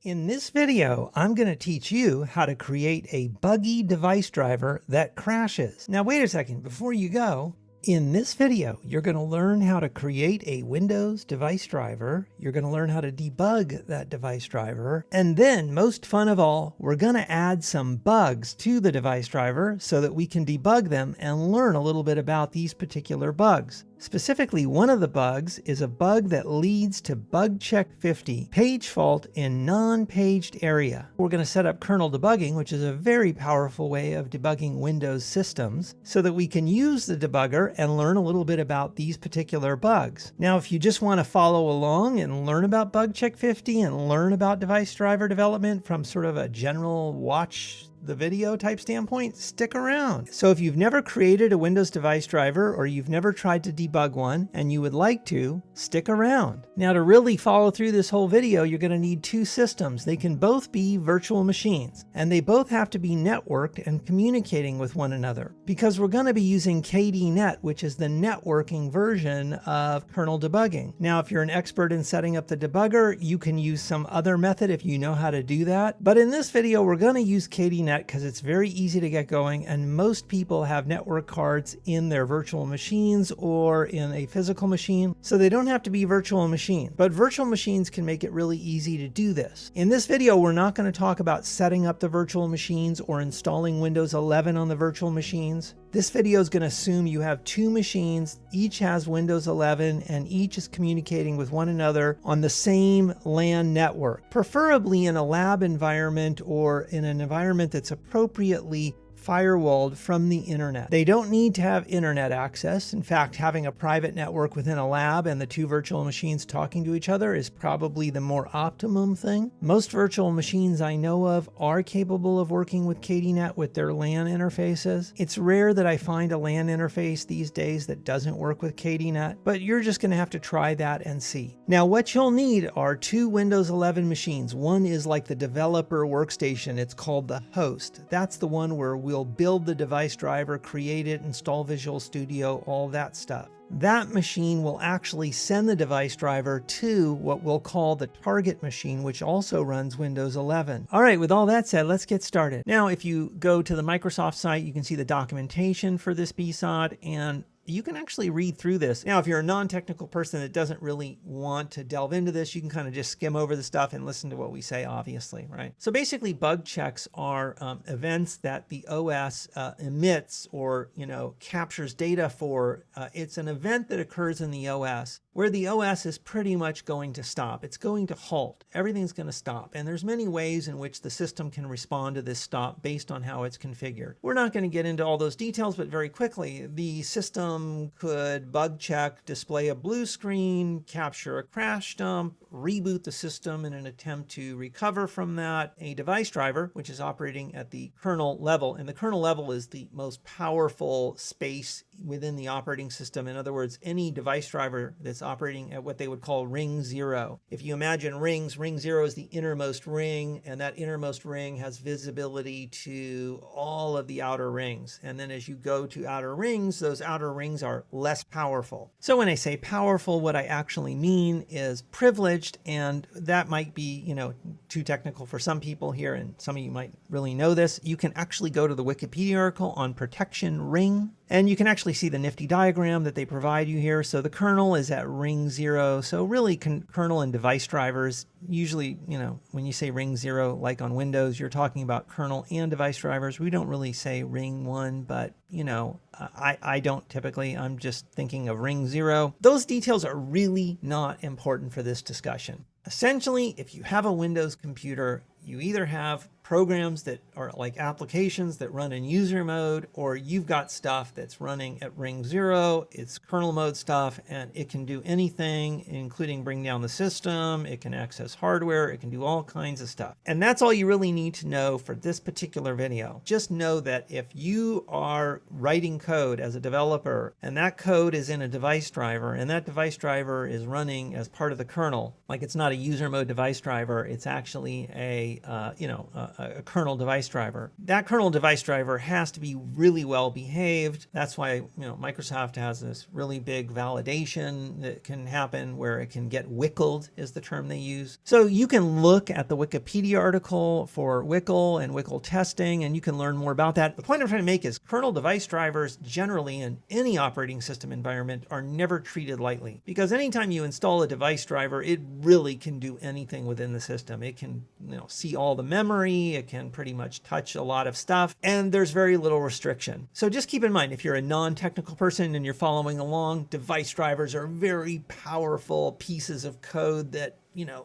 In this video, I'm going to teach you how to create a buggy device driver that crashes. Now wait a second, before you go, in this video, you're going to learn how to create a Windows device driver. You're going to learn how to debug that device driver. And then, most fun of all, we're going to add some bugs to the device driver so that we can debug them and learn a little bit about these particular bugs. Specifically, one of the bugs is a bug that leads to bug check 50, page fault in non-paged area. We're going to set up kernel debugging, which is a very powerful way of debugging Windows systems, so that we can use the debugger and learn a little bit about these particular bugs. Now, if you just want to follow along and learn about bug check 50 and learn about device driver development from sort of a general watch the video type standpoint, stick around. So if you've never created a Windows device driver or you've never tried to debug one and you would like to, stick around. Now to really follow through this whole video, you're going to need two systems. They can both be virtual machines and they both have to be networked and communicating with one another, because we're going to be using KDNet, which is the networking version of kernel debugging. Now if you're an expert in setting up the debugger, you can use some other method if you know how to do that. But in this video, we're going to use KDNet because it's very easy to get going, and most people have network cards in their virtual machines or in a physical machine, so they don't have to be virtual machines. But virtual machines can make it really easy to do this. In this video, we're not going to talk about setting up the virtual machines or installing Windows 11 on the virtual machines. This video is going to assume you have two machines, each has Windows 11, and each is communicating with one another on the same LAN network, preferably in a lab environment or in an environment that's appropriately firewalled from the internet. They don't need to have internet access. In fact, having a private network within a lab and the two virtual machines talking to each other is probably the more optimum thing. Most virtual machines I know of are capable of working with KDNet with their LAN interfaces. It's rare that I find a LAN interface these days that doesn't work with KDNet, but you're just going to have to try that and see. Now, what you'll need are two Windows 11 machines. One is like the developer workstation. It's called the host. That's the one where we'll build the device driver, create it, install Visual Studio, all that stuff. That machine will actually send the device driver to what we'll call the target machine, which also runs Windows 11. All right, with all that said, let's get started. Now, if you go to the Microsoft site, you can see the documentation for this BSOD, and you can actually read through this. Now, if you're a non-technical person that doesn't really want to delve into this, you can kind of just skim over the stuff and listen to what we say, obviously, right? So basically, bug checks are events that the OS emits or, captures data for. It's an event that occurs in the OS where the OS is pretty much going to stop. It's going to halt. Everything's going to stop. And there's many ways in which the system can respond to this stop based on how it's configured. We're not going to get into all those details, but very quickly, the system could bug check, display a blue screen, capture a crash dump, reboot the system in an attempt to recover from that. A device driver, which is operating at the kernel level, and the kernel level is the most powerful space within the operating system. In other words, any device driver that's operating at what they would call ring 0. If you imagine rings, ring 0 is the innermost ring, and that innermost ring has visibility to all of the outer rings. And then as you go to outer rings, those outer rings are less powerful. So when I say powerful, what I actually mean is privileged, and that might be, too technical for some people here, and some of you might really know this. You can actually go to the Wikipedia article on protection ring, and you can actually see the nifty diagram that they provide you here. So the kernel is at ring 0. So really kernel and device drivers, usually, when you say ring 0, like on Windows, you're talking about kernel and device drivers. We don't really say ring 1, but I don't typically. I'm just thinking of ring 0. Those details are really not important for this discussion. Essentially, if you have a Windows computer, you either have programs that are like applications that run in user mode, or you've got stuff that's running at ring 0. It's kernel mode stuff, and it can do anything, including bring down the system. It can access hardware. It can do all kinds of stuff. And that's all you really need to know for this particular video. Just know that if you are writing code as a developer, and that code is in a device driver, and that device driver is running as part of the kernel, like it's not a user mode device driver, it's actually a a kernel device driver. That kernel device driver has to be really well behaved. That's why, Microsoft has this really big validation that can happen where it can get wickled, is the term they use. So you can look at the Wikipedia article for WHQL and WHQL testing, and you can learn more about that. The point I'm trying to make is kernel device drivers generally in any operating system environment are never treated lightly, because anytime you install a device driver, it really can do anything within the system. It can see all the memory, it can pretty much touch a lot of stuff, and there's very little restriction. So just keep in mind, if you're a non-technical person and you're following along, device drivers are very powerful pieces of code that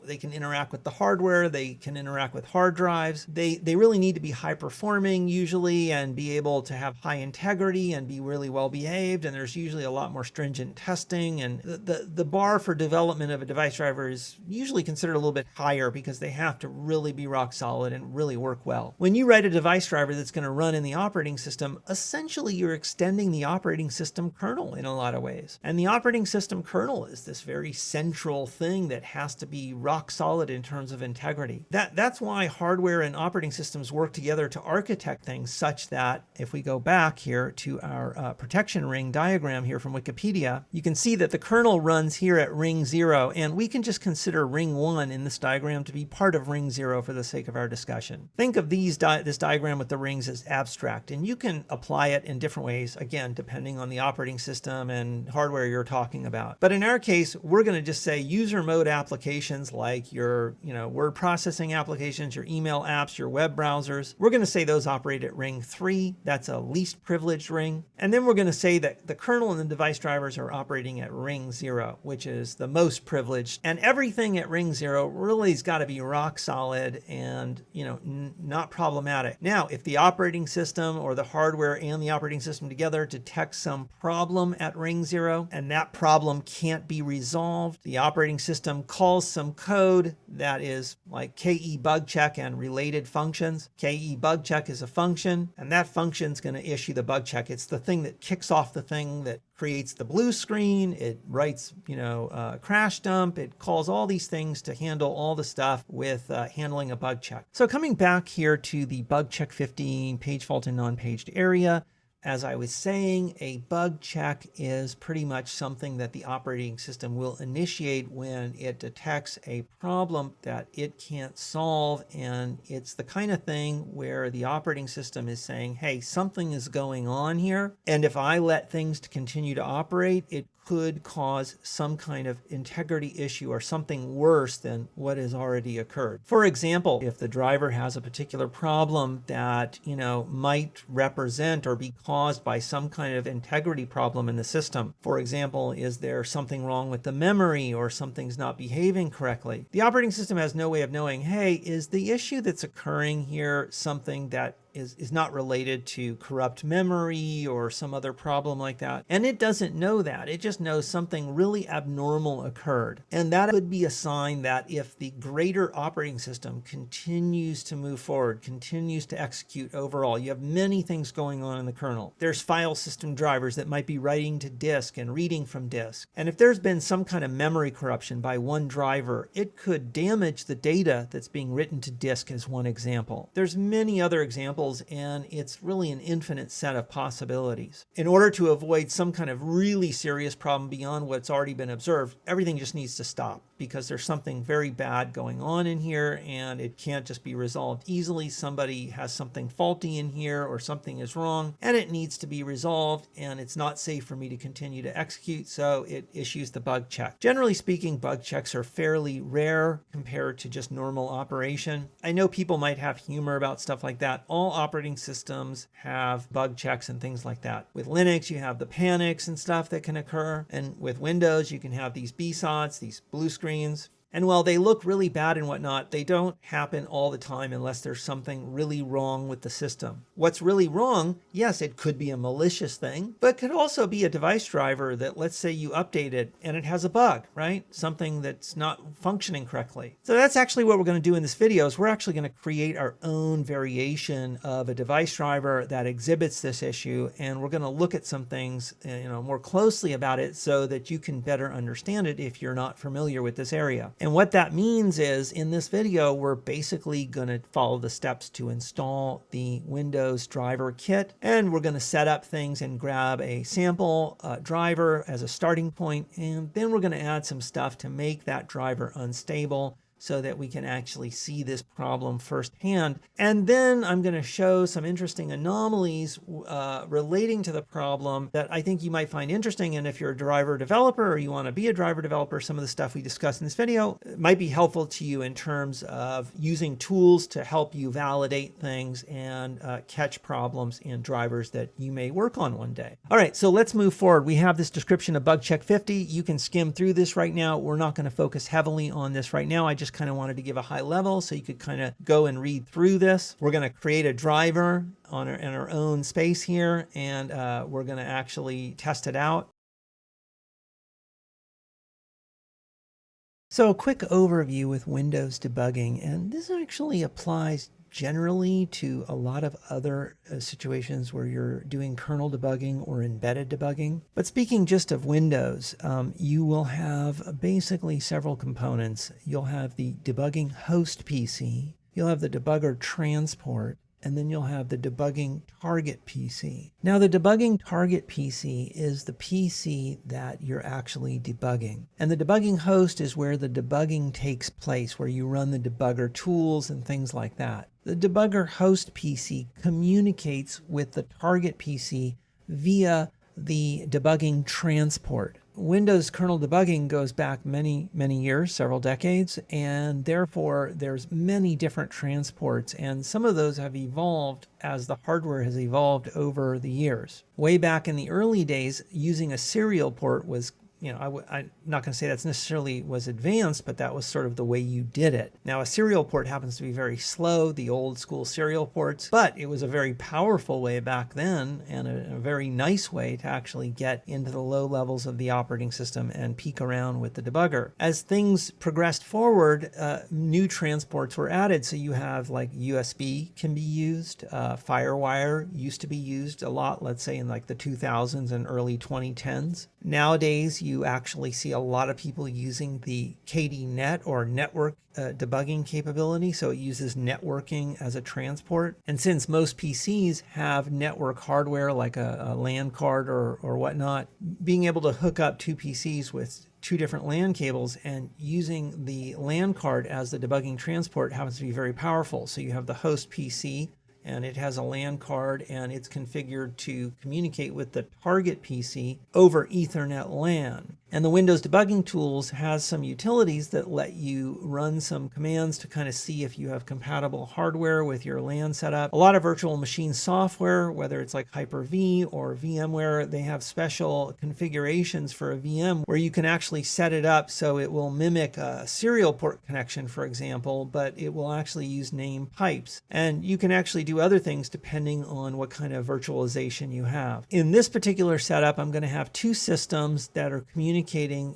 they can interact with the hardware, they can interact with hard drives. They really need to be high performing usually and be able to have high integrity and be really well behaved. And there's usually a lot more stringent testing. And the bar for development of a device driver is usually considered a little bit higher because they have to really be rock solid and really work well. When you write a device driver that's going to run in the operating system, essentially you're extending the operating system kernel in a lot of ways. And the operating system kernel is this very central thing that has to be rock solid in terms of integrity. That's why hardware and operating systems work together to architect things such that if we go back here to our protection ring diagram here from Wikipedia, you can see that the kernel runs here at ring 0, and we can just consider ring 1 in this diagram to be part of ring 0 for the sake of our discussion. Think of this diagram with the rings as abstract, and you can apply it in different ways, again, depending on the operating system and hardware you're talking about. But in our case, we're going to just say user mode applications like your word processing applications, your email apps, your web browsers. We're going to say those operate at ring 3. That's a least privileged ring. And then we're going to say that the kernel and the device drivers are operating at ring 0, which is the most privileged. And everything at ring 0 really has got to be rock solid and not problematic. Now, if the operating system or the hardware and the operating system together detect some problem at ring 0 and that problem can't be resolved, the operating system calls some code that is like KE bug check and related functions. KE bug check is a function, and that function is going to issue the bug check. It's the thing that kicks off the thing that creates the blue screen. It writes, crash dump. It calls all these things to handle all the stuff with handling a bug check. So coming back here to the bug check 15 page fault and non-paged area, as I was saying, a bug check is pretty much something that the operating system will initiate when it detects a problem that it can't solve. And it's the kind of thing where the operating system is saying, hey, something is going on here. And if I let things continue to operate, it could cause some kind of integrity issue or something worse than what has already occurred. For example, if the driver has a particular problem that, might represent or be caused by some kind of integrity problem in the system. For example, is there something wrong with the memory or something's not behaving correctly? The operating system has no way of knowing, hey, is the issue that's occurring here something that is not related to corrupt memory or some other problem like that. And it doesn't know that. It just knows something really abnormal occurred. And that could be a sign that if the greater operating system continues to move forward, continues to execute overall, you have many things going on in the kernel. There's file system drivers that might be writing to disk and reading from disk. And if there's been some kind of memory corruption by one driver, it could damage the data that's being written to disk as one example. There's many other examples, and it's really an infinite set of possibilities. In order to avoid some kind of really serious problem beyond what's already been observed, everything just needs to stop because there's something very bad going on in here and it can't just be resolved easily. Somebody has something faulty in here or something is wrong and it needs to be resolved, and it's not safe for me to continue to execute, so it issues the bug check. Generally speaking, bug checks are fairly rare compared to just normal operation. I know people might have humor about stuff like that. All operating systems have bug checks and things like that. With Linux, you have the panics and stuff that can occur. And with Windows, you can have these BSOTs, these blue screens. And while they look really bad and whatnot, they don't happen all the time unless there's something really wrong with the system. What's really wrong, yes, it could be a malicious thing, but it could also be a device driver that, let's say you update it and it has a bug, right? Something that's not functioning correctly. So that's actually what we're going to do in this video, is we're actually going to create our own variation of a device driver that exhibits this issue. And we're going to look at some things, more closely about it so that you can better understand it if you're not familiar with this area. And what that means is in this video, we're basically going to follow the steps to install the Windows driver kit. And we're going to set up things and grab a sample driver as a starting point. And then we're going to add some stuff to make that driver unstable so that we can actually see this problem firsthand. And then I'm going to show some interesting anomalies relating to the problem that I think you might find interesting. And if you're a driver developer or you want to be a driver developer, some of the stuff we discussed in this video might be helpful to you in terms of using tools to help you validate things and catch problems in drivers that you may work on one day. All right, so let's move forward. We have this description of bug check 50. You can skim through this right now. We're not going to focus heavily on this right now. I just kind of wanted to give a high level so you could kind of go and read through this. We're going to create a driver in our own space here, and we're going to actually test it out. So a quick overview with Windows debugging, and this actually applies generally to a lot of other situations where you're doing kernel debugging or embedded debugging. But speaking just of Windows, you will have basically several components. You'll have the debugging host PC, you'll have the debugger transport, and then you'll have the debugging target PC. Now the debugging target PC is the PC that you're actually debugging. And the debugging host is where the debugging takes place, where you run the debugger tools and things like that. The debugger host PC communicates with the target PC via the debugging transport. Windows kernel debugging goes back many years, several decades, and therefore there's many different transports, and some of those have evolved as the hardware has evolved over the years. Way back in the early days, using a serial port was, I'm not going to say that's necessarily was advanced, but that was sort of the way you did it. Now, a serial port happens to be very slow, the old school serial ports, but it was a very powerful way back then and a very nice way to actually get into the low levels of the operating system and peek around with the debugger. As things progressed forward, new transports were added. So you have like USB can be used, Firewire used to be used a lot, let's say in like the 2000s and early 2010s. Nowadays, you actually see a lot of people using the KDNet or network debugging capability. So it uses networking as a transport. And since most PCs have network hardware like a LAN card or whatnot, being able to hook up two PCs with two different LAN cables and using the LAN card as the debugging transport happens to be very powerful. So you have the host PC, and it has a LAN card, and it's configured to communicate with the target PC over Ethernet LAN. And the Windows debugging tools has some utilities that let you run some commands to kind of see if you have compatible hardware with your LAN setup. A lot of virtual machine software, whether it's like Hyper-V or VMware, they have special configurations for a VM where you can actually set it up so it will mimic a serial port connection, for example, but it will actually use name pipes. And you can actually do other things depending on what kind of virtualization you have. In this particular setup, I'm going to have two systems that are communicating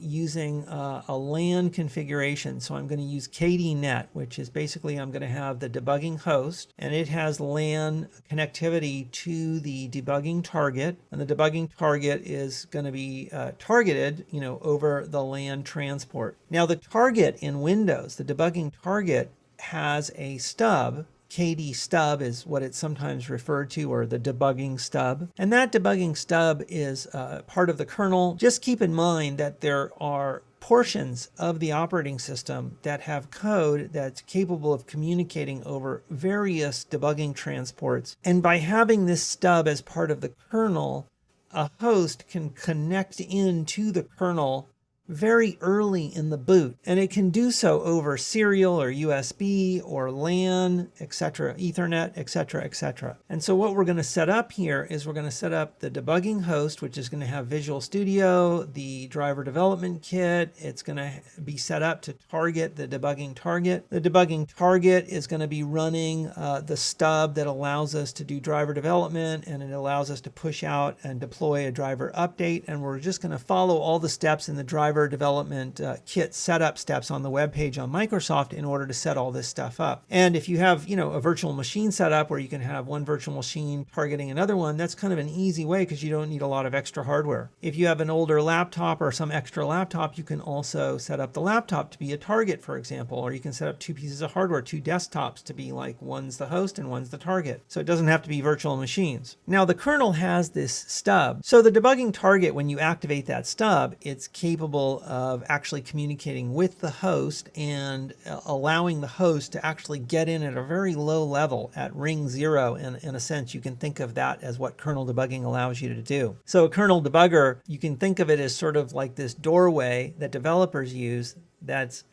using a LAN configuration. So I'm going to use KDNet, which is basically I'm going to have the debugging host, and it has LAN connectivity to the debugging target, and the debugging target is going to be targeted, over the LAN transport. Now the target in Windows, the debugging target, has a stub. KD stub is what it's sometimes referred to, or the debugging stub. And that debugging stub is part of the kernel. Just keep in mind that there are portions of the operating system that have code that's capable of communicating over various debugging transports. And by having this stub as part of the kernel, a host can connect into the kernel very early in the boot, and it can do so over serial or USB or LAN, etc., Ethernet, etc., etc. And so what we're going to set up here is we're going to set up the debugging host, which is going to have Visual Studio, the driver development kit. It's going to be set up to target the debugging target. The debugging target is going to be running the stub that allows us to do driver development, and it allows us to push out and deploy a driver update. And we're just going to follow all the steps in the driver driver development kit setup steps on the web page on Microsoft in order to set all this stuff up. And if you have, a virtual machine setup where you can have one virtual machine targeting another one, that's kind of an easy way because you don't need a lot of extra hardware. If you have an older laptop or some extra laptop, you can also set up the laptop to be a target, for example, or you can set up two pieces of hardware, two desktops to be like one's the host and one's the target. So it doesn't have to be virtual machines. Now the kernel has this stub. So the debugging target, when you activate that stub, it's capable of actually communicating with the host and allowing the host to actually get in at a very low level at ring 0. And in a sense, you can think of that as what kernel debugging allows you to do. So a kernel debugger, you can think of it as sort of like this doorway that developers use that's,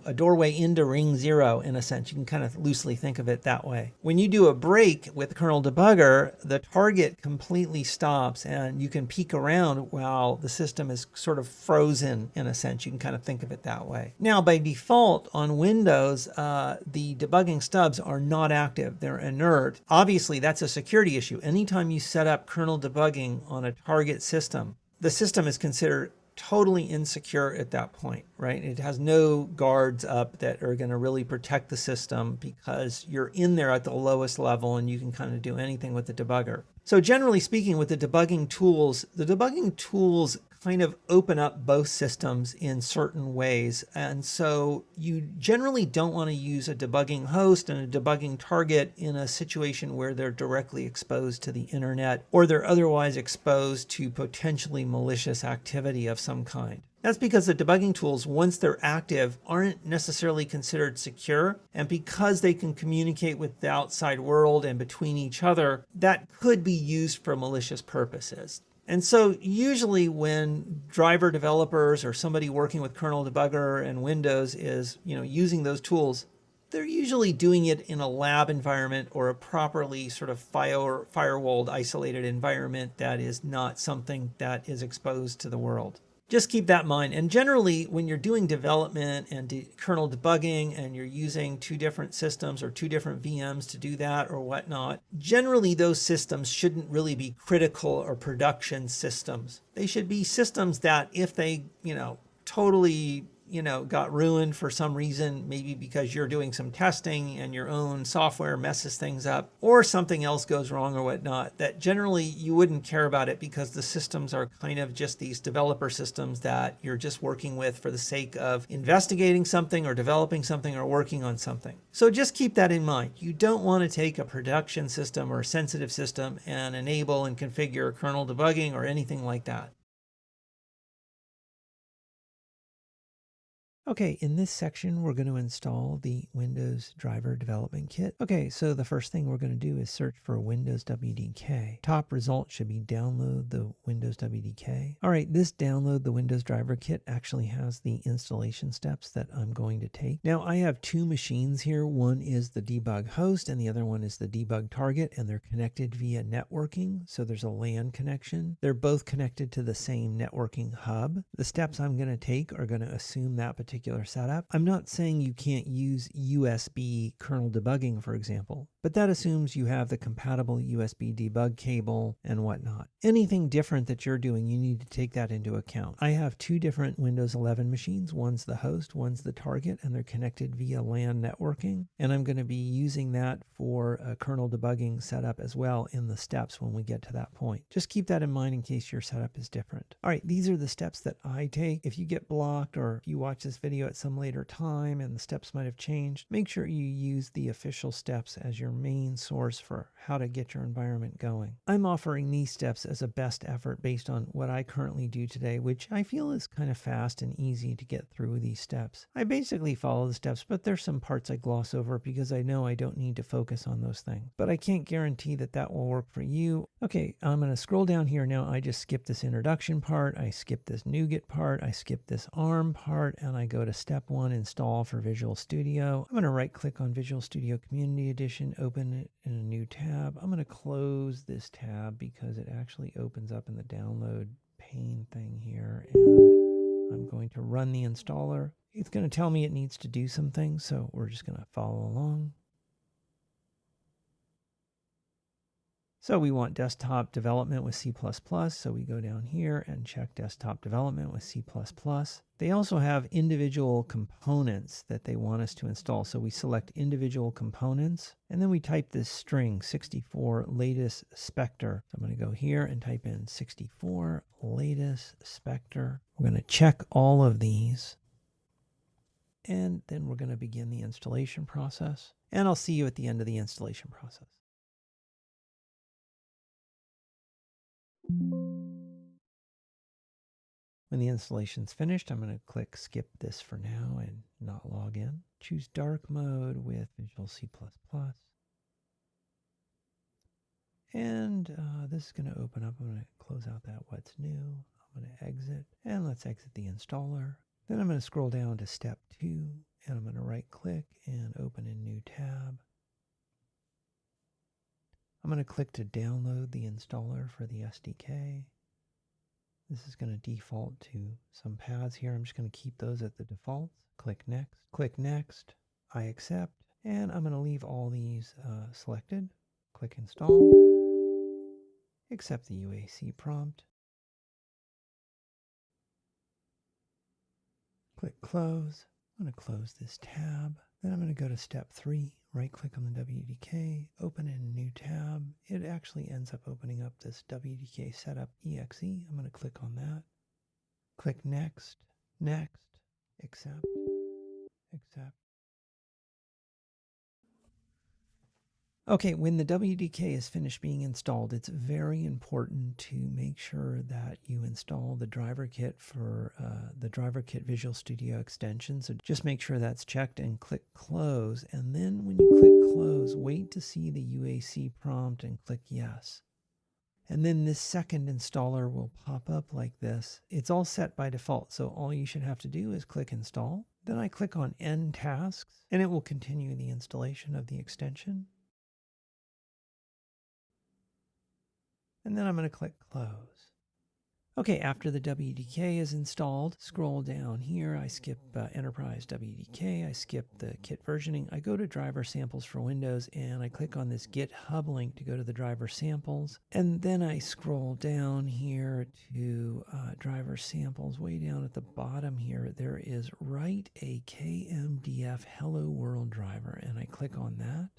a doorway into ring 0 in a sense. You can kind of loosely think of it that way. When you do a break with kernel debugger, the target completely stops and you can peek around while the system is sort of frozen in a sense. You can kind of think of it that way. Now, by default on Windows, the debugging stubs are not active. They're inert. Obviously, that's a security issue. Anytime you set up kernel debugging on a target system, the system is considered totally insecure at that point, right? It has no guards up that are going to really protect the system because you're in there at the lowest level and you can kind of do anything with the debugger. So generally speaking, with the debugging tools kind of open up both systems in certain ways. And so you generally don't want to use a debugging host and a debugging target in a situation where they're directly exposed to the internet or they're otherwise exposed to potentially malicious activity of some kind. That's because the debugging tools, once they're active, aren't necessarily considered secure. And because they can communicate with the outside world and between each other, that could be used for malicious purposes. And so usually when driver developers or somebody working with kernel debugger and Windows is, using those tools, they're usually doing it in a lab environment or a properly sort of firewalled, isolated environment that is not something that is exposed to the world. Just keep that in mind. And generally, when you're doing development and kernel debugging and you're using two different systems or two different VMs to do that or whatnot, generally those systems shouldn't really be critical or production systems. They should be systems that if they, totally got ruined for some reason, maybe because you're doing some testing and your own software messes things up, or something else goes wrong or whatnot, that generally you wouldn't care about it because the systems are kind of just these developer systems that you're just working with for the sake of investigating something or developing something or working on something. So just keep that in mind. You don't want to take a production system or a sensitive system and enable and configure kernel debugging or anything like that. Okay, in this section, we're going to install the Windows Driver Development Kit. Okay, so the first thing we're going to do is search for Windows WDK. Top result should be download the Windows WDK. All right, this download the Windows Driver Kit actually has the installation steps that I'm going to take. Now, I have two machines here. One is the debug host and the other one is the debug target, and they're connected via networking. So there's a LAN connection. They're both connected to the same networking hub. The steps I'm going to take are going to assume that particular setup. I'm not saying you can't use USB kernel debugging, for example, but that assumes you have the compatible USB debug cable and whatnot. Anything different that you're doing, you need to take that into account. I have two different Windows 11 machines. One's the host, one's the target, and they're connected via LAN networking. And I'm going to be using that for a kernel debugging setup as well in the steps when we get to that point. Just keep that in mind in case your setup is different. All right, these are the steps that I take. If you get blocked or if you watch this video at some later time and the steps might have changed, make sure you use the official steps as your main source for how to get your environment going. I'm offering these steps as a best effort based on what I currently do today, which I feel is kind of fast and easy to get through these steps. I basically follow the steps, but there's some parts I gloss over because I know I don't need to focus on those things. But I can't guarantee that that will work for you. Okay, I'm going to scroll down here now. I just skip this introduction part. I skip this NuGet part. I skip this ARM part, and I go to step 1, install for Visual Studio. I'm going to right click on Visual Studio Community Edition, open it in a new tab. I'm going to close this tab because it actually opens up in the download pane thing here, and I'm going to run the installer. It's going to tell me it needs to do some things, so we're just going to follow along. So we want desktop development with C++, so we go down here and check desktop development with C++. They also have individual components that they want us to install, so we select individual components, and then we type this string 64 latest spectre. So I'm going to go here and type in 64 latest spectre. We're going to check all of these, and then we're going to begin the installation process, and I'll see you at the end of the installation process. When the installation's finished, I'm going to click skip this for now and not log in. Choose dark mode with Visual C++. And this is going to open up. I'm going to close out that what's new. I'm going to exit, and let's exit the installer. Then I'm going to scroll down to step 2, and I'm going to right click and open a new tab. I'm going to click to download the installer for the SDK. This is going to default to some paths here. I'm just going to keep those at the defaults. Click next. Click next. I accept. And I'm going to leave all these selected. Click install. Accept the UAC prompt. Click close. I'm going to close this tab. Then I'm going to go to step 3. Right click on the WDK, open in a new tab. It actually ends up opening up this WDK setup.exe. I'm going to click on that. Click next, next, accept, accept. Okay, when the WDK is finished being installed, it's very important to make sure that you install the driver kit for the driver kit Visual Studio extension. So just make sure that's checked and click close. And then when you click close, wait to see the UAC prompt and click yes. And then this second installer will pop up like this. It's all set by default, so all you should have to do is click install. Then I click on end tasks, and it will continue the installation of the extension. And then I'm going to click close. Okay, after the WDK is installed, scroll down here. I skip Enterprise WDK. I skip the kit versioning. I go to driver samples for Windows, and I click on this GitHub link to go to the driver samples. And then I scroll down here to driver samples. Way down at the bottom here, there is write a KMDF Hello World driver, and I click on that.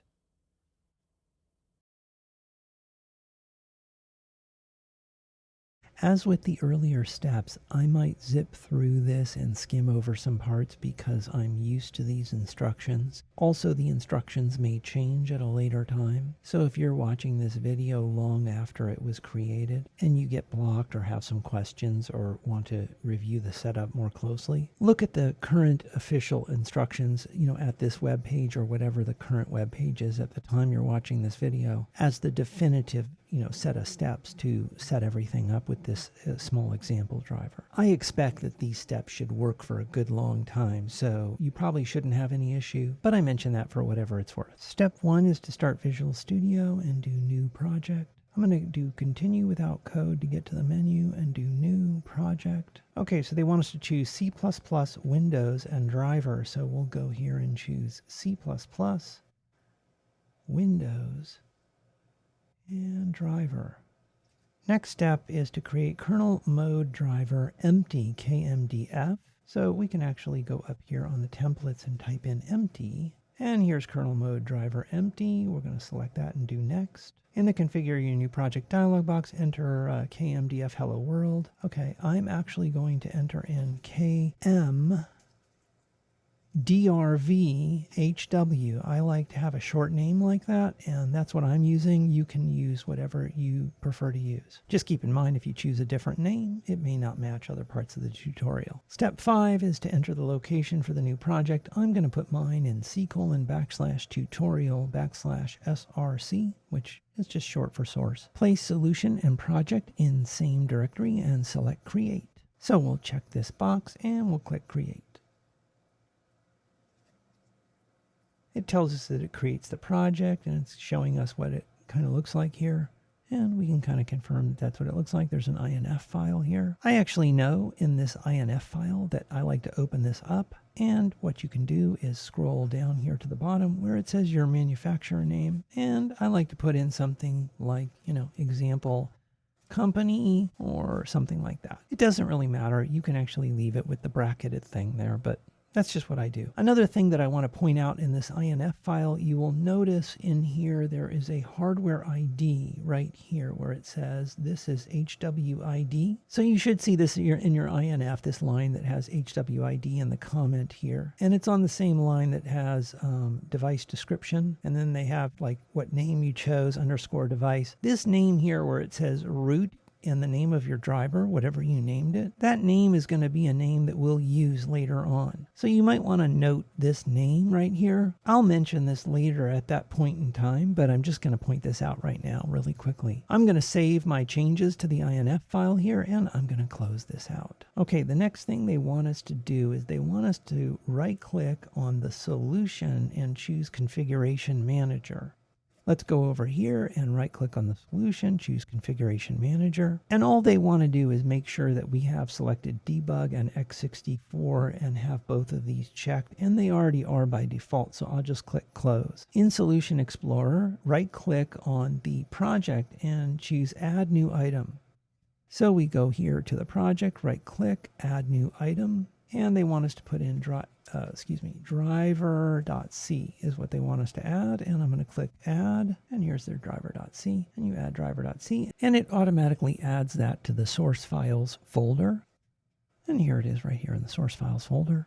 As with the earlier steps, I might zip through this and skim over some parts because I'm used to these instructions. Also, the instructions may change at a later time. So if you're watching this video long after it was created and you get blocked or have some questions or want to review the setup more closely, look at the current official instructions, at this web page or whatever the current web page is at the time you're watching this video as the definitive set of steps to set everything up with this small example driver. I expect that these steps should work for a good long time, so you probably shouldn't have any issue, but I mention that for whatever it's worth. Step 1 is to start Visual Studio and do new project. I'm going to do continue without code to get to the menu and do new project. Okay, so they want us to choose C++, Windows, and driver, so we'll go here and choose C++, Windows, and driver. Next step is to create kernel mode driver empty KMDF. So we can actually go up here on the templates and type in empty. And here's kernel mode driver empty. We're going to select that and do next. In the configure your new project dialog box, enter KMDF hello world. Okay, I'm actually going to enter in KM DRVHW. I like to have a short name like that, and that's what I'm using. You can use whatever you prefer to use. Just keep in mind if you choose a different name, it may not match other parts of the tutorial. Step 5 is to enter the location for the new project. I'm going to put mine in C:/tutorial/src, which is just short for source. Place solution and project in same directory and select create. So we'll check this box and we'll click create. It tells us that it creates the project, and it's showing us what it kind of looks like here. And we can kind of confirm that that's what it looks like. There's an INF file here. I actually know in this INF file that I like to open this up And what you can do is scroll down here to the bottom where it says your manufacturer name. And I like to put in something like, example company or something like that. It doesn't really matter. You can actually leave it with the bracketed thing there, but that's just what I do. Another thing that I want to point out in this INF file, you will notice in here there is a hardware ID right here where it says this is HWID. So you should see this in your INF, this line that has HWID in the comment here. And it's on the same line that has device description. And then they have like what name you chose _ device. This name here where it says root and the name of your driver, whatever you named it, that name is going to be a name that we'll use later on. So you might want to note this name right here. I'll mention this later at that point in time, but I'm just going to point this out right now really quickly. I'm going to save my changes to the INF file here, and I'm going to close this out. Okay, the next thing they want us to do is they want us to right-click on the solution and choose Configuration Manager. Let's go over here and right-click on the solution, choose Configuration Manager. And all they want to do is make sure that we have selected Debug and x64 and have both of these checked. And they already are by default, so I'll just click Close. In Solution Explorer, right-click on the project and choose Add New Item. So we go here to the project, right-click, Add New Item. And they want us to put in driver.c is what they want us to add. And I'm going to click add, and here's their driver.c, and you add driver.c, and it automatically adds that to the source files folder. And here it is right here in the source files folder.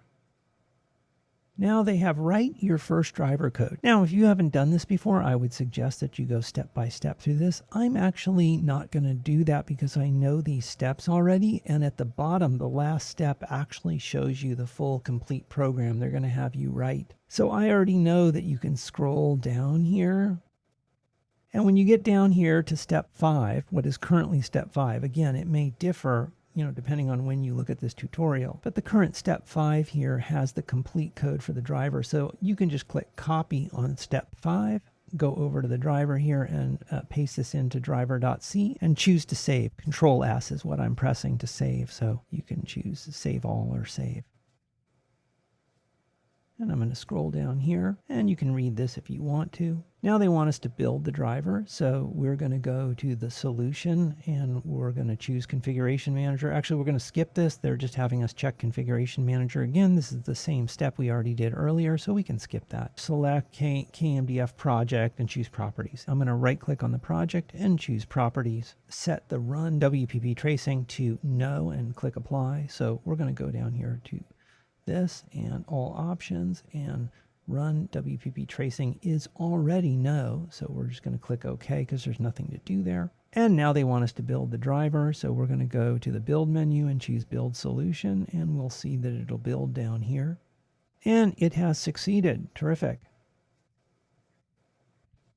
Now they have write your first driver code. Now, if you haven't done this before, I would suggest that you go step by step through this. I'm actually not going to do that because I know these steps already. And at the bottom, the last step actually shows you the full complete program they're going to have you write. So I already know that you can scroll down here. And when you get down here to step 5, what is currently step 5, again, it may differ depending on when you look at this tutorial. But the current step 5 here has the complete code for the driver. So you can just click copy on step 5, go over to the driver here and paste this into driver.c and choose to save. Control S is what I'm pressing to save. So you can choose save all or save. And I'm going to scroll down here, and you can read this if you want to. Now they want us to build the driver, so we're going to go to the solution, and we're going to choose Configuration Manager. Actually, we're going to skip this. They're just having us check Configuration Manager again. This is the same step we already did earlier, so we can skip that. Select KMDF Project and choose Properties. I'm going to right-click on the project and choose Properties. Set the Run WPP Tracing to No and click Apply. So we're going to go down here to this and all options, and run WPP tracing is already no, so we're just going to click OK because there's nothing to do there. And now they want us to build the driver, so we're going to go to the build menu and choose build solution, and we'll see that it'll build down here, and it has succeeded. Terrific.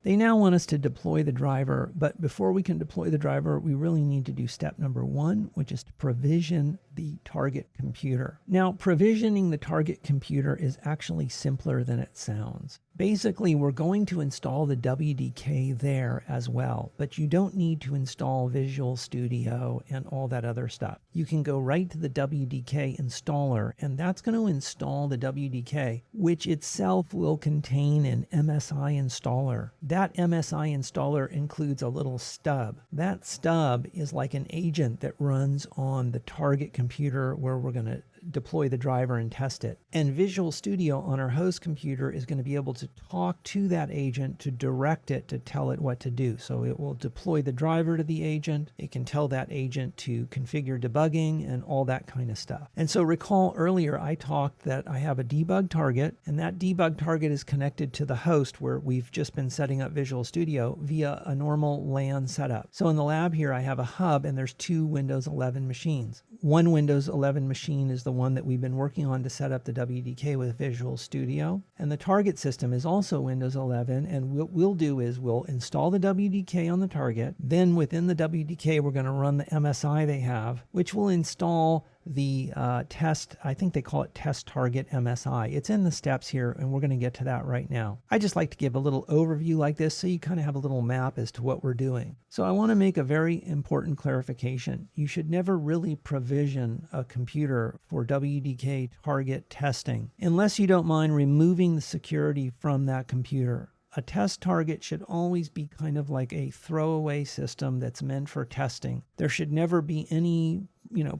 They now want us to deploy the driver, but before we can deploy the driver, we really need to do step number 1, which is to provision the target computer. Now, provisioning the target computer is actually simpler than it sounds. Basically, we're going to install the WDK there as well, but you don't need to install Visual Studio and all that other stuff. You can go right to the WDK installer, and that's going to install the WDK, which itself will contain an MSI installer. That MSI installer includes a little stub. That stub is like an agent that runs on the target computer where we're going to deploy the driver and test it. And Visual Studio on our host computer is going to be able to talk to that agent to direct it to tell it what to do. So it will deploy the driver to the agent. It can tell that agent to configure debugging and all that kind of stuff. And so recall earlier I talked that I have a debug target, and that debug target is connected to the host where we've just been setting up Visual Studio via a normal LAN setup. So in the lab here I have a hub, and there's 2 Windows 11 machines. One Windows 11 machine is the one that we've been working on to set up the WDK with Visual Studio. And the target system is also Windows 11. And what we'll do is we'll install the WDK on the target. Then within the WDK, we're going to run the MSI they have, which will install the test, I think they call it test target MSI. It's in the steps here, and we're going to get to that right now. I just like to give a little overview like this so you kind of have a little map as to what we're doing. So I want to make a very important clarification. You should never really provision a computer for WDK target testing unless you don't mind removing the security from that computer. A test target should always be kind of like a throwaway system that's meant for testing. There should never be any,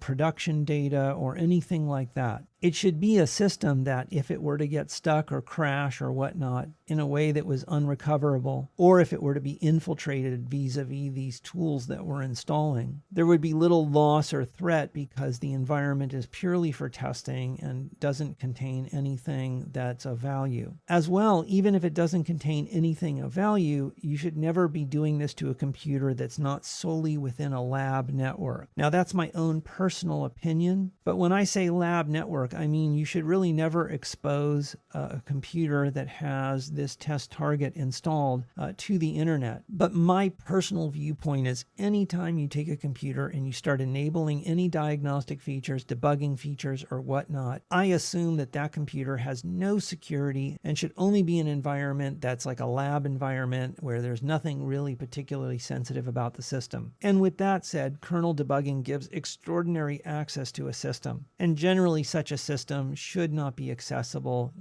production data or anything like that. It should be a system that if it were to get stuck or crash or whatnot in a way that was unrecoverable, or if it were to be infiltrated vis-a-vis these tools that we're installing, there would be little loss or threat because the environment is purely for testing and doesn't contain anything that's of value. As well, even if it doesn't contain anything of value, you should never be doing this to a computer that's not solely within a lab network. Now, that's my own personal opinion, but when I say lab network, I mean you should really never expose a computer that has this test target installed to the internet. But my personal viewpoint is anytime you take a computer and you start enabling any diagnostic features, debugging features, or whatnot, I assume that that computer has no security and should only be an environment that's like a lab environment where there's nothing really particularly sensitive about the system. And with that said, kernel debugging gives extraordinary access to a system, and generally such a system should not be accessible,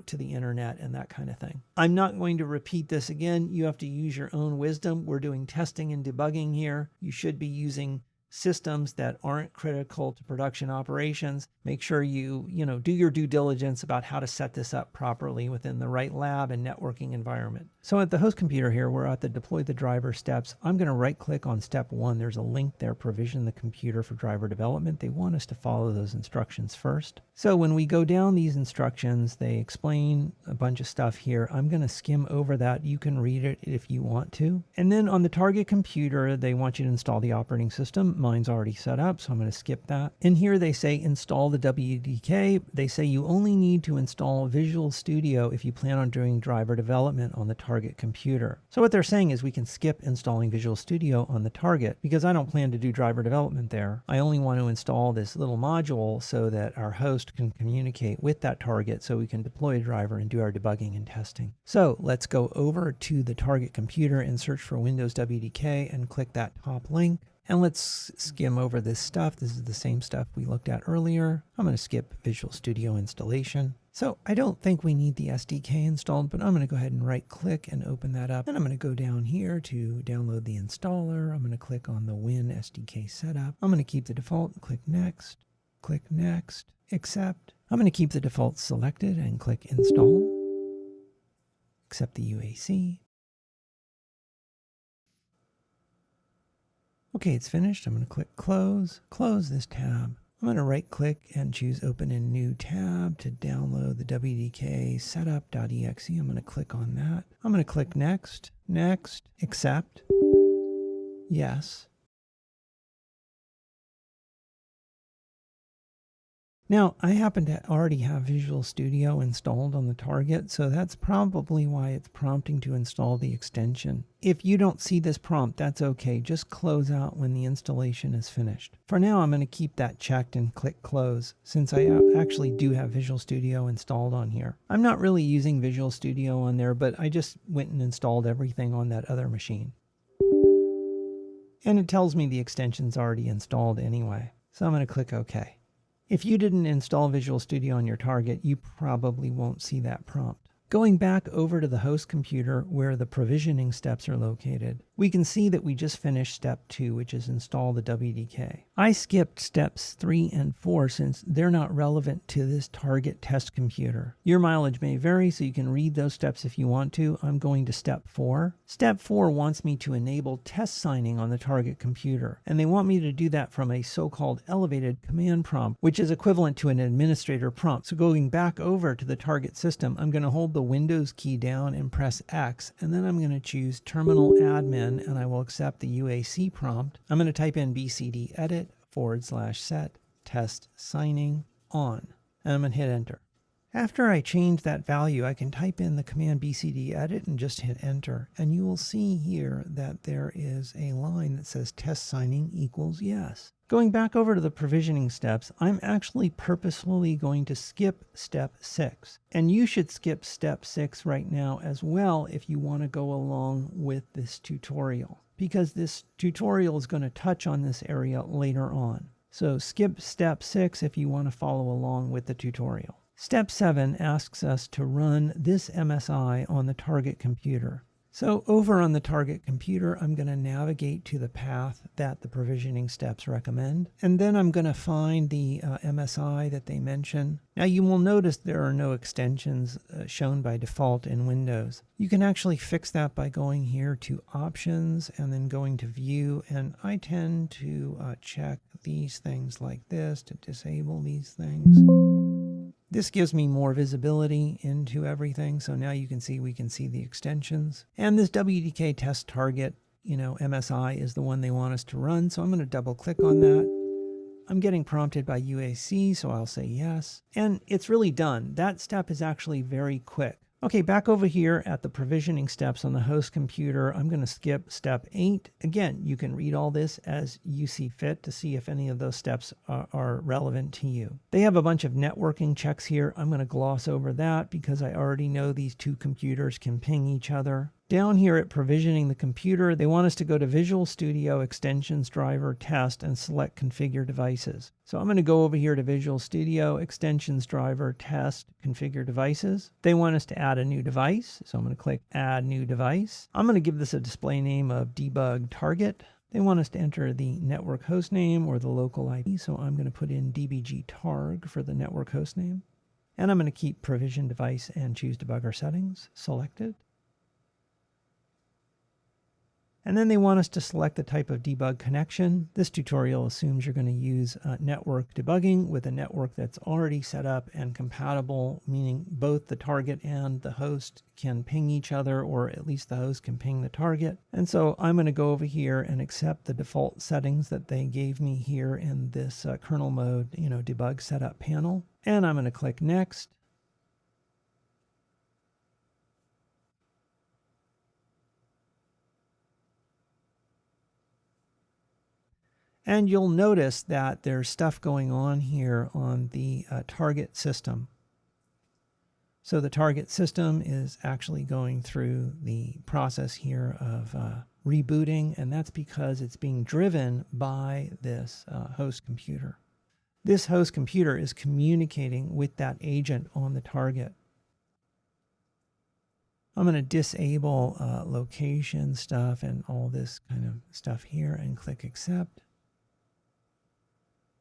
to the internet and that kind of thing. I'm not going to repeat this again. You have to use your own wisdom. We're doing testing and debugging here. You should be using systems that aren't critical to production operations. Make sure you do your due diligence about how to set this up properly within the right lab and networking environment. So at the host computer here, we're at the deploy the driver steps. I'm going to right click on step 1. There's a link there, provision the computer for driver development. They want us to follow those instructions first. So when we go down these instructions, they explain a bunch of stuff here. I'm going to skim over that. You can read it if you want to. And then on the target computer, they want you to install the operating system. Mine's already set up, so I'm going to skip that. In here, they say install the WDK. They say you only need to install Visual Studio if you plan on doing driver development on the target computer. So what they're saying is we can skip installing Visual Studio on the target because I don't plan to do driver development there. I only want to install this little module so that our host can communicate with that target so we can deploy a driver and do our debugging and testing. So let's go over to the target computer and search for Windows WDK and click that top link. And let's skim over this stuff. This is the same stuff we looked at earlier. I'm going to skip Visual Studio installation. So I don't think we need the SDK installed, but I'm going to go ahead and right click and open that up. And I'm going to go down here to download the installer. I'm going to click on the Win SDK setup. I'm going to keep the default, click next, accept. I'm going to keep the default selected and click install, accept the UAC. Okay, it's finished. I'm going to click close this tab. I'm going to right click and choose open in new tab to download the WDK setup.exe. I'm going to click on that. I'm going to click next, accept, yes. Now, I happen to already have Visual Studio installed on the target, so that's probably why it's prompting to install the extension. If you don't see this prompt, that's okay. Just close out when the installation is finished. For now, I'm going to keep that checked and click close, since I actually do have Visual Studio installed on here. I'm not really using Visual Studio on there, but I just went and installed everything on that other machine. And it tells me the extension's already installed anyway, so I'm going to click OK. If you didn't install Visual Studio on your target, you probably won't see that prompt. Going back over to the host computer where the provisioning steps are located, we can see that we just finished step 2, which is install the WDK. I skipped steps 3 and 4 since they're not relevant to this target test computer. Your mileage may vary, so you can read those steps if you want to. I'm going to step 4. Step 4 wants me to enable test signing on the target computer, and they want me to do that from a so-called elevated command prompt, which is equivalent to an administrator prompt. So going back over to the target system, I'm going to hold the Windows key down and press X, and then I'm going to choose terminal admin, and I will accept the UAC prompt. I'm going to type in bcd edit/set test signing on, and I'm going to hit enter. After I change that value, I can type in the command bcd edit and just hit enter, and you will see here that there is a line that says test signing equals yes. Going back over to the provisioning steps, I'm actually purposefully going to skip step 6. And you should skip step 6 right now as well if you want to go along with this tutorial, because this tutorial is going to touch on this area later on. So skip step 6 if you want to follow along with the tutorial. Step 7 asks us to run this MSI on the target computer. So over on the target computer, I'm going to navigate to the path that the provisioning steps recommend. And then I'm going to find the MSI that they mention. Now you will notice there are no extensions shown by default in Windows. You can actually fix that by going here to Options and then going to View. And I tend to check these things like this to disable these things. This gives me more visibility into everything. So now you can see, we can see the extensions. And this WDK test target, MSI is the one they want us to run. So I'm going to double click on that. I'm getting prompted by UAC, so I'll say yes. And it's really done. That step is actually very quick. Okay, back over here at the provisioning steps on the host computer, I'm going to skip step 8. Again, you can read all this as you see fit to see if any of those steps are relevant to you. They have a bunch of networking checks here. I'm going to gloss over that because I already know these two computers can ping each other. Down here at provisioning the computer, they want us to go to Visual Studio, Extensions, Driver, Test, and select Configure Devices. So I'm going to go over here to Visual Studio, Extensions, Driver, Test, Configure Devices. They want us to add a new device, so I'm going to click Add New Device. I'm going to give this a display name of Debug Target. They want us to enter the network host name or the local IP, so I'm going to put in dbg targ for the network host name. And I'm going to keep Provision Device and choose Debugger Settings selected. And then they want us to select the type of debug connection. This tutorial assumes you're going to use network debugging with a network that's already set up and compatible, meaning both the target and the host can ping each other, or at least the host can ping the target. And so I'm going to go over here and accept the default settings that they gave me here in this kernel mode, debug setup panel. And I'm going to click Next. And you'll notice that there's stuff going on here on the target system. So the target system is actually going through the process here of rebooting, and that's because it's being driven by this host computer. This host computer is communicating with that agent on the target. I'm going to disable location stuff and all this kind of stuff here and click Accept.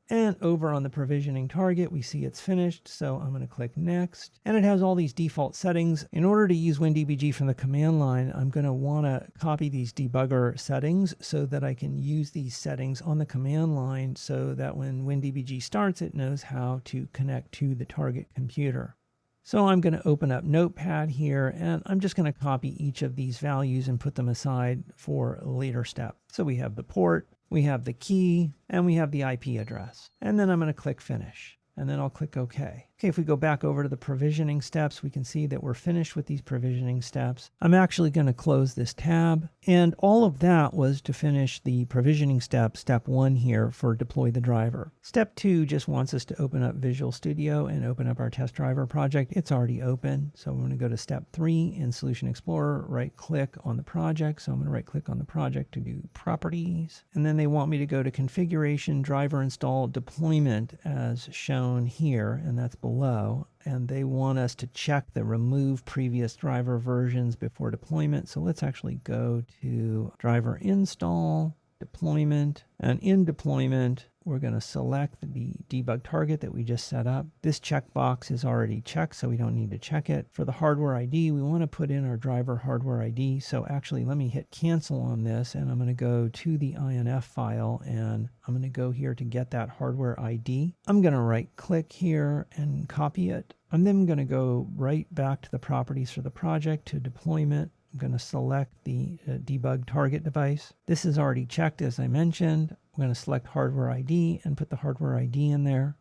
And over on the provisioning target, we see it's finished, so I'm going to click Next. And it has all these default settings. In order to use WinDbg from the command line, I'm going to want to copy these debugger settings so that I can use these settings on the command line so that when WinDbg starts, it knows how to connect to the target computer. So I'm going to open up Notepad here, and I'm just going to copy each of these values and put them aside for a later step. So we have the port, we have the key, and we have the IP address. And then I'm going to click Finish. And then I'll click OK. Okay, if we go back over to the provisioning steps, we can see that we're finished with these provisioning steps. I'm actually going to close this tab. And all of that was to finish the provisioning step, step 1 here for deploy the driver. Step 2 just wants us to open up Visual Studio and open up our test driver project. It's already open. So I'm going to go to step 3 in Solution Explorer, right click on the project. So I'm going to right click on the project to do Properties. And then they want me to go to Configuration, Driver Install, Deployment as shown here, and that's below, and they want us to check the remove previous driver versions before deployment. So let's actually go to driver install, deployment, and in deployment we're going to select the debug target that we just set up. This checkbox is already checked, so we don't need to check it. For the hardware ID, we want to put in our driver hardware ID. So actually, let me hit cancel on this, and I'm going to go to the INF file, and I'm going to go here to get that hardware ID. I'm going to right click here and copy it. I'm then going to go right back to the properties for the project to deployment. I'm going to select the debug target device. This is already checked, as I mentioned. I'm going to select hardware ID and put the hardware ID in there.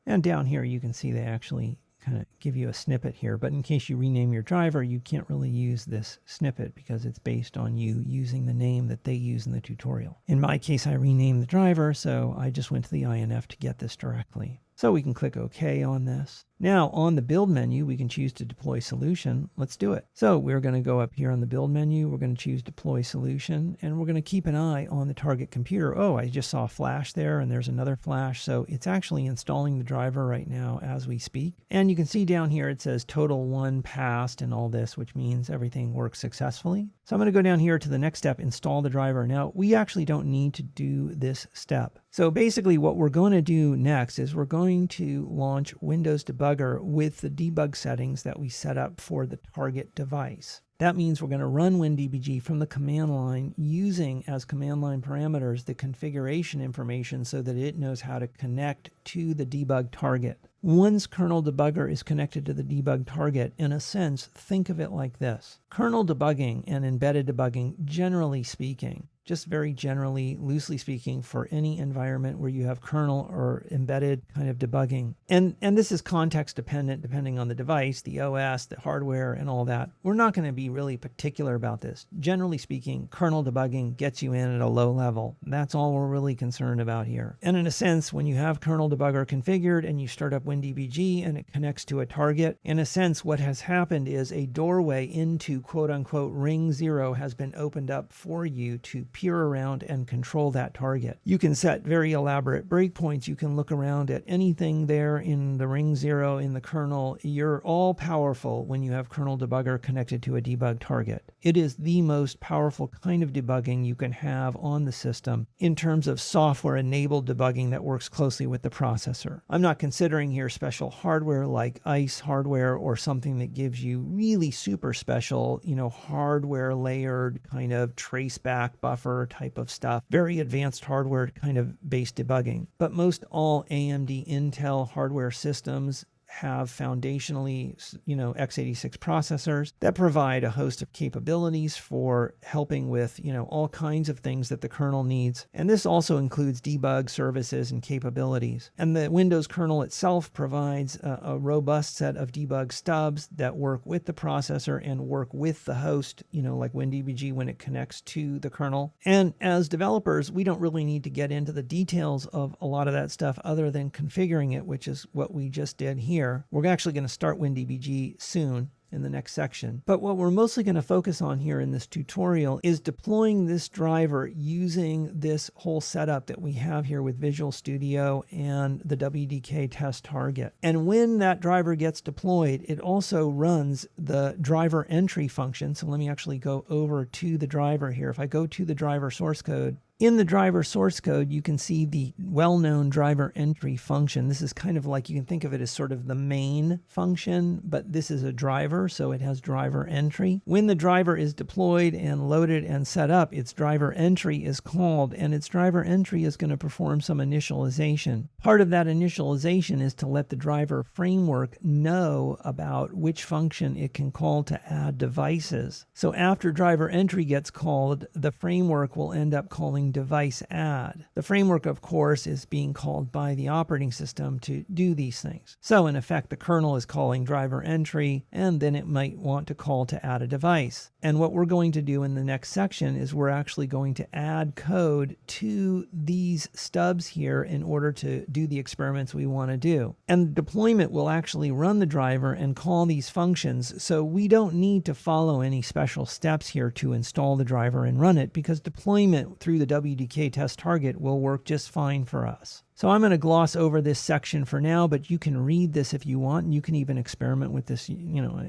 And down here, you can see they actually kind of give you a snippet here, but in case you rename your driver, you can't really use this snippet because it's based on you using the name that they use in the tutorial. In my case, I renamed the driver, so I just went to the INF to get this directly. So we can click OK on this. Now on the build menu, we can choose to deploy solution. Let's do it. So we're going to go up here on the build menu. We're going to choose deploy solution, and we're going to keep an eye on the target computer. Oh, I just saw a flash there, and there's another flash. So it's actually installing the driver right now as we speak. And you can see down here, it says total 1 passed and all this, which means everything works successfully. So I'm going to go down here to the next step, install the driver. Now we actually don't need to do this step. So basically what we're going to do next is we're going to launch Windows Debugger with the debug settings that we set up for the target device. That means we're going to run WinDbg from the command line using as command line parameters the configuration information so that it knows how to connect to the debug target. Once kernel debugger is connected to the debug target, in a sense, think of it like this. Kernel debugging and embedded debugging, generally speaking, just very generally, loosely speaking, for any environment where you have kernel or embedded kind of debugging. And this is context dependent, depending on the device, the OS, the hardware, and all that. We're not going to be really particular about this. Generally speaking, kernel debugging gets you in at a low level. That's all we're really concerned about here. And in a sense, when you have kernel debugger configured and you start up WinDbg and it connects to a target, in a sense, what has happened is a doorway into quote-unquote ring 0 has been opened up for you to peer around and control that target. You can set very elaborate breakpoints. You can look around at anything there in the ring 0 in the kernel. You're all powerful when you have kernel debugger connected to a debug target. It is the most powerful kind of debugging you can have on the system in terms of software-enabled debugging that works closely with the processor. I'm not considering here special hardware like ICE hardware or something that gives you really super special, hardware layered kind of traceback buffer type of stuff, very advanced hardware kind of based debugging. But most all AMD Intel hardware systems have foundationally, x86 processors that provide a host of capabilities for helping with, all kinds of things that the kernel needs. And this also includes debug services and capabilities. And the Windows kernel itself provides a robust set of debug stubs that work with the processor and work with the host, like WinDbg when it connects to the kernel. And as developers, we don't really need to get into the details of a lot of that stuff other than configuring it, which is what we just did here. We're actually going to start WinDbg soon in the next section. But what we're mostly going to focus on here in this tutorial is deploying this driver using this whole setup that we have here with Visual Studio and the WDK test target. And when that driver gets deployed, it also runs the DriverEntry function. So let me actually go over to the driver here. If I go to the driver source code, in the driver source code, you can see the well-known DriverEntry function. This is kind of like, you can think of it as sort of the main function, but this is a driver, so it has DriverEntry. When the driver is deployed and loaded and set up, its DriverEntry is called, and its DriverEntry is going to perform some initialization. Part of that initialization is to let the driver framework know about which function it can call to add devices. So after DriverEntry gets called, the framework will end up calling device add. The framework, of course, is being called by the operating system to do these things. So in effect, the kernel is calling DriverEntry, and then it might want to call to add a device. And what we're going to do in the next section is we're actually going to add code to these stubs here in order to do the experiments we want to do. And the deployment will actually run the driver and call these functions, so we don't need to follow any special steps here to install the driver and run it, because deployment through the WDK test target will work just fine for us. So I'm going to gloss over this section for now, but you can read this if you want, and you can even experiment with this,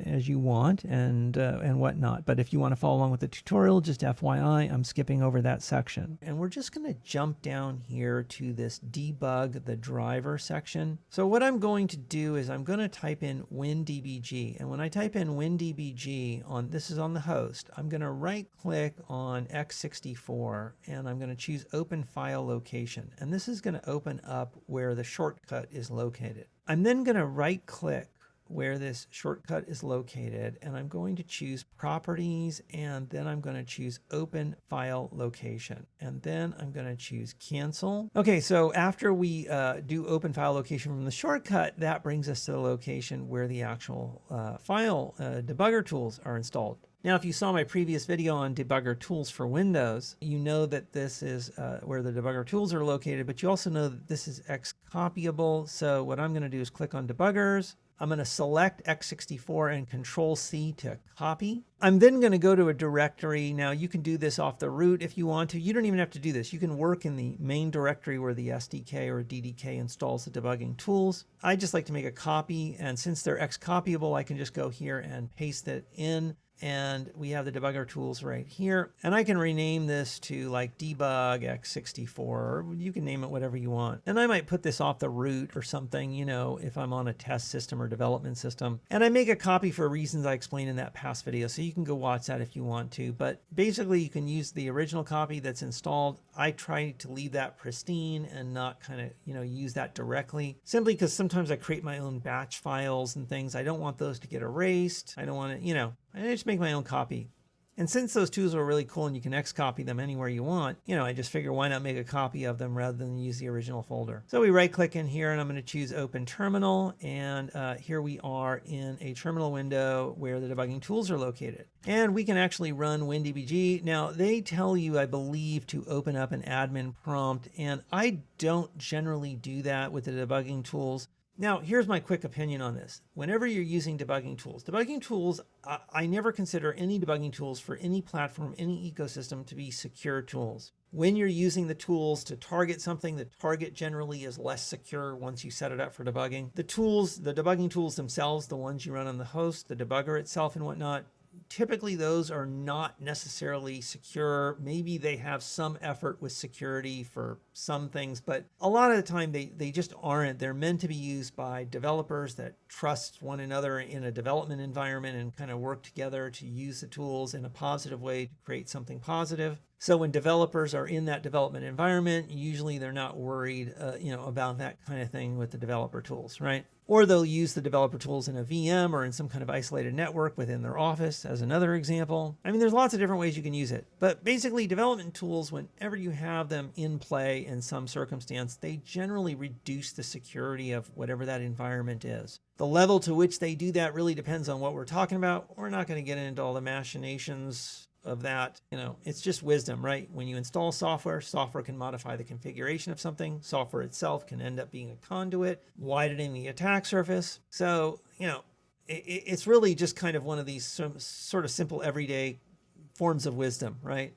as you want and whatnot. But if you want to follow along with the tutorial, just FYI, I'm skipping over that section. And we're just going to jump down here to this debug the driver section. So what I'm going to do is I'm going to type in WinDbg. And when I type in WinDbg, this is on the host, I'm going to right click on x64 and I'm going to choose open file location. And this is going to open up where the shortcut is located. I'm then going to right click where this shortcut is located, and I'm going to choose properties, and then I'm going to choose open file location, and then I'm going to choose cancel. Okay, so after we do open file location from the shortcut, that brings us to the location where the actual file debugger tools are installed. Now, if you saw my previous video on debugger tools for Windows, you know that this is where the debugger tools are located, but you also know that this is X-copyable. So what I'm going to do is click on debuggers. I'm going to select x64 and Control-C to copy. I'm then going to go to a directory. Now, you can do this off the root if you want to. You don't even have to do this. You can work in the main directory where the SDK or DDK installs the debugging tools. I just like to make a copy, and since they're X-copyable, I can just go here and paste it in. And we have the debugger tools right here. And I can rename this to like debug x64, or you can name it whatever you want. And I might put this off the root or something, you know, if I'm on a test system or development system. And I make a copy for reasons I explained in that past video, so you can go watch that if you want to. But basically, you can use the original copy that's installed. I try to leave that pristine and not kind of, you know, use that directly, simply because sometimes I create my own batch files and things. I don't want those to get erased. I don't want to, you know, I just make my own copy. And since those tools are really cool and you can X-copy them anywhere you want, you know, I just figure why not make a copy of them rather than use the original folder. So we right click in here and I'm going to choose Open Terminal. And here we are in a terminal window where the debugging tools are located. And we can actually run WinDbg. Now they tell you, I believe, to open up an admin prompt. And I don't generally do that with the debugging tools. Now, here's my quick opinion on this. Whenever you're using debugging tools, I never consider any debugging tools for any platform, any ecosystem to be secure tools. When you're using the tools to target something, the target generally is less secure once you set it up for debugging. The debugging tools themselves, the ones you run on the host, the debugger itself and whatnot, typically those are not necessarily secure. Maybe they have some effort with security for some things, but a lot of the time they just aren't. They're meant to be used by developers that trust one another in a development environment and kind of work together to use the tools in a positive way to create something positive. So when developers are in that development environment, usually they're not worried, about that kind of thing with the developer tools, right? Or they'll use the developer tools in a VM or in some kind of isolated network within their office as another example. I mean, there's lots of different ways you can use it. But basically, development tools, whenever you have them in play in some circumstance, they generally reduce the security of whatever that environment is. The level to which they do that really depends on what we're talking about. We're not going to get into all the machinations of that. It's just wisdom, right? When you install software can modify the configuration of something. Software itself can end up being a conduit, widening the attack surface. So, it's really just kind of one of these sort of simple everyday forms of wisdom, right?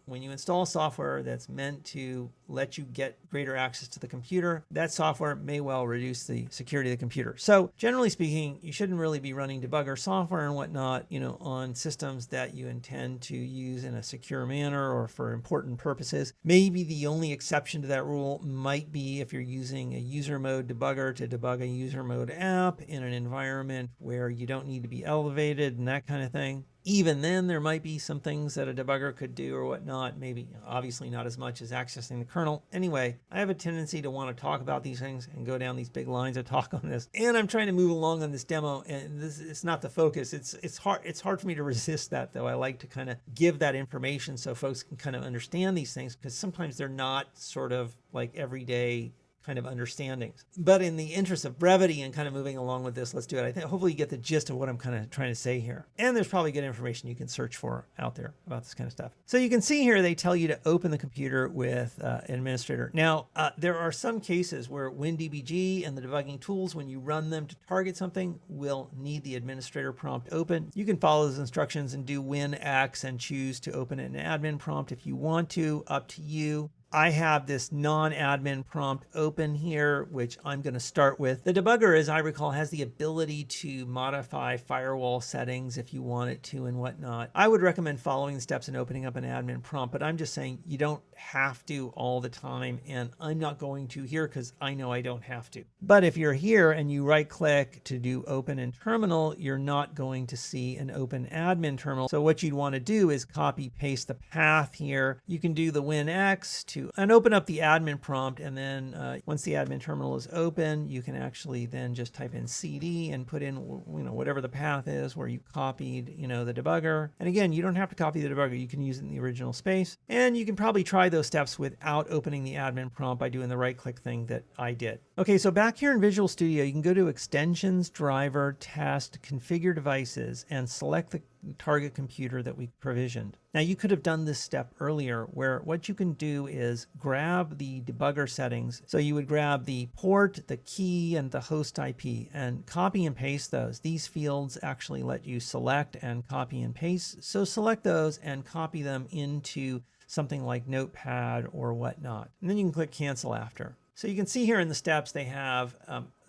When you install software that's meant to let you get greater access to the computer, that software may well reduce the security of the computer. So generally speaking, you shouldn't really be running debugger software and whatnot, on systems that you intend to use in a secure manner or for important purposes. Maybe the only exception to that rule might be if you're using a user mode debugger to debug a user mode app in an environment where you don't need to be elevated and that kind of thing. Even then, there might be some things that a debugger could do or whatnot. Maybe, obviously not as much as accessing the kernel. Anyway, I have a tendency to want to talk about these things and go down these big lines of talk on this. And I'm trying to move along on this demo, and it's not the focus. It's hard for me to resist that, though. I like to kind of give that information so folks can kind of understand these things, because sometimes they're not sort of like everyday kind of understandings. But in the interest of brevity and kind of moving along with this, let's do it. I think hopefully you get the gist of what I'm kind of trying to say here. And there's probably good information you can search for out there about this kind of stuff. So you can see here, they tell you to open the computer with an administrator. Now, there are some cases where WinDbg and the debugging tools, when you run them to target something, will need the administrator prompt open. You can follow those instructions and do WinX and choose to open an admin prompt if you want to, up to you. I have this non-admin prompt open here, which I'm going to start with. The debugger, as I recall, has the ability to modify firewall settings if you want it to and whatnot. I would recommend following the steps and opening up an admin prompt, but I'm just saying you don't have to all the time, and I'm not going to here because I know I don't have to. But if you're here and you right-click to do open in terminal, you're not going to see an open admin terminal. So what you'd want to do is copy-paste the path here. You can do the WinX to to open up the admin prompt, and then once the admin terminal is open, you can actually then just type in cd and put in whatever the path is where you copied the debugger. And again, you don't have to copy the debugger. You can use it in the original space, and you can probably try those steps without opening the admin prompt by doing the right-click thing that I did. Okay, so back here in Visual Studio, you can go to Extensions, Driver, Test, Configure Devices, and select the target computer that we provisioned. Now you could have done this step earlier, where what you can do is grab the debugger settings. So you would grab the port, the key, and the host IP and copy and paste those. These fields actually let you select and copy and paste. So select those and copy them into something like Notepad or whatnot. And then you can click cancel after. So you can see here in the steps they have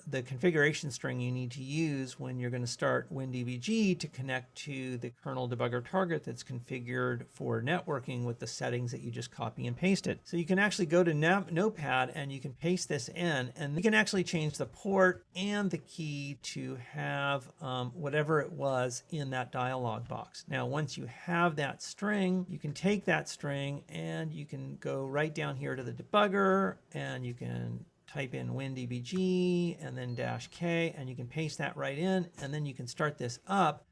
the configuration string you need to use when you're going to start WinDbg to connect to the kernel debugger target that's configured for networking with the settings that you just copy and pasted. So you can actually go to Notepad and you can paste this in, and you can actually change the port and the key to have whatever it was in that dialog box. Now, once you have that string, you can take that string and you can go right down here to the debugger, and you can type in WinDbg and then -k, and you can paste that right in, and then you can start this up,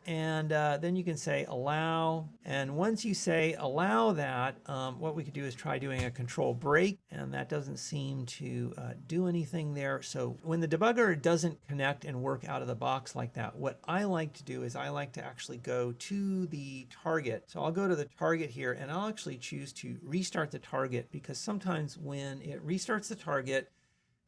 and then you can say allow. And once you say allow that, what we could do is try doing a control break, and that doesn't seem to do anything there. So when the debugger doesn't connect and work out of the box like that, what I like to do is I like to actually go to the target. So I'll go to the target here, and I'll actually choose to restart the target, because sometimes when it restarts the target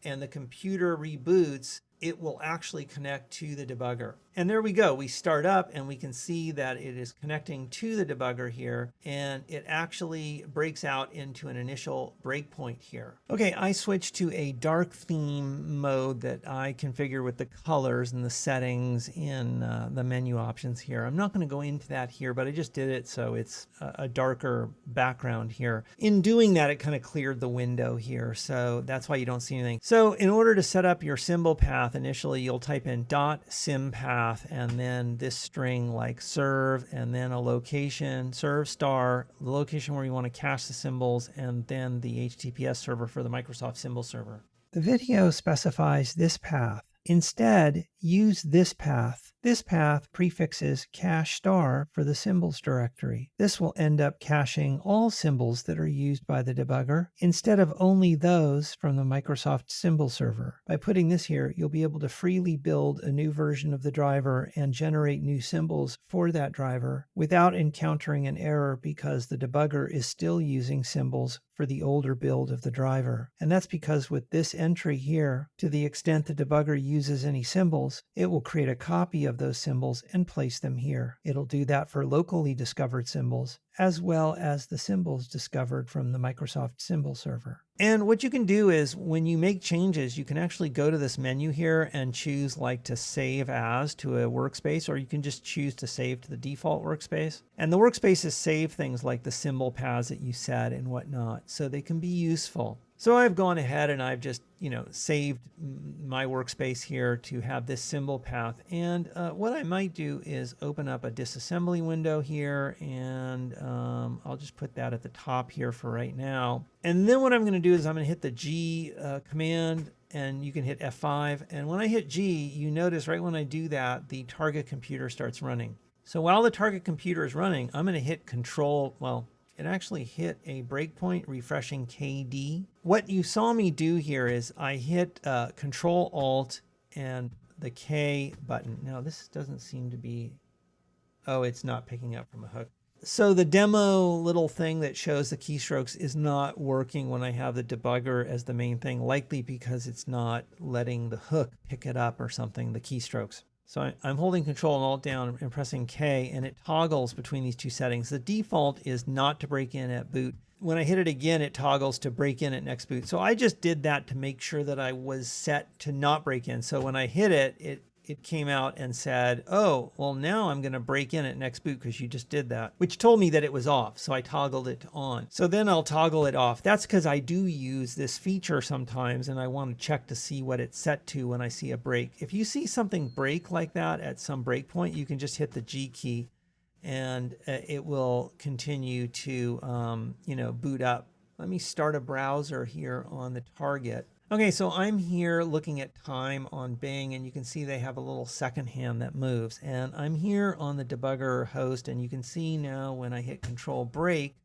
and the computer reboots, it will actually connect to the debugger. And there we go. We start up and we can see that it is connecting to the debugger here, and it actually breaks out into an initial breakpoint here. Okay, I switched to a dark theme mode that I configure with the colors and the settings in the menu options here. I'm not going to go into that here, but I just did it so it's a darker background here. In doing that, it kind of cleared the window here, so that's why you don't see anything. So in order to set up your symbol path, initially you'll type in .sympath and then this string like serve, and then a location, serve star, the location where you want to cache the symbols, and then the HTTPS server for the Microsoft symbol server. The video specifies this path. Instead, use this path. This path prefixes cache star for the symbols directory. This will end up caching all symbols that are used by the debugger instead of only those from the Microsoft symbol server. By putting this here, you'll be able to freely build a new version of the driver and generate new symbols for that driver without encountering an error, because the debugger is still using symbols for the older build of the driver. And that's because with this entry here, to the extent the debugger uses any symbols, it will create a copy of those symbols and place them here. It'll do that for locally discovered symbols, as well as the symbols discovered from the Microsoft symbol server. And what you can do is when you make changes, you can actually go to this menu here and choose like to save as to a workspace, or you can just choose to save to the default workspace. And the workspaces save things like the symbol paths that you set and whatnot, so they can be useful. So I've gone ahead and I've just, saved my workspace here to have this symbol path. And what I might do is open up a disassembly window here, and I'll just put that at the top here for right now. And then what I'm going to do is I'm going to hit the G command, and you can hit F5. And when I hit G, you notice right when I do that, the target computer starts running. So while the target computer is running, I'm going to hit Control, it actually hit a breakpoint refreshing KD. What you saw me do here is I hit Control Alt and the K button. Now this doesn't seem to be, it's not picking up from a hook. So the demo little thing that shows the keystrokes is not working when I have the debugger as the main thing, likely because it's not letting the hook pick it up or something, the keystrokes. So I'm holding Control and Alt down and pressing K, and it toggles between these two settings. The default is not to break in at boot. When I hit it again, it toggles to break in at next boot. So I just did that to make sure that I was set to not break in. So when I hit it, it came out and said, oh, well, now I'm going to break in at next boot because you just did that, which told me that it was off. So I toggled it to on. So then I'll toggle it off. That's because I do use this feature sometimes, and I want to check to see what it's set to when I see a break. If you see something break like that at some breakpoint, you can just hit the G key, and it will continue to, boot up Let me start a browser here on the target. Okay, so I'm here looking at time on Bing, and you can see they have a little second hand that moves. And I'm here on the debugger host, and you can see now when I hit Control Break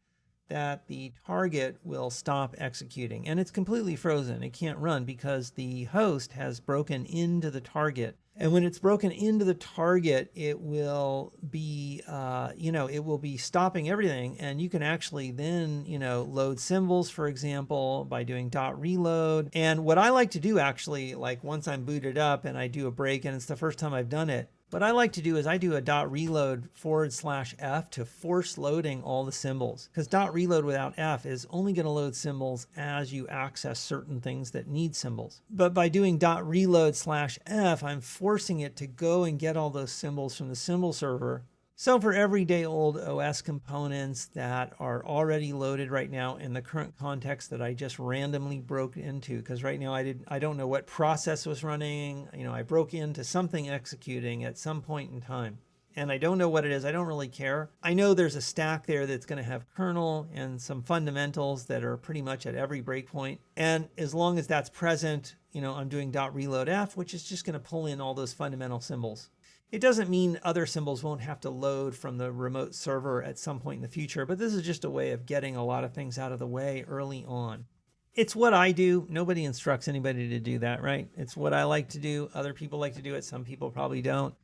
that the target will stop executing. And it's completely frozen. It can't run because the host has broken into the target. And when it's broken into the target, it will be, it will be stopping everything. And you can actually then, load symbols, for example, by doing .reload. And what I like to do actually, like once I'm booted up and I do a break, and it's the first time I've done it, what I like to do is I do a .reload /F to force loading all the symbols, because .reload without F is only going to load symbols as you access certain things that need symbols. But by doing .reload /F, I'm forcing it to go and get all those symbols from the symbol server. So for everyday old OS components that are already loaded right now in the current context that I just randomly broke into, because right now I don't know what process was running. I broke into something executing at some point in time, and I don't know what it is. I don't really care. I know there's a stack there that's going to have kernel and some fundamentals that are pretty much at every breakpoint. And as long as that's present, I'm doing .reload F, which is just going to pull in all those fundamental symbols. It doesn't mean other symbols won't have to load from the remote server at some point in the future, but this is just a way of getting a lot of things out of the way early on. It's what I do. Nobody instructs anybody to do that, right? It's what I like to do. Other people like to do it. Some people probably don't.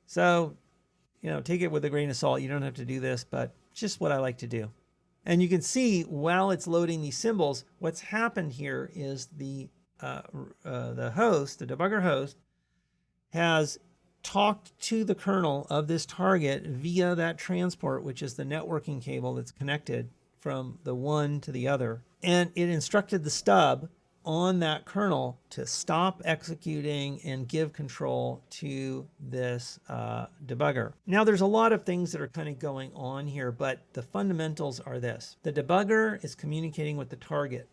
So, take it with a grain of salt. You don't have to do this, but it's just what I like to do. And you can see while it's loading these symbols, what's happened here is the host, the debugger host, has talked to the kernel of this target via that transport, which is the networking cable that's connected from the one to the other. And it instructed the stub on that kernel to stop executing and give control to this debugger. Now there's a lot of things that are kind of going on here, but the fundamentals are this. The debugger is communicating with the target.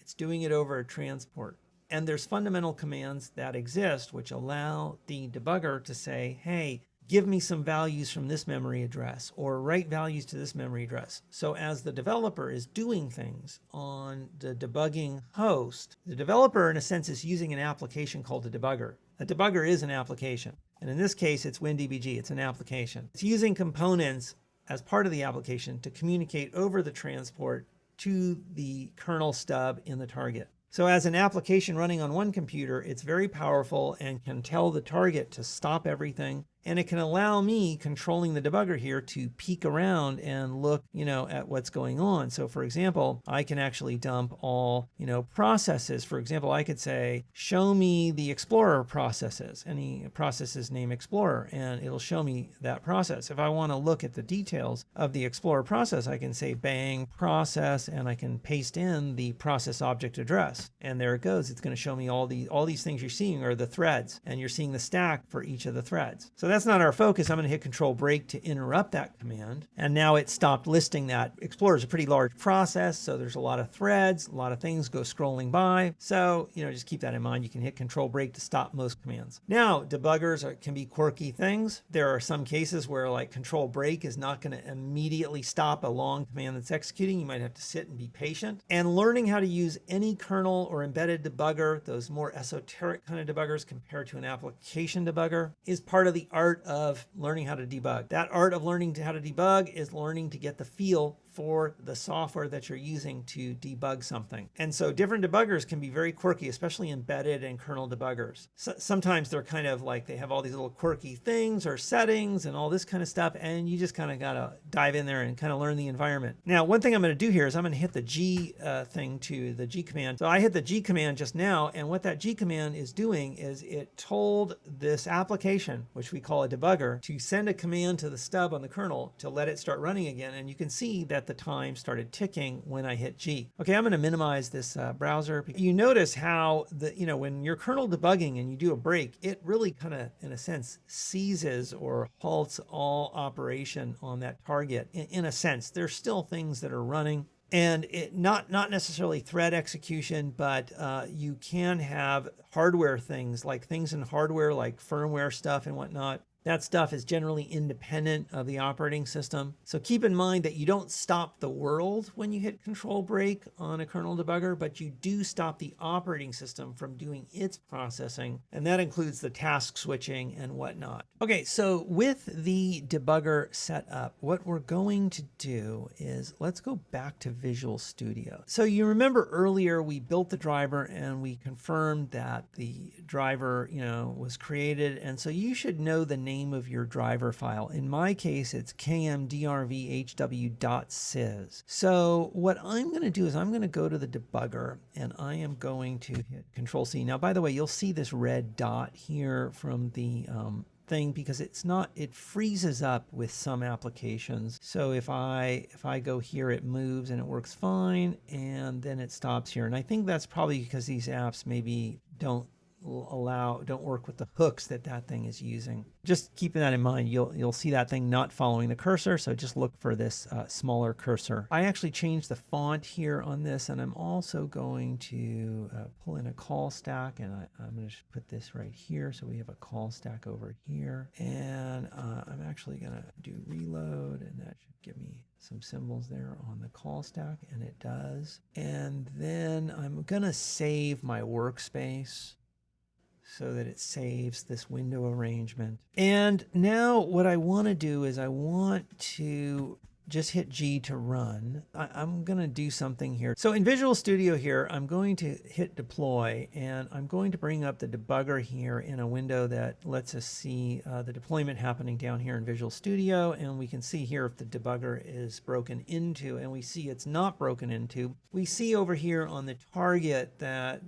It's doing it over a transport. And there's fundamental commands that exist which allow the debugger to say, hey, give me some values from this memory address, or write values to this memory address. So as the developer is doing things on the debugging host, the developer in a sense is using an application called a debugger. A debugger is an application. And in this case, it's WinDbg. It's an application. It's using components as part of the application to communicate over the transport to the kernel stub in the target. So as an application running on one computer, it's very powerful and can tell the target to stop everything. And it can allow me, controlling the debugger here, to peek around and look, at what's going on. So for example, I can actually dump all, processes. For example, I could say, show me the Explorer processes. Any processes name Explorer, and it'll show me that process. If I want to look at the details of the Explorer process, I can say bang process, and I can paste in the process object address. And there it goes. It's going to show me all these things you're seeing are the threads, and you're seeing the stack for each of the threads. So that's not our focus. I'm going to hit Control Break to interrupt that command. And now it stopped listing that. Explorer is a pretty large process, so there's a lot of threads, a lot of things go scrolling by. So, just keep that in mind. You can hit Control Break to stop most commands. Now, debuggers can be quirky things. There are some cases where like Control Break is not going to immediately stop a long command that's executing. You might have to sit and be patient. And learning how to use any kernel or embedded debugger, those more esoteric kind of debuggers compared to an application debugger, is part of the art of learning how to debug. That art of learning how to debug is learning to get the feel for the software that you're using to debug something. And so different debuggers can be very quirky, especially embedded and kernel debuggers. Sometimes they're kind of like, they have all these little quirky things or settings and all this kind of stuff, and you just kind of got to dive in there and kind of learn the environment. Now, one thing I'm going to do here is I'm going to hit the G thing to the G command. So I hit the G command just now, and what that G command is doing is it told this application, which we call a debugger, to send a command to the stub on the kernel to let it start running again. And you can see that the time started ticking when I hit G. Okay, I'm going to minimize this browser. You notice how when you're kernel debugging and you do a break, it really kind of, in a sense, seizes or halts all operation on that target. In a sense, there's still things that are running. And it not necessarily thread execution, but you can have hardware things, like things in hardware, like firmware stuff and whatnot, That stuff is generally independent of the operating system. So keep in mind that you don't stop the world when you hit control break on a kernel debugger, but you do stop the operating system from doing its processing. And that includes the task switching and whatnot. Okay, so with the debugger set up, what we're going to do is let's go back to Visual Studio. So you remember earlier we built the driver and we confirmed that the driver, was created. And so you should know the name of your driver file. In my case, it's kmdrvhw.sys. So what I'm going to do is I'm going to go to the debugger and I am going to hit Control C. Now, by the way, you'll see this red dot here from the thing because it freezes up with some applications. So if I go here, it moves and it works fine, and then it stops here. And I think that's probably because these apps maybe don't work with the hooks that thing is using. Just keeping that in mind, you'll see that thing not following the cursor, so just look for this smaller cursor. I actually changed the font here on this, and I'm also going to pull in a call stack, and I'm going to put this right here, so we have a call stack over here. And I'm actually going to do reload, and that should give me some symbols there on the call stack, and it does. And then I'm going to save my workspace so that it saves this window arrangement. And now what I want to do is I want to just hit G to run. I'm going to do something here. So in Visual Studio here, I'm going to hit deploy, and I'm going to bring up the debugger here in a window that lets us see the deployment happening down here in Visual Studio. And we can see here if the debugger is broken into, and we see it's not broken into. We see over here on the target that,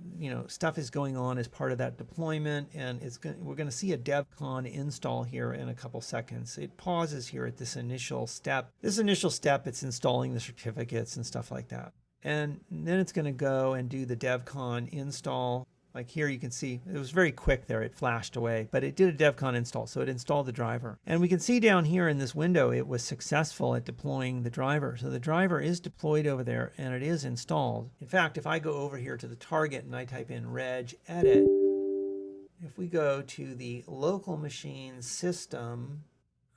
stuff is going on as part of that deployment, and we're going to see a devcon install here in a couple seconds. It pauses here at this initial step. This initial step, it's installing the certificates and stuff like that. And then it's going to go and do the devcon install. Like here you can see it was very quick there. It flashed away, but it did a devcon install. So it installed the driver. And we can see down here in this window, it was successful at deploying the driver. So the driver is deployed over there and it is installed. In fact, if I go over here to the target and I type in reg edit, if we go to the local machine system,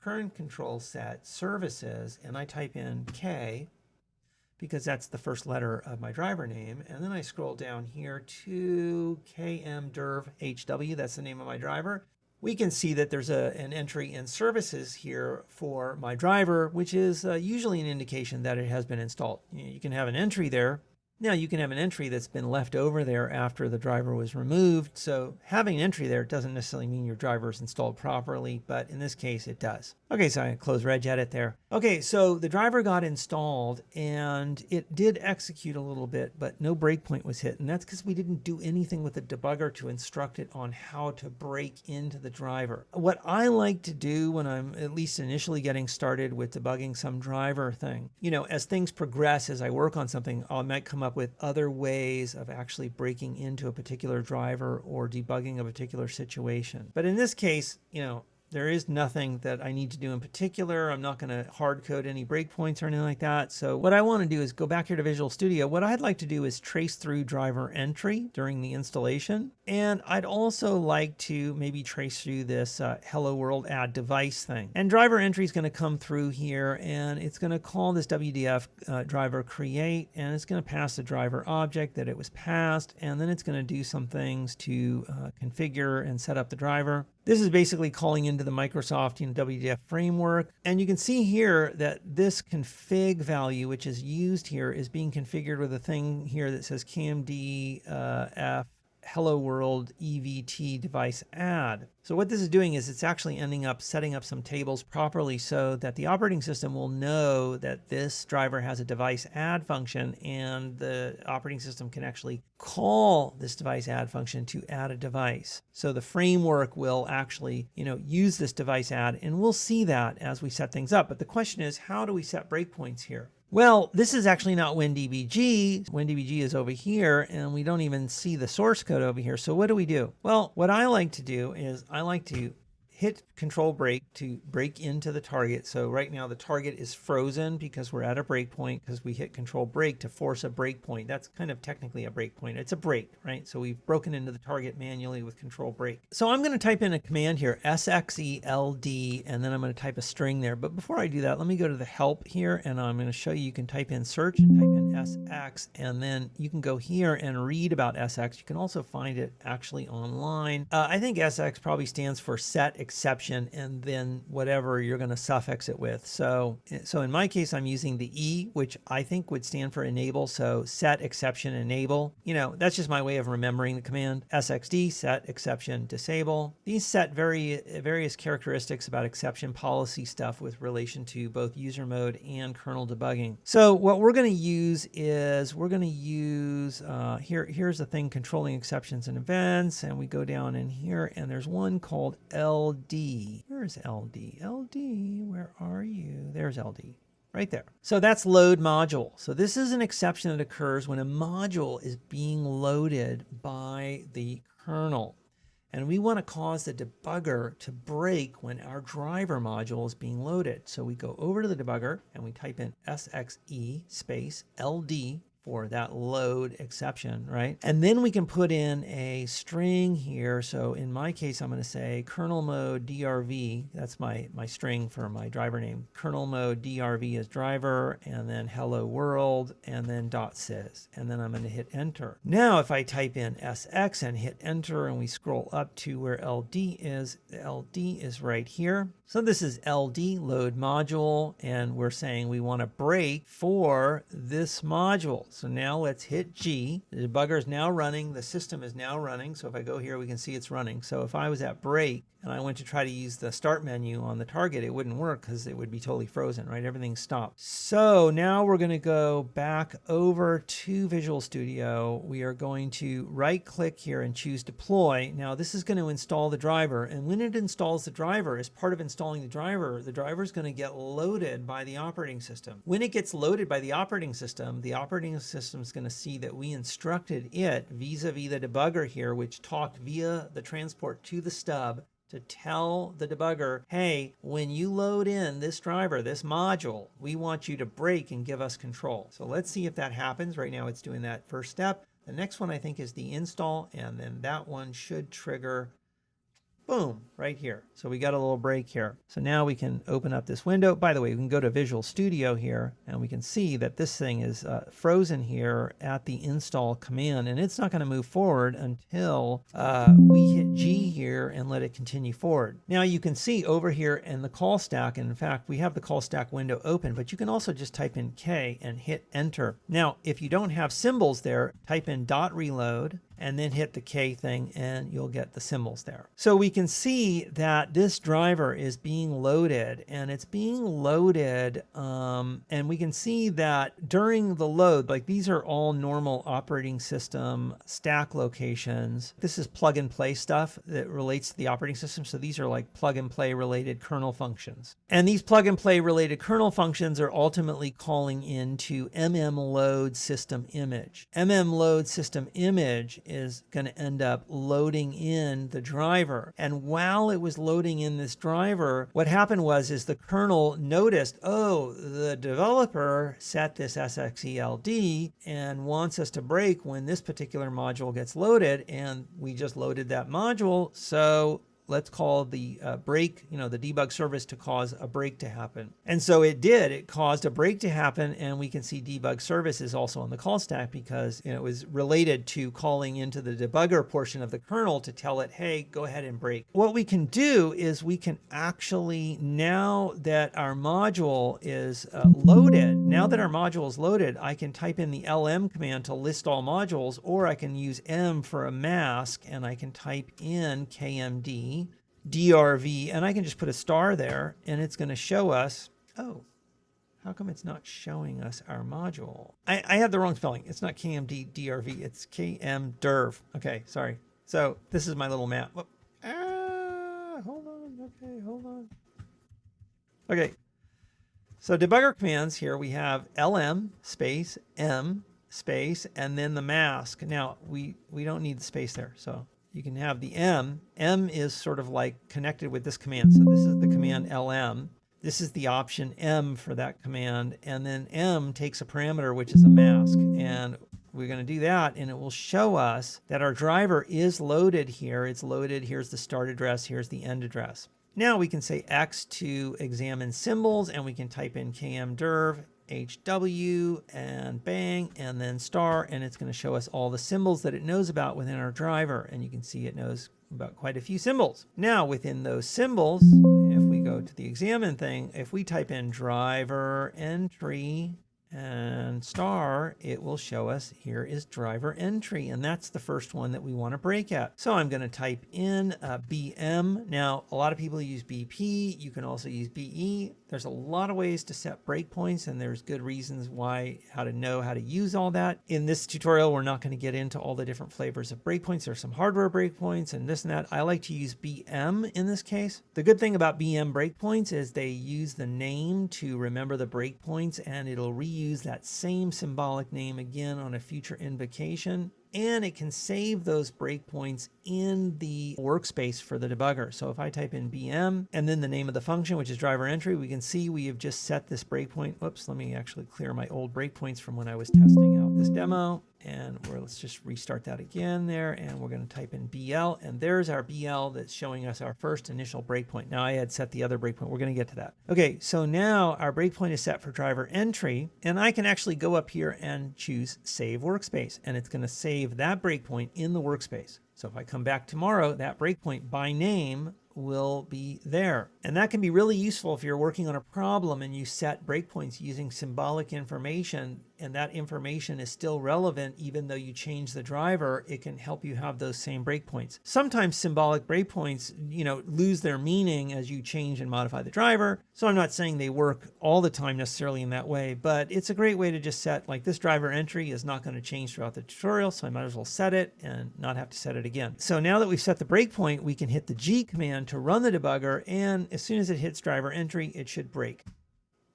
current control set services, and I type in K, because that's the first letter of my driver name, and then I scroll down here to kmdervhw, that's the name of my driver, we can see that there's an entry in services here for my driver, which is usually an indication that it has been installed. You can have an entry there. Now you can have an entry that's been left over there after the driver was removed. So having an entry there doesn't necessarily mean your driver is installed properly, but in this case it does. Okay, so I close reg edit there. Okay, so the driver got installed and it did execute a little bit, but no breakpoint was hit. And that's because we didn't do anything with the debugger to instruct it on how to break into the driver. What I like to do when I'm at least initially getting started with debugging some driver thing, as things progress, as I work on something, I might come up with other ways of actually breaking into a particular driver or debugging a particular situation. But in this case, there is nothing that I need to do in particular. I'm not going to hard code any breakpoints or anything like that. So what I want to do is go back here to Visual Studio. What I'd like to do is trace through DriverEntry during the installation. And I'd also like to maybe trace through this hello world add device thing. And DriverEntry is going to come through here and it's going to call this WDF driver create, and it's going to pass the driver object that it was passed. And then it's going to do some things to configure and set up the driver. This is basically calling into the Microsoft WDF framework. And you can see here that this config value, which is used here, is being configured with a thing here that says kmdf hello world evt device add. So what this is doing is it's actually ending up setting up some tables properly so that the operating system will know that this driver has a device add function, and the operating system can actually call this device add function to add a device. So the framework will actually, use this device add, and we'll see that as we set things up. But the question is, how do we set breakpoints here? Well, this is actually not WinDbg. WinDbg is over here, and we don't even see the source code over here. So what do we do? Well, what I like to do is I like to hit control break to break into the target. So right now the target is frozen because we're at a breakpoint because we hit control break to force a breakpoint. That's kind of technically a breakpoint. It's a break, right? So we've broken into the target manually with control break. So I'm going to type in a command here, sxeld, and then I'm going to type a string there. But before I do that, let me go to the help here, and I'm going to show you can type in search and type in sx, and then you can go here and read about sx. You can also find it actually online. I think sx probably stands for set exception and then whatever you're going to suffix it with. So in my case, I'm using the E, which I think would stand for enable. So set exception enable. You know, that's just my way of remembering the command. SXD, set exception disable. These set various characteristics about exception policy stuff with relation to both user mode and kernel debugging. So what we're going to use is we're going to use here's the thing controlling exceptions and events, and we go down in here and there's one called LD. Where's LD? LD, where are you? There's LD. Right there. So that's load module. So this is an exception that occurs when a module is being loaded by the kernel. And we want to cause the debugger to break when our driver module is being loaded. So we go over to the debugger and we type in SXE space LD for that load exception, right? And then we can put in a string here. So in my case, I'm going to say kernel mode drv. That's my string for my driver name. Kernel mode drv is driver, and then hello world, and then .sys. And then I'm going to hit enter. Now, if I type in sx and hit enter, and we scroll up to where LD is right here. So this is LD load module, and we're saying we want to break for this module. So now let's hit G. The debugger is now running. The system is now running. So if I go here, we can see it's running. So if I was at break and I went to try to use the start menu on the target, it wouldn't work because it would be totally frozen, right? Everything stopped. So now we're going to go back over to Visual Studio. We are going to right click here and choose deploy. Now this is going to install the driver. And when it installs the driver, as part of installing the driver is going to get loaded by the operating system. When it gets loaded by the operating system is going to see that we instructed it vis-a-vis the debugger here, which talked via the transport to the stub to tell the debugger, hey, when you load in this driver, this module, we want you to break and give us control. So let's see if that happens. Right now it's doing that first step. The next one I think is the install, and then that one should trigger, boom, right here. So we got a little break here. So now we can open up this window. By the way, we can go to Visual Studio here and we can see that this thing is frozen here at the install command, and it's not going to move forward until we hit G here and let it continue forward. Now you can see over here in the call stack, and in fact, we have the call stack window open, but you can also just type in K and hit enter. Now, if you don't have symbols there, type in .reload and then hit the K thing and you'll get the symbols there. So we can see that this driver is being loaded, and it's being loaded and we can see that during the load, like these are all normal operating system stack locations. This is plug and play stuff that relates to the operating system. So these are like plug and play related kernel functions. And these plug and play related kernel functions are ultimately calling into mmload system image. Mmload system image is going to end up loading in the driver. And while it was loading in this driver, what happened is the kernel noticed, oh, the developer set this SXELD and wants us to break when this particular module gets loaded, and we just loaded that module. So let's call the break, the debug service to cause a break to happen. And so it did. It caused a break to happen, and we can see debug service is also on the call stack because it was related to calling into the debugger portion of the kernel to tell it, hey, go ahead and break. What we can do is we can actually, now that our module is loaded, I can type in the lm command to list all modules, or I can use M for a mask, and I can type in KMD DRV, and I can just put a star there, and it's going to show us, oh, how come it's not showing us our module? I had the wrong spelling. It's not KMD DRV, it's KMDRV. Okay, sorry. So this is my little map. Hold on. Okay, hold on. Okay. So debugger commands here, we have LM space M space and then the mask. Now we don't need the space there, so you can have the M. M is sort of like connected with this command. So this is the command LM. This is the option M for that command. And then M takes a parameter, which is a mask. And we're going to do that, and it will show us that our driver is loaded here. It's loaded. Here's the start address. Here's the end address. Now we can say X to examine symbols, and we can type in kmderv HW and bang, and then star, and it's going to show us all the symbols that it knows about within our driver. And you can see it knows about quite a few symbols. Now within those symbols, if we go to the examine thing, if we type in DriverEntry and star, it will show us here is DriverEntry, and that's the first one that we want to break at. So I'm going to type in BM. Now a lot of people use BP. You can also use BE. There's a lot of ways to set breakpoints, and there's good reasons how to know how to use all that. In this tutorial, we're not going to get into all the different flavors of breakpoints. There's some hardware breakpoints and this and that. I like to use BM in this case. The good thing about BM breakpoints is they use the name to remember the breakpoints, and it'll reuse that same symbolic name again on a future invocation. And it can save those breakpoints in the workspace for the debugger. So if I type in BM and then the name of the function, which is DriverEntry, we can see we have just set this breakpoint. Whoops, let me actually clear my old breakpoints from when I was testing out this demo. And let's just restart that again there. And we're going to type in BL. And there's our BL that's showing us our first initial breakpoint. Now I had set the other breakpoint. We're going to get to that. Okay, so now our breakpoint is set for DriverEntry. And I can actually go up here and choose Save Workspace. And it's going to save that breakpoint in the workspace. So if I come back tomorrow, that breakpoint by name will be there. And that can be really useful if you're working on a problem and you set breakpoints using symbolic information, and that information is still relevant even though you change the driver. It can help you have those same breakpoints. Sometimes symbolic breakpoints, lose their meaning as you change and modify the driver. So I'm not saying they work all the time necessarily in that way, but it's a great way to just set, like, this DriverEntry is not going to change throughout the tutorial, so I might as well set it and not have to set it again. So now that we've set the breakpoint, we can hit the G command to run the debugger, and as soon as it hits DriverEntry, it should break.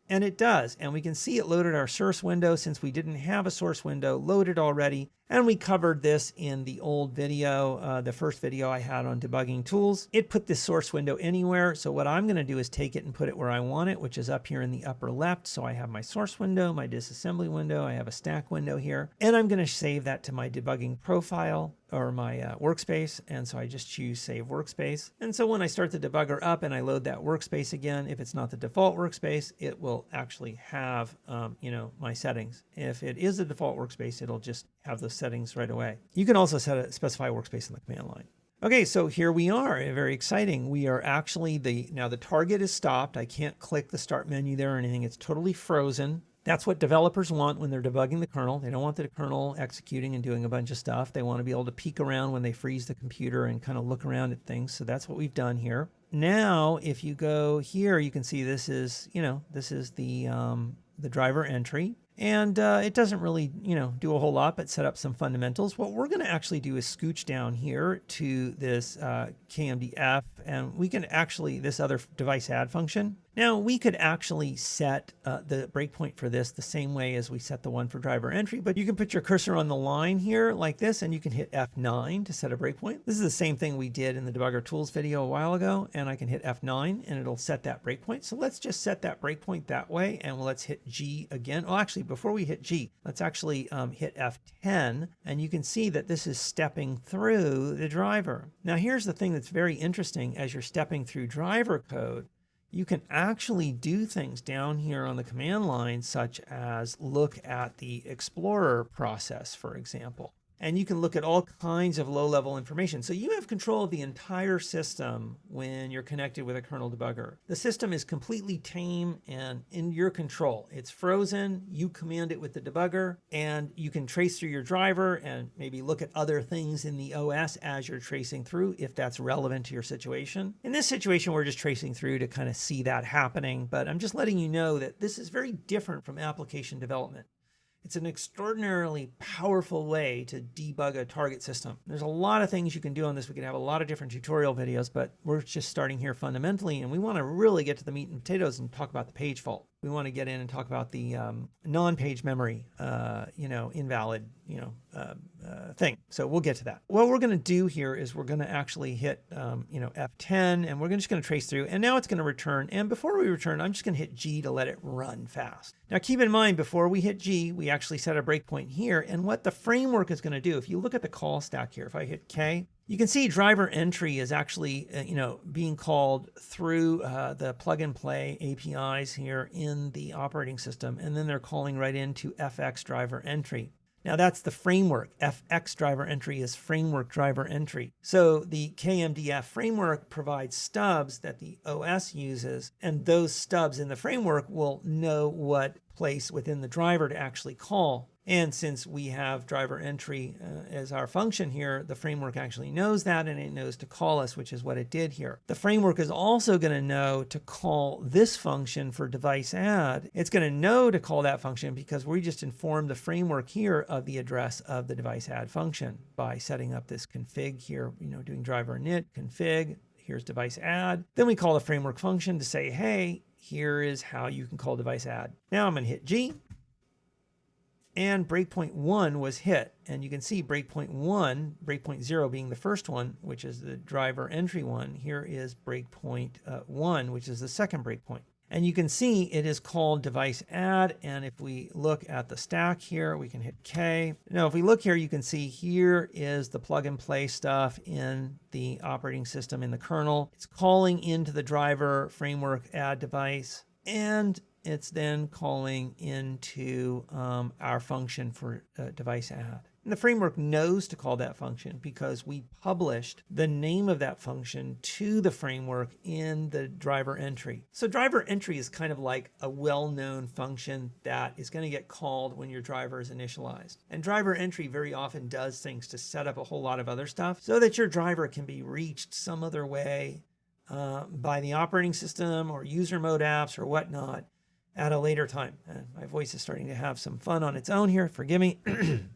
And it does, and we can see it loaded our source window since we didn't have a source window loaded already. And we covered this in the old video, the first video I had on debugging tools. It put this source window anywhere. So what I'm going to do is take it and put it where I want it, which is up here in the upper left. So I have my source window, my disassembly window, I have a stack window here, and I'm going to save that to my debugging profile or my workspace. And so I just choose Save Workspace. And so when I start the debugger up and I load that workspace again, if it's not the default workspace, it will actually have, my settings. If it is the default workspace, it'll just have those settings right away. You can also specify workspace in the command line. Okay, so here we are. Very exciting. We are actually now the target is stopped. I can't click the start menu there or anything. It's totally frozen. That's what developers want when they're debugging the kernel. They don't want the kernel executing and doing a bunch of stuff. They want to be able to peek around when they freeze the computer and kind of look around at things. So that's what we've done here. Now, if you go here, you can see this is the DriverEntry. And it doesn't really, do a whole lot, but set up some fundamentals. What we're going to actually do is scooch down here to this KMDF, and we can actually, this other device add function. Now, we could actually set the breakpoint for this the same way as we set the one for DriverEntry, but you can put your cursor on the line here like this, and you can hit F9 to set a breakpoint. This is the same thing we did in the debugger tools video a while ago, and I can hit F9 and it'll set that breakpoint. So let's just set that breakpoint that way, and let's hit G again. Oh, actually, before we hit G, let's actually hit F10, and you can see that this is stepping through the driver. Now, here's the thing that's very interesting. As you're stepping through driver code, you can actually do things down here on the command line, such as look at the Explorer process, for example. And you can look at all kinds of low-level information. So you have control of the entire system when you're connected with a kernel debugger. The system is completely tame and in your control. It's frozen, you command it with the debugger, and you can trace through your driver and maybe look at other things in the OS as you're tracing through, if that's relevant to your situation. In this situation, we're just tracing through to kind of see that happening, but I'm just letting you know that this is very different from application development. It's an extraordinarily powerful way to debug a target system. There's a lot of things you can do on this. We could have a lot of different tutorial videos, but we're just starting here fundamentally, and we want to really get to the meat and potatoes and talk about the page fault. we want to get in and talk about the non-page memory, invalid, thing. So we'll get to that. What we're going to do here is we're going to actually hit, F10, and we're just going to trace through, and now it's going to return. And before we return, I'm just going to hit G to let it run fast. Now keep in mind, before we hit G, we actually set a breakpoint here, and what the framework is going to do, if you look at the call stack here, if I hit K, you can see DriverEntry is actually, being called through the plug-and-play APIs here in the operating system, and then they're calling right into FX DriverEntry. Now that's the framework. FX DriverEntry is framework DriverEntry. So the KMDF framework provides stubs that the OS uses, and those stubs in the framework will know what place within the driver to actually call. And since we have DriverEntry as our function here, the framework actually knows that, and it knows to call us, which is what it did here. The framework is also going to know to call this function for device add. It's going to know to call that function because we just informed the framework here of the address of the device add function by setting up this config here, doing driver init config. Here's device add. Then we call the framework function to say, hey, here is how you can call device add. Now I'm going to hit G. And breakpoint 1 was hit. And you can see breakpoint 0 being the first one, which is the DriverEntry one. Here is breakpoint 1, which is the second breakpoint. And you can see it is called device add. And if we look at the stack here, we can hit K. Now, if we look here, you can see here is the plug and play stuff in the operating system in the kernel. It's calling into the driver framework add device, and it's then calling into our function for device add. And the framework knows to call that function because we published the name of that function to the framework in the DriverEntry. So DriverEntry is kind of like a well-known function that is going to get called when your driver is initialized. And DriverEntry very often does things to set up a whole lot of other stuff so that your driver can be reached some other way by the operating system or user mode apps or whatnot at a later time. And my voice is starting to have some fun on its own here. Forgive me.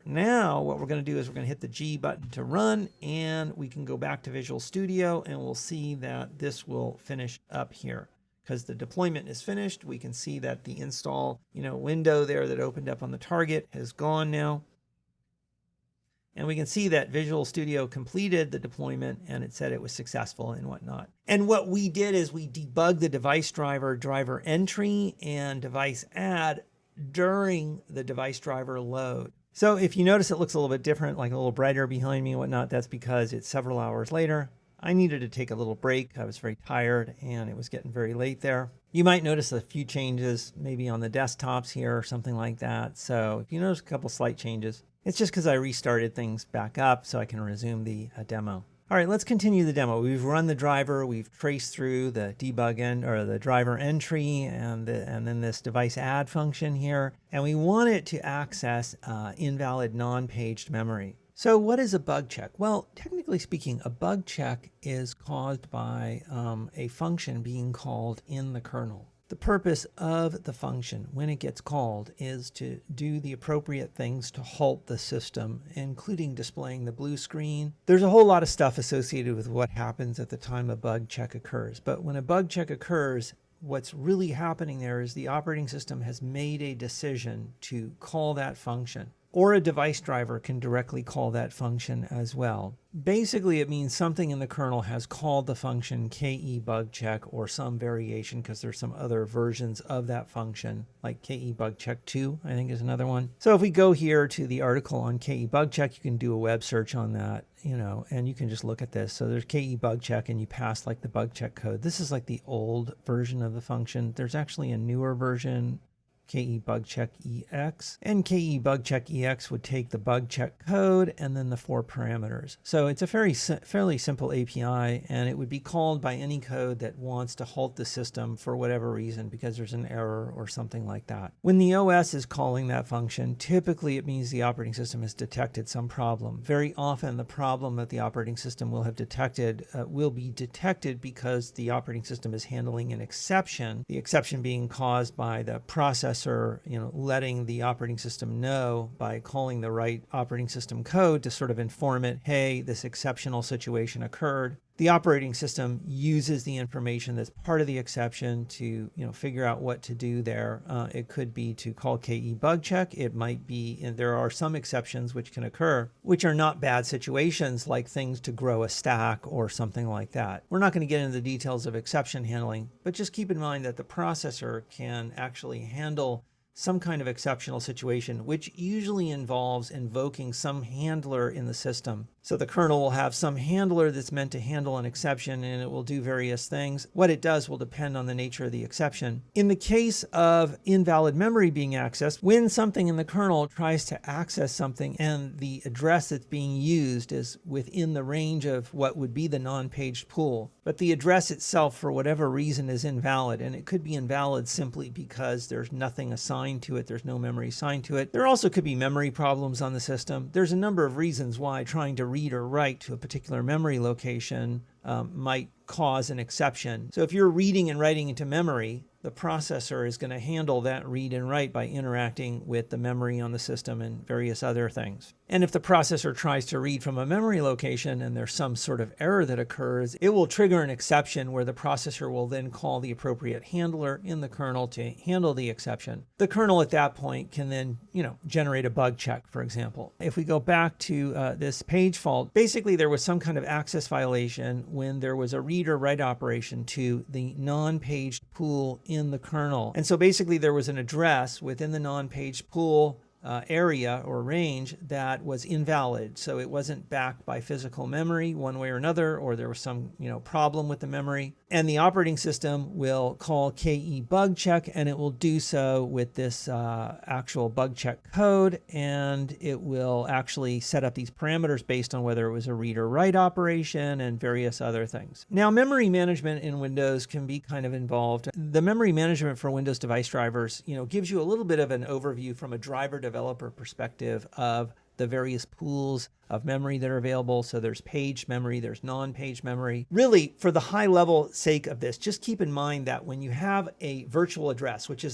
Now, what we're going to do is we're going to hit the G button to run, and we can go back to Visual Studio, and we'll see that this will finish up here. Because the deployment is finished, we can see that the install, window there that opened up on the target has gone now. And we can see that Visual Studio completed the deployment and it said it was successful and whatnot. And what we did is we debugged the device driver DriverEntry and device add during the device driver load. So if you notice, it looks a little bit different, like a little brighter behind me and whatnot. That's because it's several hours later. I needed to take a little break. I was very tired and it was getting very late there. You might notice a few changes maybe on the desktops here or something like that. So if you notice a couple slight changes, it's just because I restarted things back up so I can resume the demo. All right, let's continue the demo. We've run the driver, we've traced through the debug or the DriverEntry and then this device add function here, and we want it to access invalid non-paged memory. So what is a bug check? Well, technically speaking, a bug check is caused by a function being called in the kernel. The purpose of the function when it gets called is to do the appropriate things to halt the system, including displaying the blue screen. There's a whole lot of stuff associated with what happens at the time a bug check occurs. But when a bug check occurs, what's really happening there is the operating system has made a decision to call that function. Or a device driver can directly call that function as well. Basically, it means something in the kernel has called the function KEBugCheck or some variation, because there's some other versions of that function, like KEBugCheck2, I think is another one. So if we go here to the article on KEBugCheck, you can do a web search on that, and you can just look at this. So there's KEBugCheck, and you pass like the bug check code. This is like the old version of the function. There's actually a newer version, KEBugCheck.exe, and KEBugCheck.exe would take the bug check code and then the 4 parameters. So it's a fairly simple API, and it would be called by any code that wants to halt the system for whatever reason, because there's an error or something like that. When the OS is calling that function, typically it means the operating system has detected some problem. Very often the problem that the operating system will have detected will be detected because the operating system is handling an exception, the exception being caused by the processor letting the operating system know by calling the right operating system code to sort of inform it, hey, this exceptional situation occurred. The operating system uses the information that's part of the exception to, figure out what to do there. It could be to call KE bug check. It might be, and there are some exceptions which can occur, which are not bad situations, like things to grow a stack or something like that. We're not going to get into the details of exception handling, but just keep in mind that the processor can actually handle some kind of exceptional situation, which usually involves invoking some handler in the system. So the kernel will have some handler that's meant to handle an exception, and it will do various things. What it does will depend on the nature of the exception. In the case of invalid memory being accessed, when something in the kernel tries to access something and the address that's being used is within the range of what would be the non-paged pool, but the address itself for whatever reason is invalid, and it could be invalid simply because there's nothing assigned to it, there's no memory assigned to it. There also could be memory problems on the system. There's a number of reasons why trying to read or write to a particular memory location might cause an exception. So if you're reading and writing into memory, the processor is going to handle that read and write by interacting with the memory on the system and various other things. And if the processor tries to read from a memory location and there's some sort of error that occurs, it will trigger an exception where the processor will then call the appropriate handler in the kernel to handle the exception. The kernel at that point can then, generate a bug check, for example. If we go back to this page fault, basically there was some kind of access violation when there was a read or write operation to the non-paged pool in the kernel. And so basically there was an address within the non-paged pool area or range that was invalid. So it wasn't backed by physical memory one way or another, or there was some problem with the memory. And the operating system will call KE bug check, and it will do so with this actual bug check code, and it will actually set up these parameters based on whether it was a read or write operation and various other things. Now, memory management in Windows can be kind of involved. The memory management for Windows device drivers, gives you a little bit of an overview from a driver developer perspective of the various pools of memory that are available. So there's paged memory, there's non-paged memory. Really, for the high level sake of this, just keep in mind that when you have a virtual address, which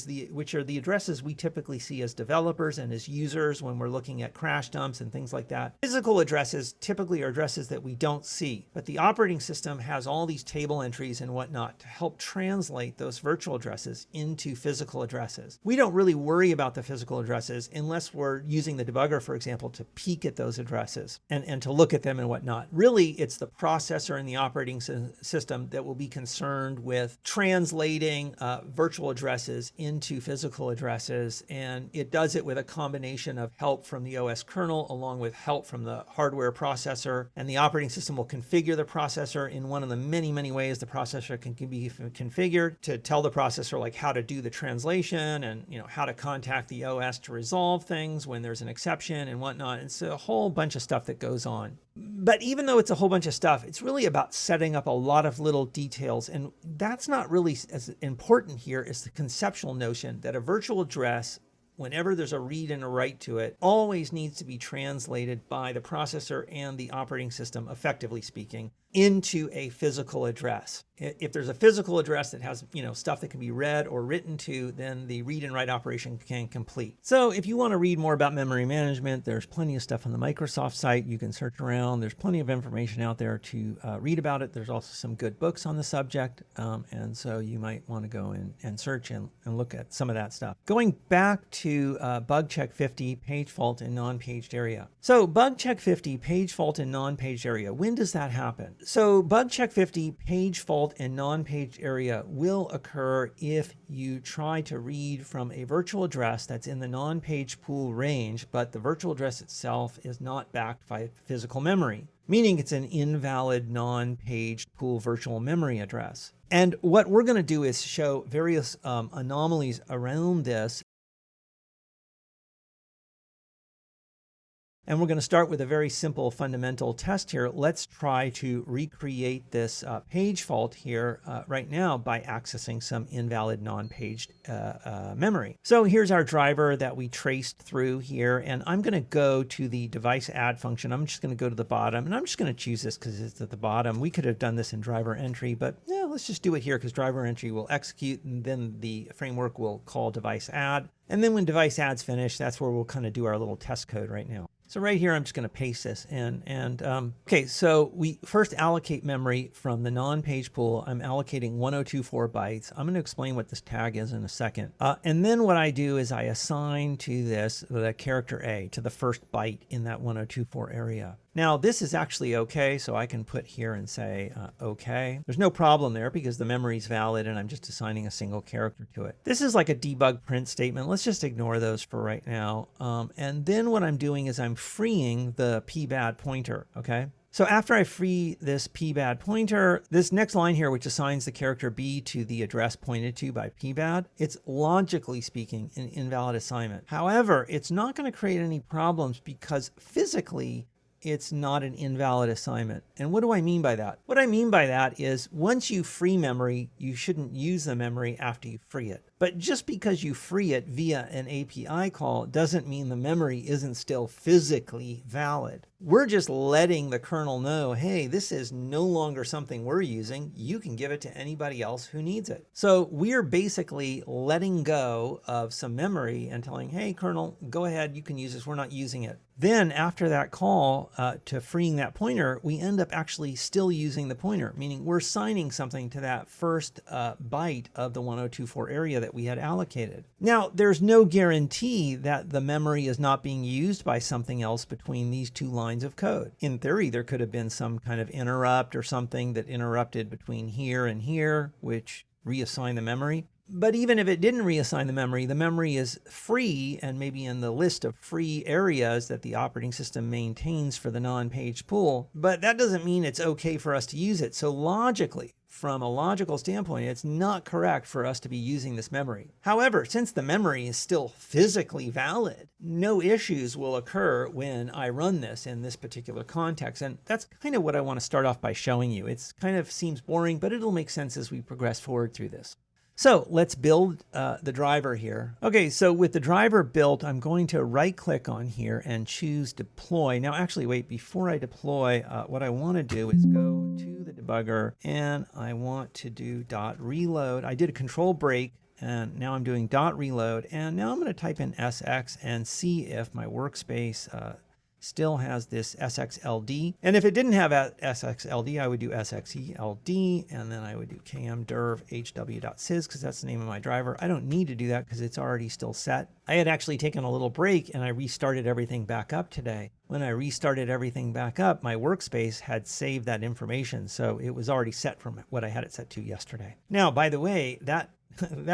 are the addresses we typically see as developers and as users when we're looking at crash dumps and things like that, physical addresses typically are addresses that we don't see. But the operating system has all these table entries and whatnot to help translate those virtual addresses into physical addresses. We don't really worry about the physical addresses unless we're using the debugger, for example, to peek at those addresses and to look at them and whatnot. Really, it's the processor and the operating system that will be concerned with translating virtual addresses into physical addresses, and it does it with a combination of help from the OS kernel along with help from the hardware processor, and the operating system will configure the processor in one of the many, many ways the processor can be configured to tell the processor like how to do the translation and how to contact the OS to resolve things when there's an exception and whatnot. It's a whole bunch of stuff that goes on. But even though it's a whole bunch of stuff, it's really about setting up a lot of little details. And that's not really as important here as the conceptual notion that a virtual address, whenever there's a read and a write to it, always needs to be translated by the processor and the operating system, effectively speaking, into a physical address. If there's a physical address that has, stuff that can be read or written to, then the read and write operation can complete. So if you want to read more about memory management, there's plenty of stuff on the Microsoft site. You can search around. There's plenty of information out there to read about it. There's also some good books on the subject. And so you might want to go and search and look at some of that stuff. Going back to bug check 50, page fault in non-paged area. So bug check 50, page fault in non-paged area. When does that happen? So bug check 50, page fault in non-paged area will occur if you try to read from a virtual address that's in the non-paged pool range, but the virtual address itself is not backed by physical memory, meaning it's an invalid non-paged pool virtual memory address. And what we're going to do is show various anomalies around this. And we're going to start with a very simple fundamental test here. Let's try to recreate this page fault here right now by accessing some invalid non-paged memory. So here's our driver that we traced through here, and I'm going to go to the device add function. I'm just going to go to the bottom, and I'm just going to choose this because it's at the bottom. We could have done this in DriverEntry, but yeah, let's just do it here because DriverEntry will execute, and then the framework will call device add. And then when device add's finished, that's where we'll kind of do our little test code right now. So right here, I'm just going to paste this in. And okay, so we first allocate memory from the non-page pool. I'm allocating 1024 bytes. I'm going to explain what this tag is in a second. And then what I do is I assign to this the character A, to the first byte in that 1024 area. Now this is actually okay, so I can put here and say okay. There's no problem there because the memory is valid and I'm just assigning a single character to it. This is like a debug print statement. Let's just ignore those for right now. And then what I'm doing is I'm freeing the pbad pointer, okay? So after I free this pbad pointer, this next line here, which assigns the character B to the address pointed to by pbad, it's logically speaking an invalid assignment. However, it's not going to create any problems because physically it's not an invalid assignment. And what do I mean by that? What I mean by that is once you free memory, you shouldn't use the memory after you free it. But just because you free it via an API call doesn't mean the memory isn't still physically valid. We're just letting the kernel know, hey, this is no longer something we're using. You can give it to anybody else who needs it. So we're basically letting go of some memory and telling, hey, kernel, go ahead, you can use this. We're not using it. Then after that call to freeing that pointer, we end up actually still using the pointer, meaning we're assigning something to that first byte of the 1024 area that we had allocated. Now, there's no guarantee that the memory is not being used by something else between these two lines of code. In theory, there could have been some kind of interrupt or something that interrupted between here and here, which reassigned the memory. But even if it didn't reassign the memory is free and maybe in the list of free areas that the operating system maintains for the non-page pool. But that doesn't mean it's okay for us to use it. So logically, from a logical standpoint, it's not correct for us to be using this memory. However, since the memory is still physically valid, no issues will occur when I run this in this particular context. And that's kind of what I want to start off by showing you. It's kind of seems boring, but it'll make sense as we progress forward through this. So let's build the driver here. Okay, so with the driver built, I'm going to right click on here and choose deploy. Now actually wait, before I deploy, what I want to do is go to the debugger and I want to do .reload. I did a control break and now I'm doing .reload and now I'm going to type in SX and see if my workspace still has this SXLD. And if it didn't have SXLD, I would do SXELD, and then I would do kmderv.hw.sys because that's the name of my driver. I don't need to do that because it's already still set. I had actually taken a little break and I restarted everything back up today. When I restarted everything back up, my workspace had saved that information. So it was already set from what I had it set to yesterday. Now, by the way, that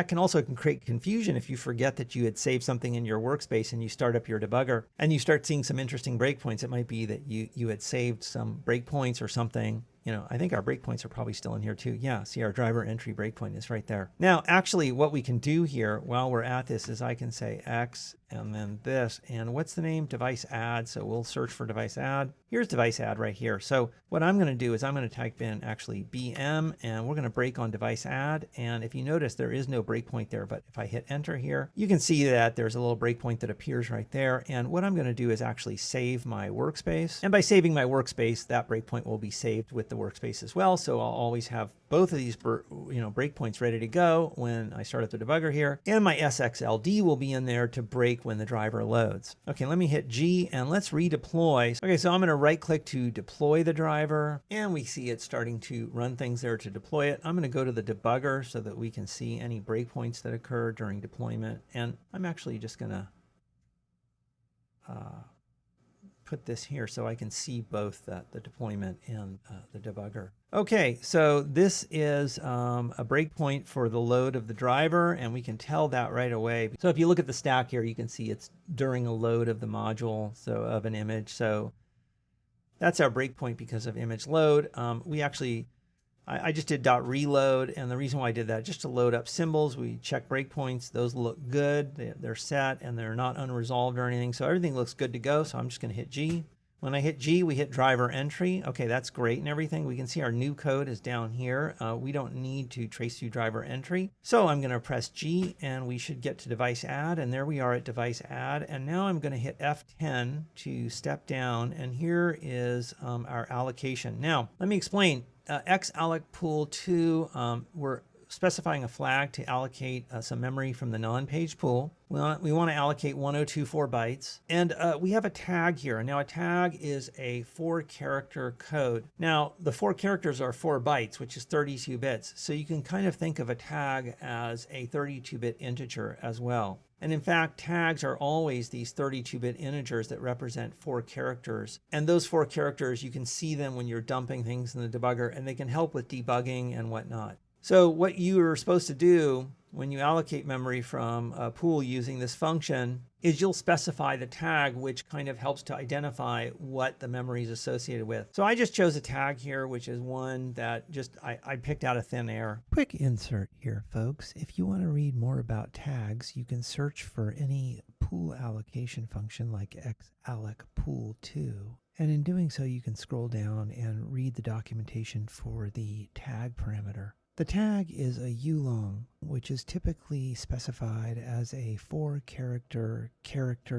can also create confusion if you forget that you had saved something in your workspace and you start up your debugger and you start seeing some interesting breakpoints. It might be that you had saved some breakpoints or something. You know, I think our breakpoints are probably still in here too. Yeah, see our DriverEntry breakpoint is right there. Now, actually what we can do here while we're at this is I can say X and then this, and what's the name? Device add. So we'll search for device add. Here's device add right here. So what I'm going to do is I'm going to type in actually BM and we're going to break on device add. And if you notice, there is no breakpoint there, but if I hit enter here, you can see that there's a little breakpoint that appears right there. And what I'm going to do is actually save my workspace. And by saving my workspace, that breakpoint will be saved with the workspace as well. So I'll always have both of these breakpoints ready to go when I start up the debugger here. And my SXLD will be in there to break when the driver loads. Okay, let me hit G and let's redeploy. Okay, so I'm going to right click to deploy the driver and we see it starting to run things there to deploy it. I'm going to go to the debugger so that we can see any breakpoints that occur during deployment. And I'm actually just going to put this here so I can see both the deployment and the debugger. Okay, so this is a breakpoint for the load of the driver, and we can tell that right away. So if you look at the stack here, you can see it's during a load of the module, so of an image. So that's our breakpoint because of image load. I just did .reload, and the reason why I did that, just to load up symbols, we check breakpoints. Those look good. They're set, and they're not unresolved or anything. So everything looks good to go. So I'm just going to hit G. When I hit G, we hit DriverEntry. Okay, that's great and everything. We can see our new code is down here. We don't need to trace through DriverEntry. So I'm going to press G, and we should get to device add. And there we are at device add. And now I'm going to hit F10 to step down. And here is our allocation. Now, let me explain. Xalloc pool 2, we're specifying a flag to allocate some memory from the non-page pool. We want to allocate 1024 bytes. And we have a tag here. Now a tag is a 4-character code. Now the 4 characters are 4 bytes, which is 32 bits. So you can kind of think of a tag as a 32-bit integer as well. And in fact, tags are always these 32-bit integers that represent 4 characters. And those 4 characters, you can see them when you're dumping things in the debugger, and they can help with debugging and whatnot. So what you are supposed to do when you allocate memory from a pool using this function is you'll specify the tag, which kind of helps to identify what the memory is associated with. So I just chose a tag here, which is one that just I picked out of thin air. Quick insert here, folks. If you want to read more about tags, you can search for any pool allocation function like xalloc pool2. And in doing so, you can scroll down and read the documentation for the tag parameter. The tag is a ulong, which is typically specified as a 4-character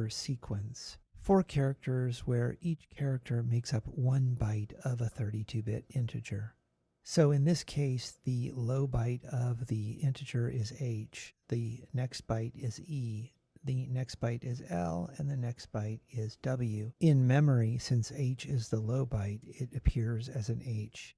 sequence. 4 characters where each character makes up 1 byte of a 32-bit integer. So in this case, the low byte of the integer is H, the next byte is E, the next byte is L, and the next byte is W. In memory, since H is the low byte, it appears as an H.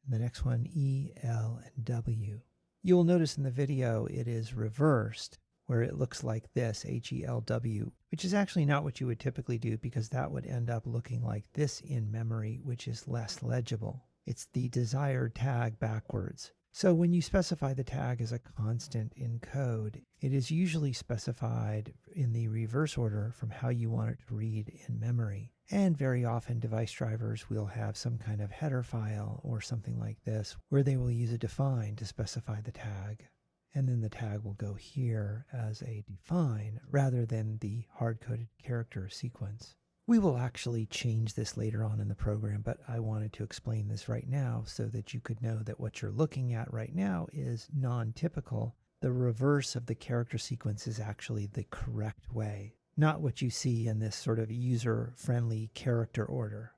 The next one, E, L, and W. You will notice in the video it is reversed, where it looks like this, H-E-L-W, which is actually not what you would typically do because that would end up looking like this in memory, which is less legible. It's the desired tag backwards. So when you specify the tag as a constant in code, it is usually specified in the reverse order from how you want it to read in memory. And very often device drivers will have some kind of header file or something like this where they will use a define to specify the tag. And then the tag will go here as a define rather than the hard-coded character sequence. We will actually change this later on in the program, but I wanted to explain this right now so that you could know that what you're looking at right now is non-typical. The reverse of the character sequence is actually the correct way, not what you see in this sort of user-friendly character order.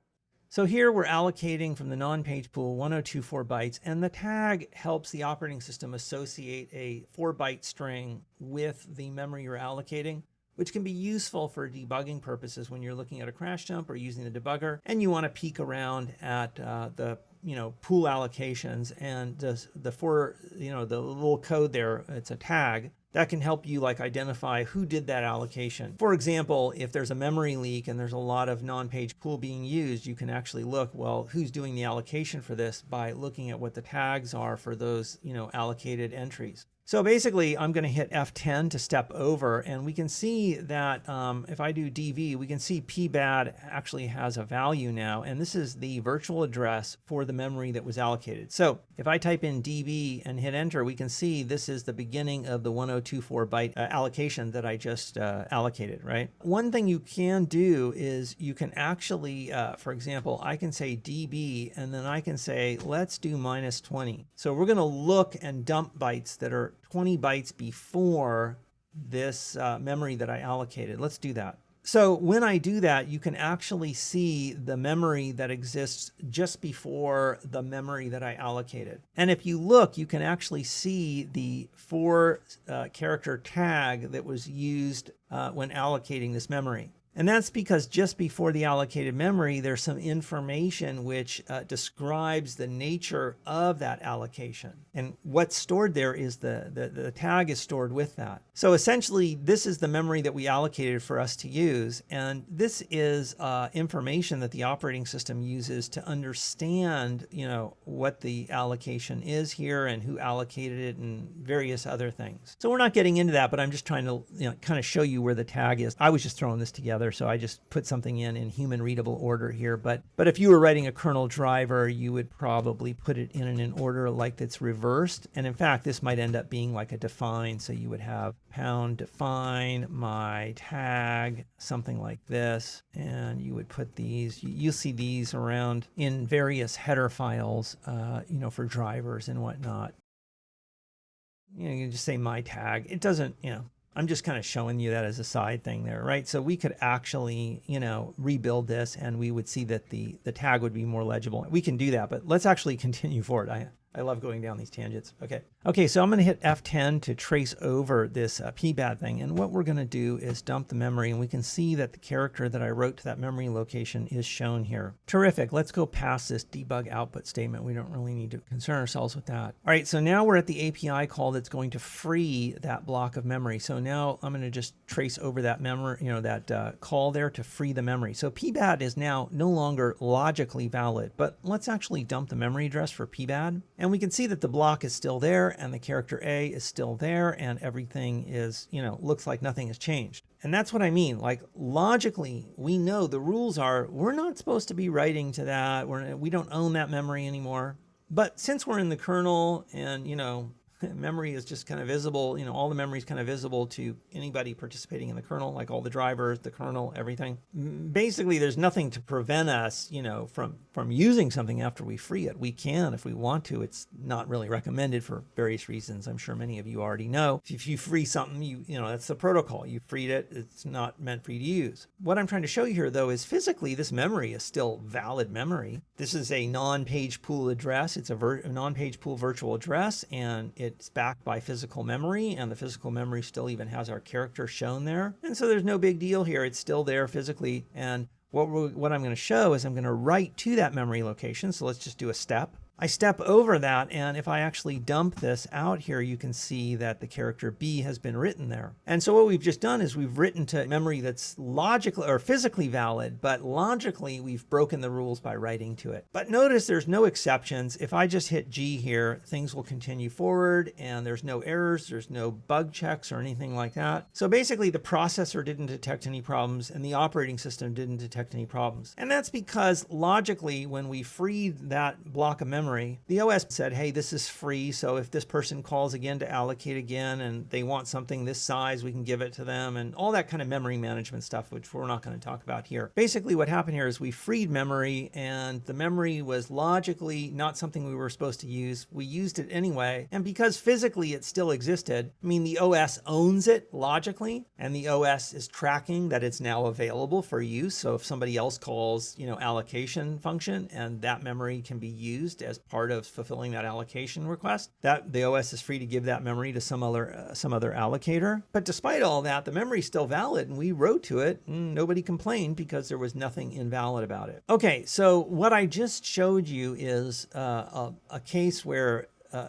So here we're allocating from the non-page pool 1024 bytes, and the tag helps the operating system associate a 4-byte string with the memory you're allocating, which can be useful for debugging purposes when you're looking at a crash dump or using the debugger, and you want to peek around at the pool allocations and the little code there. It's a tag that can help you identify who did that allocation. For example, if there's a memory leak and there's a lot of non-page pool being used, you can actually look, well, who's doing the allocation for this by looking at what the tags are for those allocated entries. So basically, I'm going to hit F10 to step over, and we can see that if I do DV, we can see pbad actually has a value now, and this is the virtual address for the memory that was allocated. So if I type in DV and hit enter, we can see this is the beginning of the 1024 byte allocation that I just allocated, right? One thing you can do is you can actually, for example, I can say DB, and then I can say, let's do -20. So we're going to look and dump bytes that are 20 bytes before this memory that I allocated. Let's do that. So when I do that, you can actually see the memory that exists just before the memory that I allocated. And if you look, you can actually see the 4-character tag that was used when allocating this memory. And that's because just before the allocated memory, there's some information which describes the nature of that allocation. And what's stored there is the tag is stored with that. So essentially, this is the memory that we allocated for us to use. And this is information that the operating system uses to understand, what the allocation is here and who allocated it and various other things. So we're not getting into that, but I'm just trying to kind of show you where the tag is. I was just throwing this together. So I just put something in human readable order here. But if you were writing a kernel driver, you would probably put it in an order like that's reversed. And in fact, this might end up being like a define. So you would have pound define my tag, something like this. And you would put these, you'll see these around in various header files, for drivers and whatnot. You can just say my tag. It doesn't, I'm just kind of showing you that as a side thing there, right? So we could actually, rebuild this and we would see that the tag would be more legible. We can do that, but let's actually continue forward. I love going down these tangents. Okay, so I'm going to hit F10 to trace over this pbad thing. And what we're going to do is dump the memory, and we can see that the character that I wrote to that memory location is shown here. Terrific. Let's go past this debug output statement. We don't really need to concern ourselves with that. All right, so now we're at the API call that's going to free that block of memory. So now I'm going to just trace over that memory, that call there to free the memory. So pbad is now no longer logically valid, but let's actually dump the memory address for pbad. And we can see that the block is still there and the character A is still there and everything is, looks like nothing has changed. And that's what I mean. Like logically, we know the rules are we're not supposed to be writing to that. We don't own that memory anymore. But since we're in the kernel and, memory is just kind of visible, all the memory is kind of visible to anybody participating in the kernel, like all the drivers, the kernel, everything. Basically, there's nothing to prevent us, from using something after we free it. We can if we want to. It's not really recommended for various reasons. I'm sure many of you already know. If you free something, that's the protocol. You freed it. It's not meant for you to use. What I'm trying to show you here, though, is physically this memory is still valid memory. This is a non-page pool address. It's a non-page pool virtual address, and it's backed by physical memory, and the physical memory still even has our character shown there. And so there's no big deal here. It's still there physically. And what I'm going to show is I'm going to write to that memory location. So let's just do a step. I step over that, and if I actually dump this out here, you can see that the character B has been written there. And so what we've just done is we've written to memory that's logically or physically valid, but logically we've broken the rules by writing to it. But notice there's no exceptions. If I just hit G here, things will continue forward, and there's no errors, there's no bug checks or anything like that. So basically the processor didn't detect any problems, and the operating system didn't detect any problems. And that's because logically, when we freed that block of memory, the OS said, hey, this is free, so if this person calls again to allocate again and they want something this size, we can give it to them, and all that kind of memory management stuff, which we're not going to talk about here. Basically what happened here is we freed memory, and the memory was logically not something we were supposed to use. We used it anyway, and because physically it still existed, the OS owns it logically, and the OS is tracking that it's now available for use. So if somebody else calls, allocation function, and that memory can be used as part of fulfilling that allocation request, that the OS is free to give that memory to some other allocator. But despite all that, the memory is still valid, and we wrote to it, and nobody complained because there was nothing invalid about it. Okay, so what I just showed you is a case where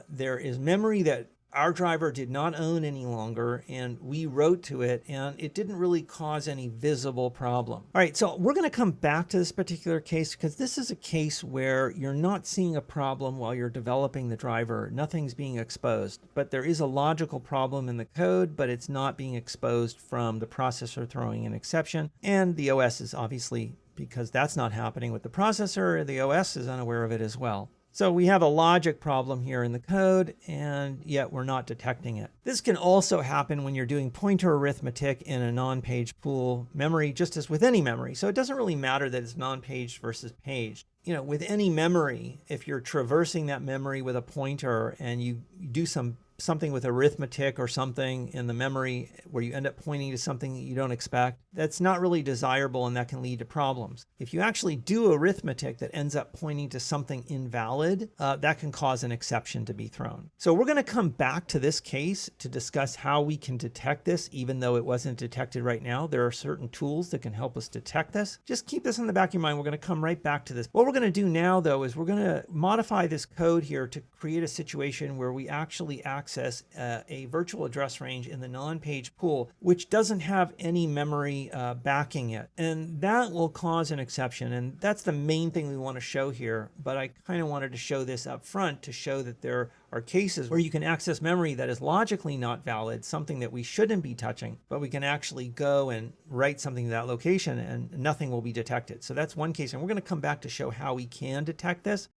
there is memory that our driver did not own any longer, and we wrote to it, and it didn't really cause any visible problem. All right, so we're going to come back to this particular case because this is a case where you're not seeing a problem while you're developing the driver. Nothing's being exposed, but there is a logical problem in the code, but it's not being exposed from the processor throwing an exception. And the OS is obviously, because that's not happening with the processor, the OS is unaware of it as well. So we have a logic problem here in the code, and yet we're not detecting it. This can also happen when you're doing pointer arithmetic in a non-page pool memory, just as with any memory. So it doesn't really matter that it's non-paged versus paged. With any memory, if you're traversing that memory with a pointer and you do something with arithmetic or something in the memory where you end up pointing to something that you don't expect, that's not really desirable, and that can lead to problems. If you actually do arithmetic that ends up pointing to something invalid, that can cause an exception to be thrown. So we're going to come back to this case to discuss how we can detect this, even though it wasn't detected right now. There are certain tools that can help us detect this. Just keep this in the back of your mind. We're going to come right back to this. What we're going to do now, though, is we're going to modify this code here to create a situation where we actually access a virtual address range in the non-page pool, which doesn't have any memory backing it. And that will cause an exception. And that's the main thing we want to show here. But I kind of wanted to show this up front to show that there are cases where you can access memory that is logically not valid, something that we shouldn't be touching, but we can actually go and write something to that location and nothing will be detected. So that's one case. And we're going to come back to show how we can detect this.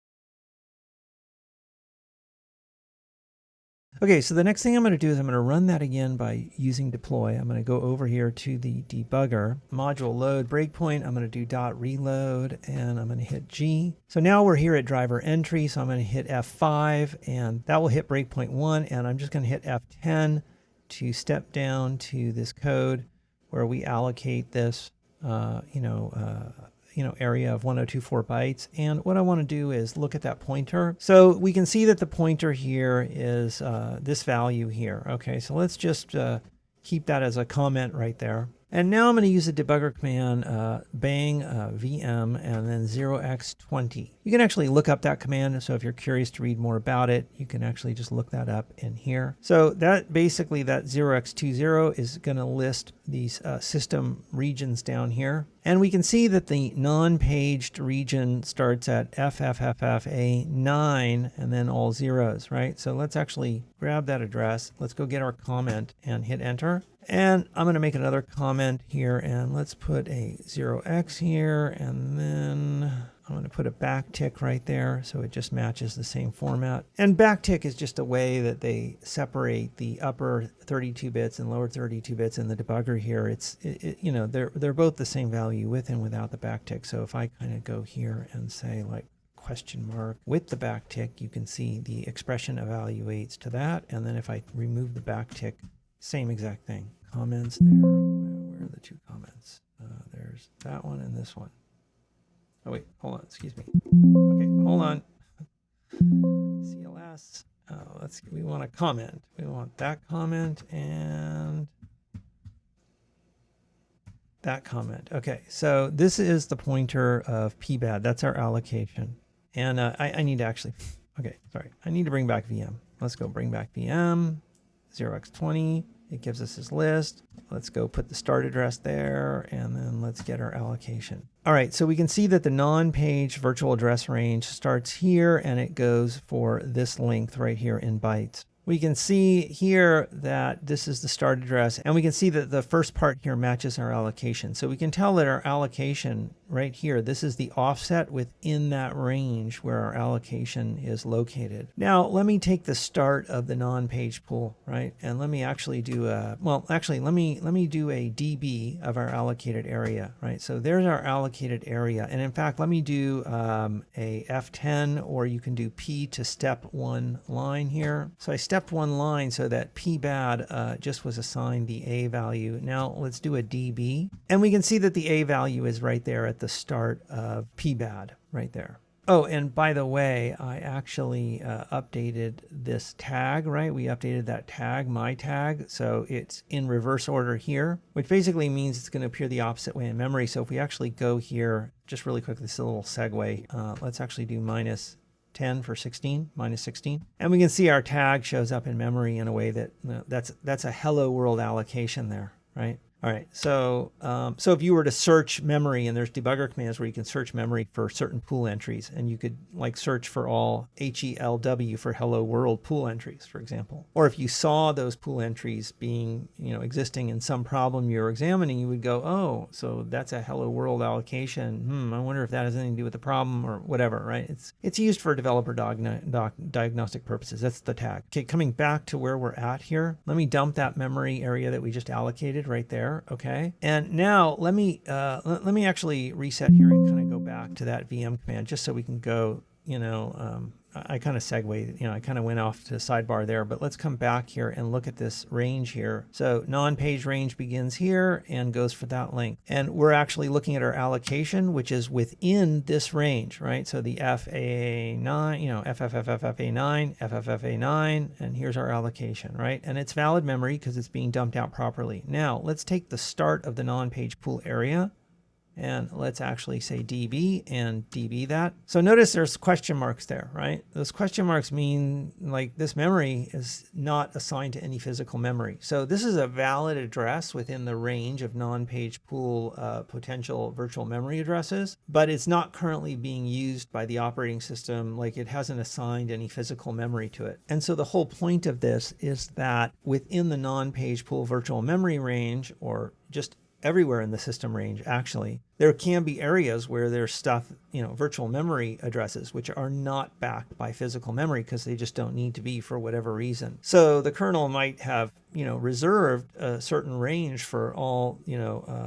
Okay, so the next thing I'm going to do is I'm going to run that again by using deploy. I'm going to go over here to the debugger, module load breakpoint. I'm going to do .reload, and I'm going to hit G. So now we're here at DriverEntry, so I'm going to hit F5, and that will hit breakpoint 1, and I'm just going to hit F10 to step down to this code where we allocate this, area of 1024 bytes. And what I want to do is look at that pointer. So we can see that the pointer here is this value here. Okay, so let's just keep that as a comment right there. And now I'm going to use the debugger command bang VM and then 0x20. You can actually look up that command. So if you're curious to read more about it, you can actually just look that up in here. So that basically that 0x20 is going to list these system regions down here. And we can see that the non-paged region starts at FFFFA9 and then all zeros, right? So let's actually grab that address. Let's go get our comment and hit enter. And I'm going to make another comment here, and let's put a 0x here, and then I'm going to put a backtick right there so it just matches the same format. And backtick is just a way that they separate the upper 32 bits and lower 32 bits in the debugger here. They're both the same value with and without the backtick. So if I kind of go here and say like question mark with the backtick, you can see the expression evaluates to that. And then if I remove the backtick, same exact thing. Comments there. Where are the two comments? There's that one and this one. Oh wait, hold on. Excuse me. Okay, hold on. CLS. We want a comment. We want that comment and that comment. Okay, so this is the pointer of pbad. That's our allocation. And I need to actually. Okay, sorry. I need to bring back VM. Let's go bring back VM. 0x20. It gives us this list. Let's go put the start address there, and then let's get our allocation. All right, so we can see that the non-page virtual address range starts here, and it goes for this length right here in bytes. We can see here that this is the start address, and we can see that the first part here matches our allocation. So we can tell that our allocation right here, this is the offset within that range where our allocation is located. Now, let me take the start of the non-page pool, right? And let me actually do let me do a dB of our allocated area, right? So there's our allocated area. And in fact, let me do a F10, or you can do P to step one line here. So I stepped one line so that pbad just was assigned the A value. Now let's do a dB. And we can see that the A value is right there at the start of pbad right there. Oh, and by the way, I actually updated this tag, right? We updated that tag, my tag. So it's in reverse order here, which basically means it's going to appear the opposite way in memory. So if we actually go here, just really quick, this is a little segue. Let's actually do -10 for 16, -16. And we can see our tag shows up in memory in a way that that's a hello world allocation there, right? All right, so if you were to search memory, and there's debugger commands where you can search memory for certain pool entries, and you could like search for all HELW for hello world pool entries, for example. Or if you saw those pool entries being, existing in some problem you're examining, you would go, oh, so that's a hello world allocation. I wonder if that has anything to do with the problem or whatever, right? It's used for developer diagnostic purposes. That's the tag. Okay, coming back to where we're at here, let me dump that memory area that we just allocated right there. Okay, and now let me actually reset here and kind of go back to that VM command just so we can go, I kind of segued, I kind of went off to the sidebar there, but let's come back here and look at this range here. So non-page range begins here and goes for that length. And we're actually looking at our allocation, which is within this range, right? So the FA9, FFFFA9, FFFA9, and here's our allocation, right? And it's valid memory because it's being dumped out properly. Now let's take the start of the non-page pool area, and let's actually say dB and dB that. So notice there's question marks there, right? Those question marks mean like this memory is not assigned to any physical memory. So this is a valid address within the range of non-page pool potential virtual memory addresses, but it's not currently being used by the operating system. Like it hasn't assigned any physical memory to it. And so the whole point of this is that within the non-page pool virtual memory range, or just everywhere in the system range, actually, there can be areas where there's stuff, virtual memory addresses, which are not backed by physical memory because they just don't need to be for whatever reason. So the kernel might have, reserved a certain range for all,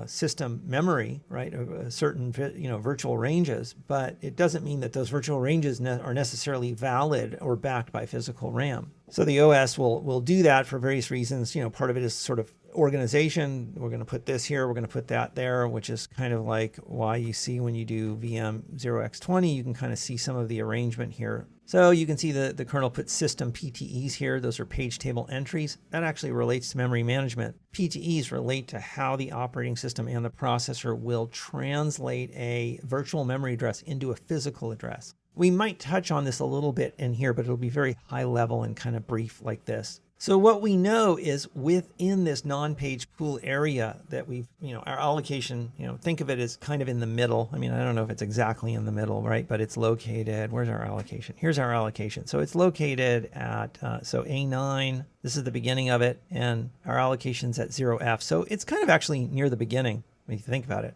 system memory, right? Certain, virtual ranges, but it doesn't mean that those virtual ranges are necessarily valid or backed by physical RAM. So the OS will do that for various reasons. Part of it is sort of organization. We're going to put this here. We're going to put that there, which is kind of like why you see when you do VM 0x20, you can kind of see some of the arrangement here. So you can see the kernel puts system PTEs here. Those are page table entries. That actually relates to memory management. PTEs relate to how the operating system and the processor will translate a virtual memory address into a physical address. We might touch on this a little bit in here, but it'll be very high level and kind of brief like this. So what we know is within this non-page pool area that we've, our allocation, think of it as kind of in the middle. I mean, I don't know if it's exactly in the middle, right? But it's located, where's our allocation? Here's our allocation. So it's located at, so A9, this is the beginning of it, and our allocation's at 0F. So it's kind of actually near the beginning when you think about it.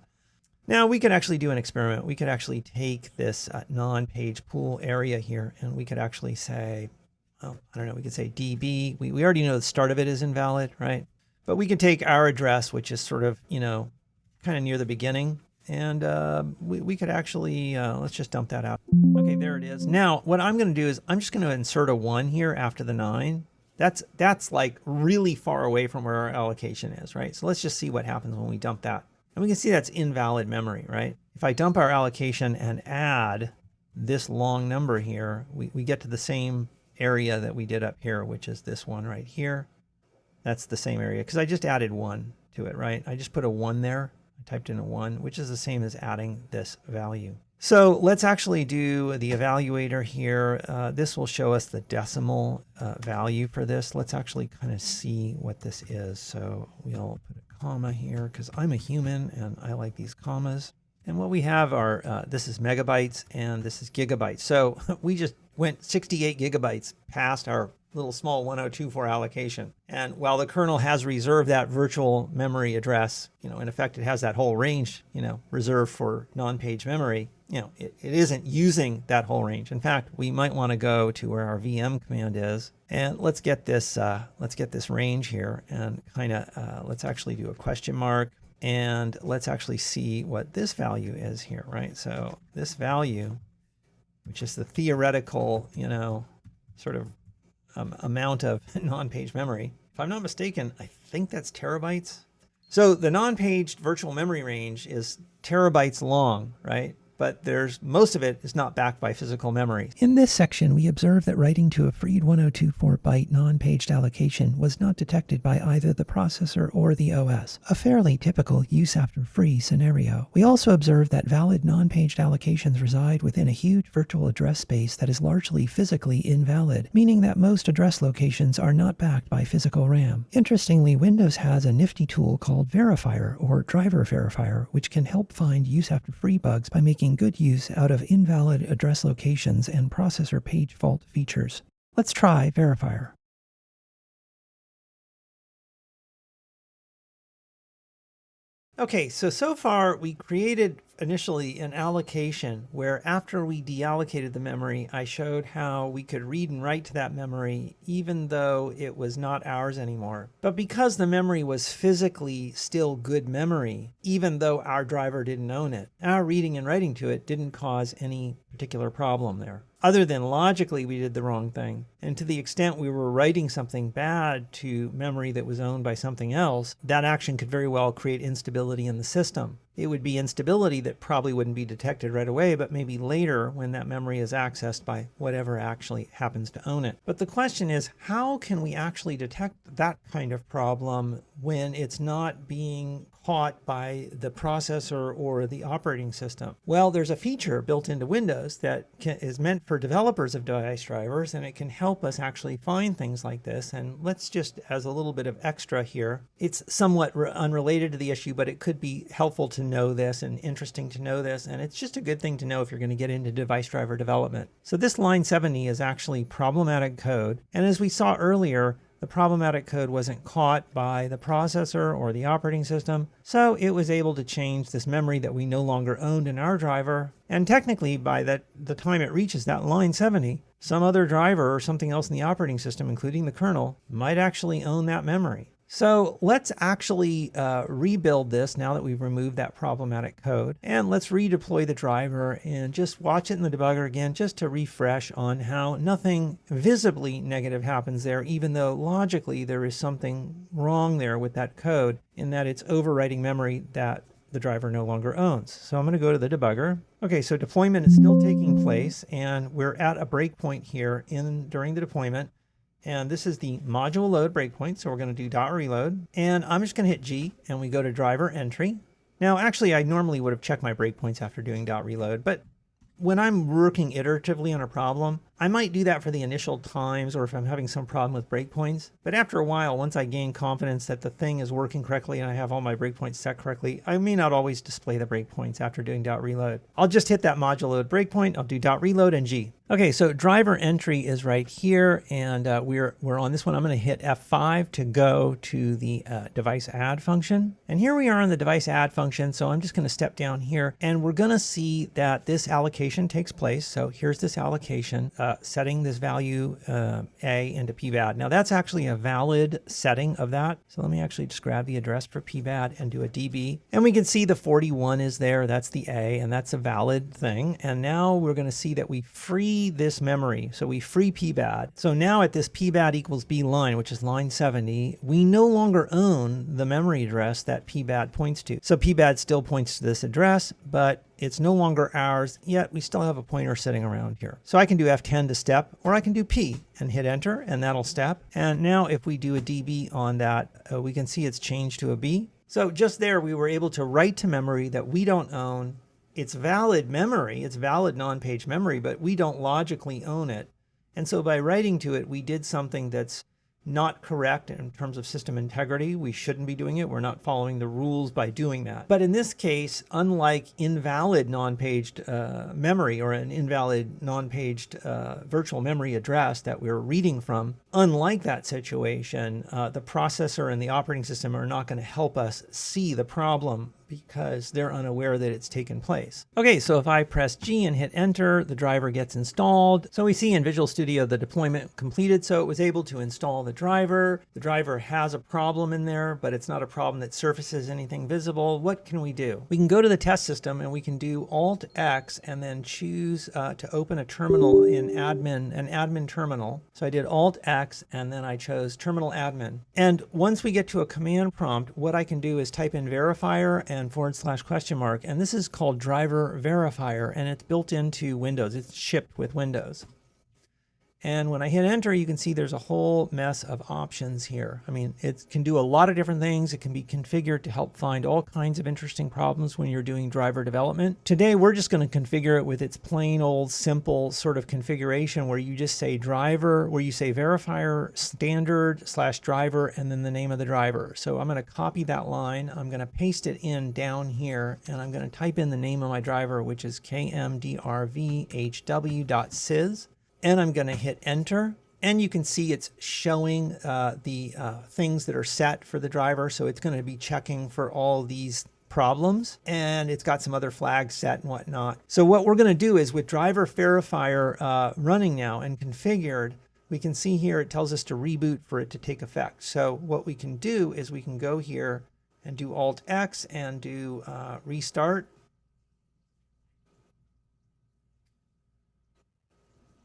Now we could actually do an experiment. We could actually take this non-page pool area here, and we could actually say, I don't know, we could say DB. We already know the start of it is invalid, right? But we could take our address, which is sort of, kind of near the beginning, and we could actually, let's just dump that out. Okay, there it is. Now, what I'm going to do is I'm just going to insert a 1 here after the 9. That's like really far away from where our allocation is, right? So let's just see what happens when we dump that. And we can see that's invalid memory, right? If I dump our allocation and add this long number here, we get to the same area that we did up here, which is this one right here. That's the same area because I just added 1 to it, right? I just put a 1 there. I typed in a 1, which is the same as adding this value. So let's actually do the evaluator here. This will show us the decimal value for this. Let's actually kind of see what this is. So we'll put a comma here because I'm a human and I like these commas. And what we have are, this is megabytes and this is gigabytes. So we just went 68 gigabytes past our little small 1024 allocation. And while the kernel has reserved that virtual memory address, in effect, it has that whole range, reserved for non-page memory, it isn't using that whole range. In fact, we might want to go to where our VM command is. And let's get this range here and kind of, let's actually do a question mark. And let's actually see what this value is here, right? So this value, which is the theoretical, sort of amount of non-page memory. If I'm not mistaken, I think that's terabytes. So the non-paged virtual memory range is terabytes long, right? But most of it is not backed by physical memory. In this section, we observe that writing to a freed 1024-byte non-paged allocation was not detected by either the processor or the OS, a fairly typical use after free scenario. We also observe that valid non-paged allocations reside within a huge virtual address space that is largely physically invalid, meaning that most address locations are not backed by physical RAM. Interestingly, Windows has a nifty tool called verifier or driver verifier, which can help find use after free bugs by making good use out of invalid address locations and processor page fault features. Let's try verifier. Okay, so far we created initially an allocation where after we deallocated the memory, I showed how we could read and write to that memory even though it was not ours anymore. But because the memory was physically still good memory, even though our driver didn't own it, our reading and writing to it didn't cause any particular problem there. Other than logically we did the wrong thing. And to the extent we were writing something bad to memory that was owned by something else, that action could very well create instability in the system. It would be instability that probably wouldn't be detected right away, but maybe later when that memory is accessed by whatever actually happens to own it. But the question is, how can we actually detect that kind of problem when it's not being caught by the processor or the operating system? Well, there's a feature built into Windows that is meant for developers of device drivers, and it can help us actually find things like this. And let's just, as a little bit of extra here, it's somewhat unrelated to the issue, but it could be helpful to know this and interesting to know this. And it's just a good thing to know if you're going to get into device driver development. So this line 70 is actually problematic code. And as we saw earlier, the problematic code wasn't caught by the processor or the operating system, so it was able to change this memory that we no longer owned in our driver. And technically, by the time it reaches that line 70, some other driver or something else in the operating system, including the kernel, might actually own that memory. So let's actually rebuild this now that we've removed that problematic code. And let's redeploy the driver and just watch it in the debugger again, just to refresh on how nothing visibly negative happens there, even though logically there is something wrong there with that code in that it's overwriting memory that the driver no longer owns. So I'm going to go to the debugger. Okay, so deployment is still taking place, and we're at a breakpoint here during the deployment. And this is the module load breakpoint, so we're going to do .reload. And I'm just going to hit G, and we go to DriverEntry. Now, actually, I normally would have checked my breakpoints after doing .reload, but when I'm working iteratively on a problem, I might do that for the initial times or if I'm having some problem with breakpoints. But after a while, once I gain confidence that the thing is working correctly and I have all my breakpoints set correctly, I may not always display the breakpoints after doing .reload. I'll just hit that module load breakpoint, I'll do .reload and G. Okay, so DriverEntry is right here, and we're on this one. I'm going to hit F5 to go to the device add function. And here we are on the device add function, so I'm just going to step down here, and we're going to see that this allocation takes place. So here's this allocation, setting this value A into pbad. Now that's actually a valid setting of that. So let me actually just grab the address for pbad and do a db. And we can see the 41 is there, that's the A, and that's a valid thing. And now we're going to see that we free this memory. So we free pbad. So now at this pbad equals B line, which is line 70, we no longer own the memory address that pbad points to. So pbad still points to this address, but it's no longer ours, yet we still have a pointer sitting around here. So I can do F10 to step, or I can do P and hit enter, and that'll step. And now if we do a DB on that, we can see it's changed to a B. So just there, we were able to write to memory that we don't own. It's valid memory, it's valid non-page memory, but we don't logically own it. And so by writing to it, we did something that's not correct in terms of system integrity. We shouldn't be doing it. We're not following the rules by doing that. But in this case, unlike invalid non-paged memory or an invalid non-paged virtual memory address that we're reading from, unlike that situation, the processor and the operating system are not going to help us see the problem because they're unaware that it's taken place. Okay, so if I press G and hit enter, the driver gets installed. So we see in Visual Studio the deployment completed, so it was able to install the driver. The driver has a problem in there, but it's not a problem that surfaces anything visible. What can we do? We can go to the test system and we can do Alt-X and then choose to open a terminal in an admin terminal. So I did Alt-X and then I chose terminal admin. And once we get to a command prompt, what I can do is type in verifier and /?, and this is called driver verifier, and it's built into Windows. It's shipped with Windows. And when I hit enter, you can see there's a whole mess of options here. I mean, it can do a lot of different things. It can be configured to help find all kinds of interesting problems when you're doing driver development. Today, we're just going to configure it with its plain old simple sort of configuration where you just say driver, where you say verifier standard / driver, and then the name of the driver. So I'm going to copy that line. I'm going to paste it in down here, and I'm going to type in the name of my driver, which is kmdrvhw.sys. And I'm going to hit enter, and you can see it's showing the things that are set for the driver. So it's going to be checking for all these problems, and it's got some other flags set and whatnot. So what we're going to do is with driver verifier running now and configured, we can see here it tells us to reboot for it to take effect. So what we can do is we can go here and do Alt-X and do restart.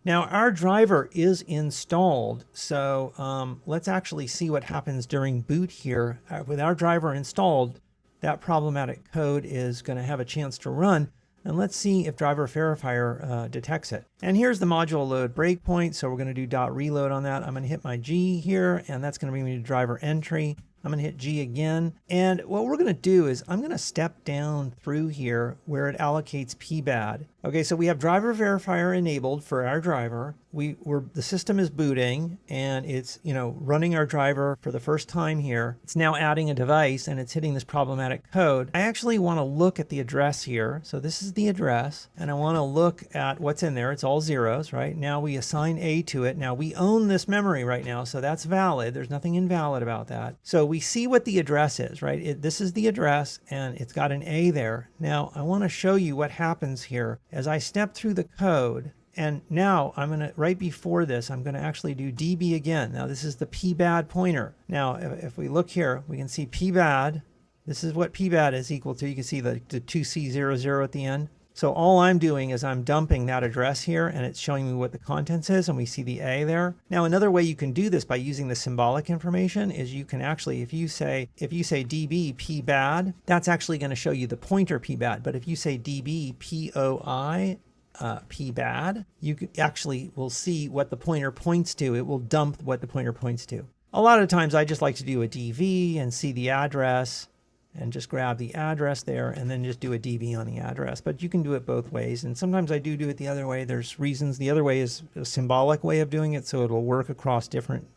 Now our driver is installed, so let's actually see what happens during boot here. With our driver installed, that problematic code is going to have a chance to run, and let's see if driver verifier detects it. And here's the module load breakpoint, so we're going to do .reload on that. I'm going to hit my G here, and that's going to bring me to DriverEntry. I'm going to hit G again. And what we're going to do is I'm going to step down through here where it allocates pbad. Okay, so we have driver verifier enabled for our driver. The system is booting and it's, running our driver for the first time here. It's now adding a device and it's hitting this problematic code. I actually want to look at the address here. So this is the address and I want to look at what's in there. It's all zeros, right? Now we assign A to it. Now we own this memory right now, so that's valid. There's nothing invalid about that. So we see what the address is, right? This is the address and it's got an A there. Now I want to show you what happens here. As I step through the code, And now I'm going to, right before this, I'm going to actually do db again. Now this is the pbad pointer. Now if we look here, we can see pbad. This is what pbad is equal to. You can see the 2C00 at the end. So all I'm doing is I'm dumping that address here, and it's showing me what the contents is, and we see the A there. Now another way you can do this by using the symbolic information is you can actually, if you say db pbad, that's actually going to show you the pointer pbad. But if you say db poi pbad, you actually will see what the pointer points to. It will dump what the pointer points to. A lot of times I just like to do a dv and see the address and just grab the address there and then just do a db on the address. But you can do it both ways. And sometimes I do it the other way. There's reasons. The other way is a symbolic way of doing it, so it'll work across different,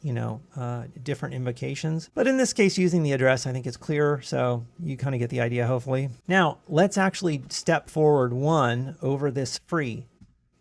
different invocations. But in this case, using the address, I think it's clearer. So you kind of get the idea, hopefully. Now, let's actually step forward one over this free.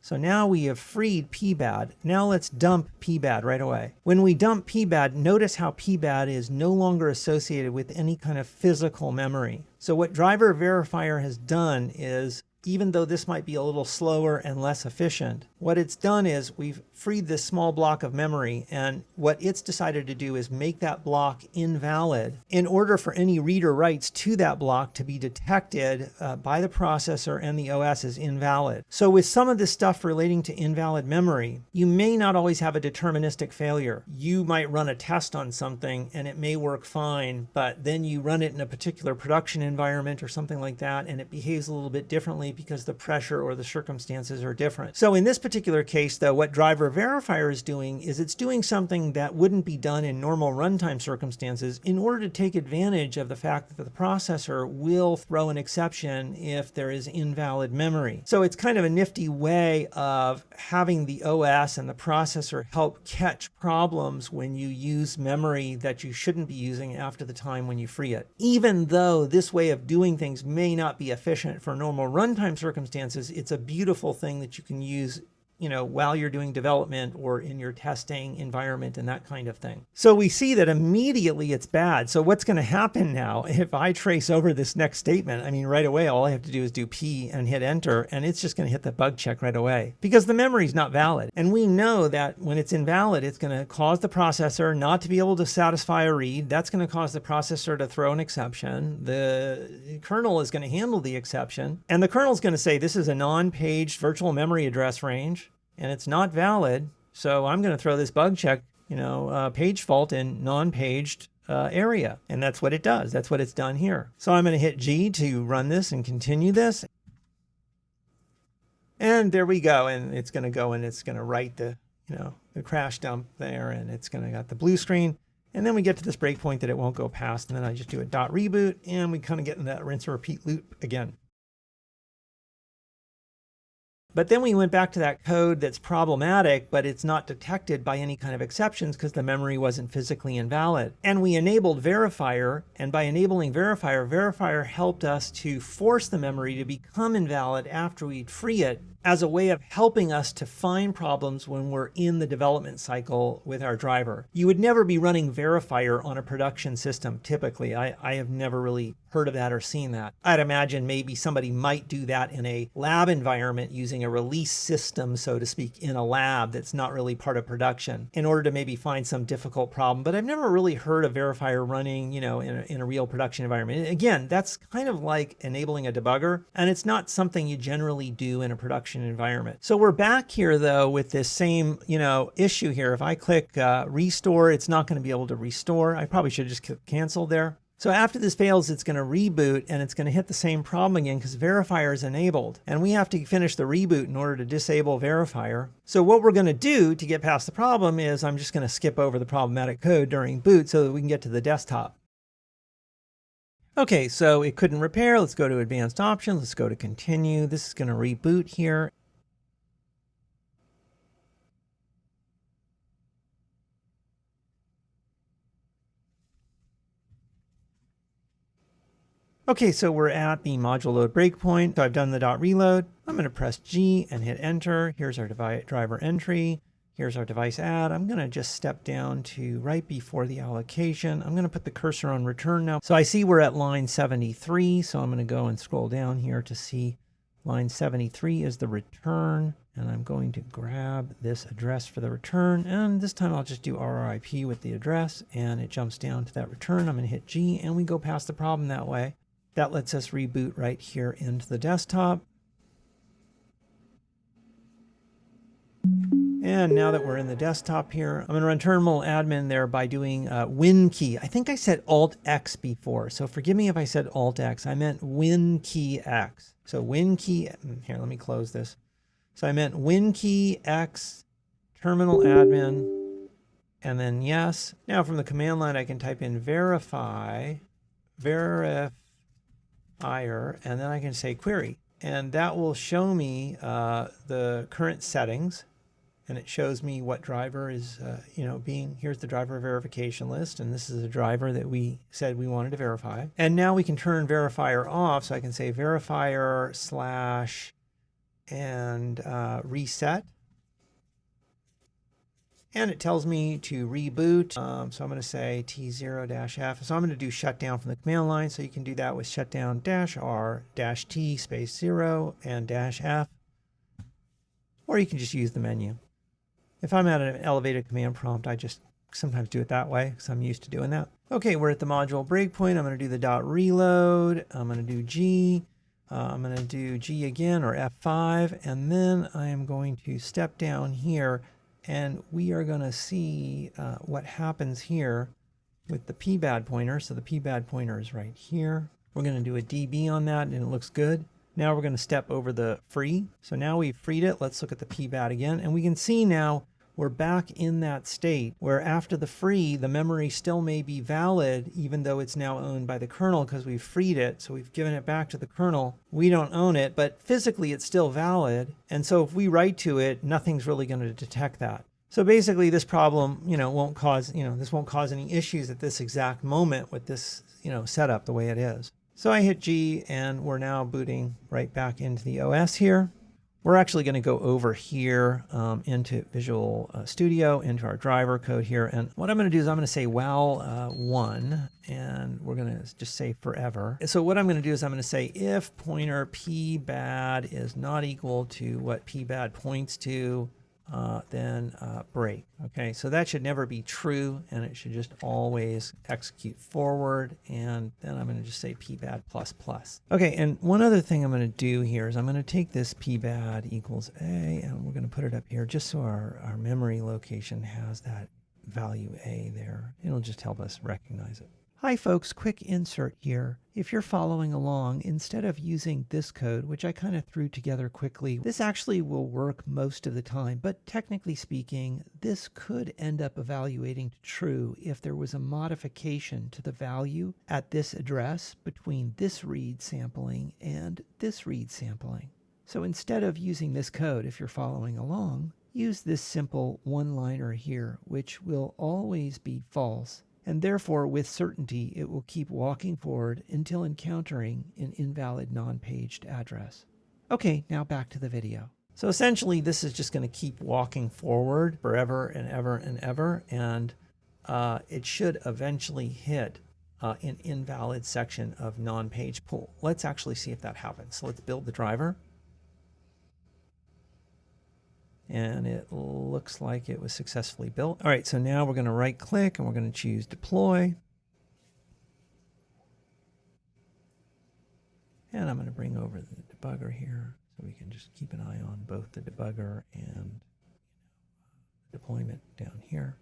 So now we have freed pbad. Now let's dump pbad right away. When we dump pbad, notice how pbad is no longer associated with any kind of physical memory. So what driver verifier has done is, even though this might be a little slower and less efficient, what it's done is we've freed this small block of memory, and what it's decided to do is make that block invalid in order for any read or writes to that block to be detected by the processor and the OS as invalid. So with some of this stuff relating to invalid memory, you may not always have a deterministic failure. You might run a test on something and it may work fine, but then you run it in a particular production environment or something like that, and it behaves a little bit differently because the pressure or the circumstances are different. So in this particular case, though, what driver verifier is doing is it's doing something that wouldn't be done in normal runtime circumstances in order to take advantage of the fact that the processor will throw an exception if there is invalid memory. So it's kind of a nifty way of having the OS and the processor help catch problems when you use memory that you shouldn't be using after the time when you free it. Even though this way of doing things may not be efficient for normal runtime circumstances, it's a beautiful thing that you can use, while you're doing development or in your testing environment and that kind of thing. So we see that immediately it's bad. So what's going to happen now if I trace over this next statement? I mean, right away, all I have to do is do P and hit enter, and it's just going to hit the bug check right away because the memory is not valid. And we know that when it's invalid, it's going to cause the processor not to be able to satisfy a read. That's going to cause the processor to throw an exception. The kernel is going to handle the exception, and the kernel is going to say this is a non-paged virtual memory address range, and it's not valid, so I'm going to throw this bug check, page fault in non-paged area. And that's what it does. That's what it's done here. So I'm going to hit G to run this and continue this. And there we go. And it's going to go and it's going to write the crash dump there, and it's going to got the blue screen. And then we get to this breakpoint that it won't go past. And then I just do a .reboot, and we kind of get in that rinse and repeat loop again. But then we went back to that code that's problematic, but it's not detected by any kind of exceptions because the memory wasn't physically invalid. And we enabled verifier, and by enabling verifier, verifier helped us to force the memory to become invalid after we'd free it, as a way of helping us to find problems when we're in the development cycle with our driver. You would never be running verifier on a production system, typically. I have never really heard of that or seen that. I'd imagine maybe somebody might do that in a lab environment using a release system, so to speak, in a lab that's not really part of production in order to maybe find some difficult problem. But I've never really heard of verifier running, in a real production environment. And again, that's kind of like enabling a debugger, and it's not something you generally do in a production environment. So we're back here though with this same, issue here. If I click restore, it's not going to be able to restore. I probably should have just canceled there. So after this fails, it's going to reboot, and it's going to hit the same problem again because verifier is enabled. And we have to finish the reboot in order to disable verifier. So what we're going to do to get past the problem is I'm just going to skip over the problematic code during boot so that we can get to the desktop. Okay, so it couldn't repair. Let's go to advanced options. Let's go to continue. This is going to reboot here. Okay, so we're at the module load breakpoint. So I've done the .reload. I'm going to press G and hit enter. Here's our driver entry. Here's our device add. I'm going to just step down to right before the allocation. I'm going to put the cursor on return now. So I see we're at line 73. So I'm going to go and scroll down here to see line 73 is the return. And I'm going to grab this address for the return. And this time I'll just do rrip with the address, and it jumps down to that return. I'm going to hit G, and we go past the problem that way. That lets us reboot right here into the desktop. And now that we're in the desktop here, I'm going to run terminal admin there by doing Win key. I think I said Alt X before, so forgive me if I said Alt X. I meant Win key X. So Win key, here, let me close this. So I meant Win key X, terminal admin, and then yes. Now from the command line, I can type in verifier, and then I can say query. And that will show me the current settings. And it shows me what driver is, here's the driver verification list. And this is a driver that we said we wanted to verify. And now we can turn verifier off. So I can say verifier slash and reset. And it tells me to reboot. So I'm going to say T0-F. So I'm going to do shutdown from the command line. So you can do that with shutdown -R-T space 0 and -F. Or you can just use the menu. If I'm at an elevated command prompt, I just sometimes do it that way because I'm used to doing that. Okay, we're at the module breakpoint. I'm going to do the .reload. I'm going to do G. I'm going to do G again, or F5. And then I am going to step down here, and we are going to see what happens here with the pbad pointer. So the pbad pointer is right here. We're going to do a DB on that, and it looks good. Now we're going to step over the free. So now we've freed it. Let's look at the pbad again. And we can see now we're back in that state where after the free, the memory still may be valid, even though it's now owned by the kernel because we've freed it. So we've given it back to the kernel. We don't own it, but physically it's still valid. And so if we write to it, nothing's really going to detect that. So basically this problem, won't cause, this won't cause any issues at this exact moment with this, setup the way it is. So I hit G, and we're now booting right back into the OS here. We're actually going to go over here into Visual Studio, into our driver code here. And what I'm going to do is I'm going to say val1, and we're going to just say forever. So what I'm going to do is I'm going to say if pointer pbad is not equal to what pbad points to, then break. Okay, so that should never be true, and it should just always execute forward. And then I'm going to just say pbad ++. Okay, and one other thing I'm going to do here is I'm going to take this pbad equals a, and we're going to put it up here just so our memory location has that value a there. It'll just help us recognize it. Hi folks, quick insert here. If you're following along, instead of using this code, which I kind of threw together quickly, this actually will work most of the time, but technically speaking, this could end up evaluating to true if there was a modification to the value at this address between this read sampling and this read sampling. So instead of using this code, if you're following along, use this simple one-liner here, which will always be false. And therefore, with certainty, it will keep walking forward until encountering an invalid non-paged address. Okay, now back to the video. So essentially, this is just going to keep walking forward forever and ever and ever, and it should eventually hit an invalid section of non-page pool. Let's actually see if that happens. So let's build the driver. And it looks like it was successfully built. All right, so now we're going to right click and we're going to choose deploy. And I'm going to bring over the debugger here so we can just keep an eye on both the debugger and deployment down here.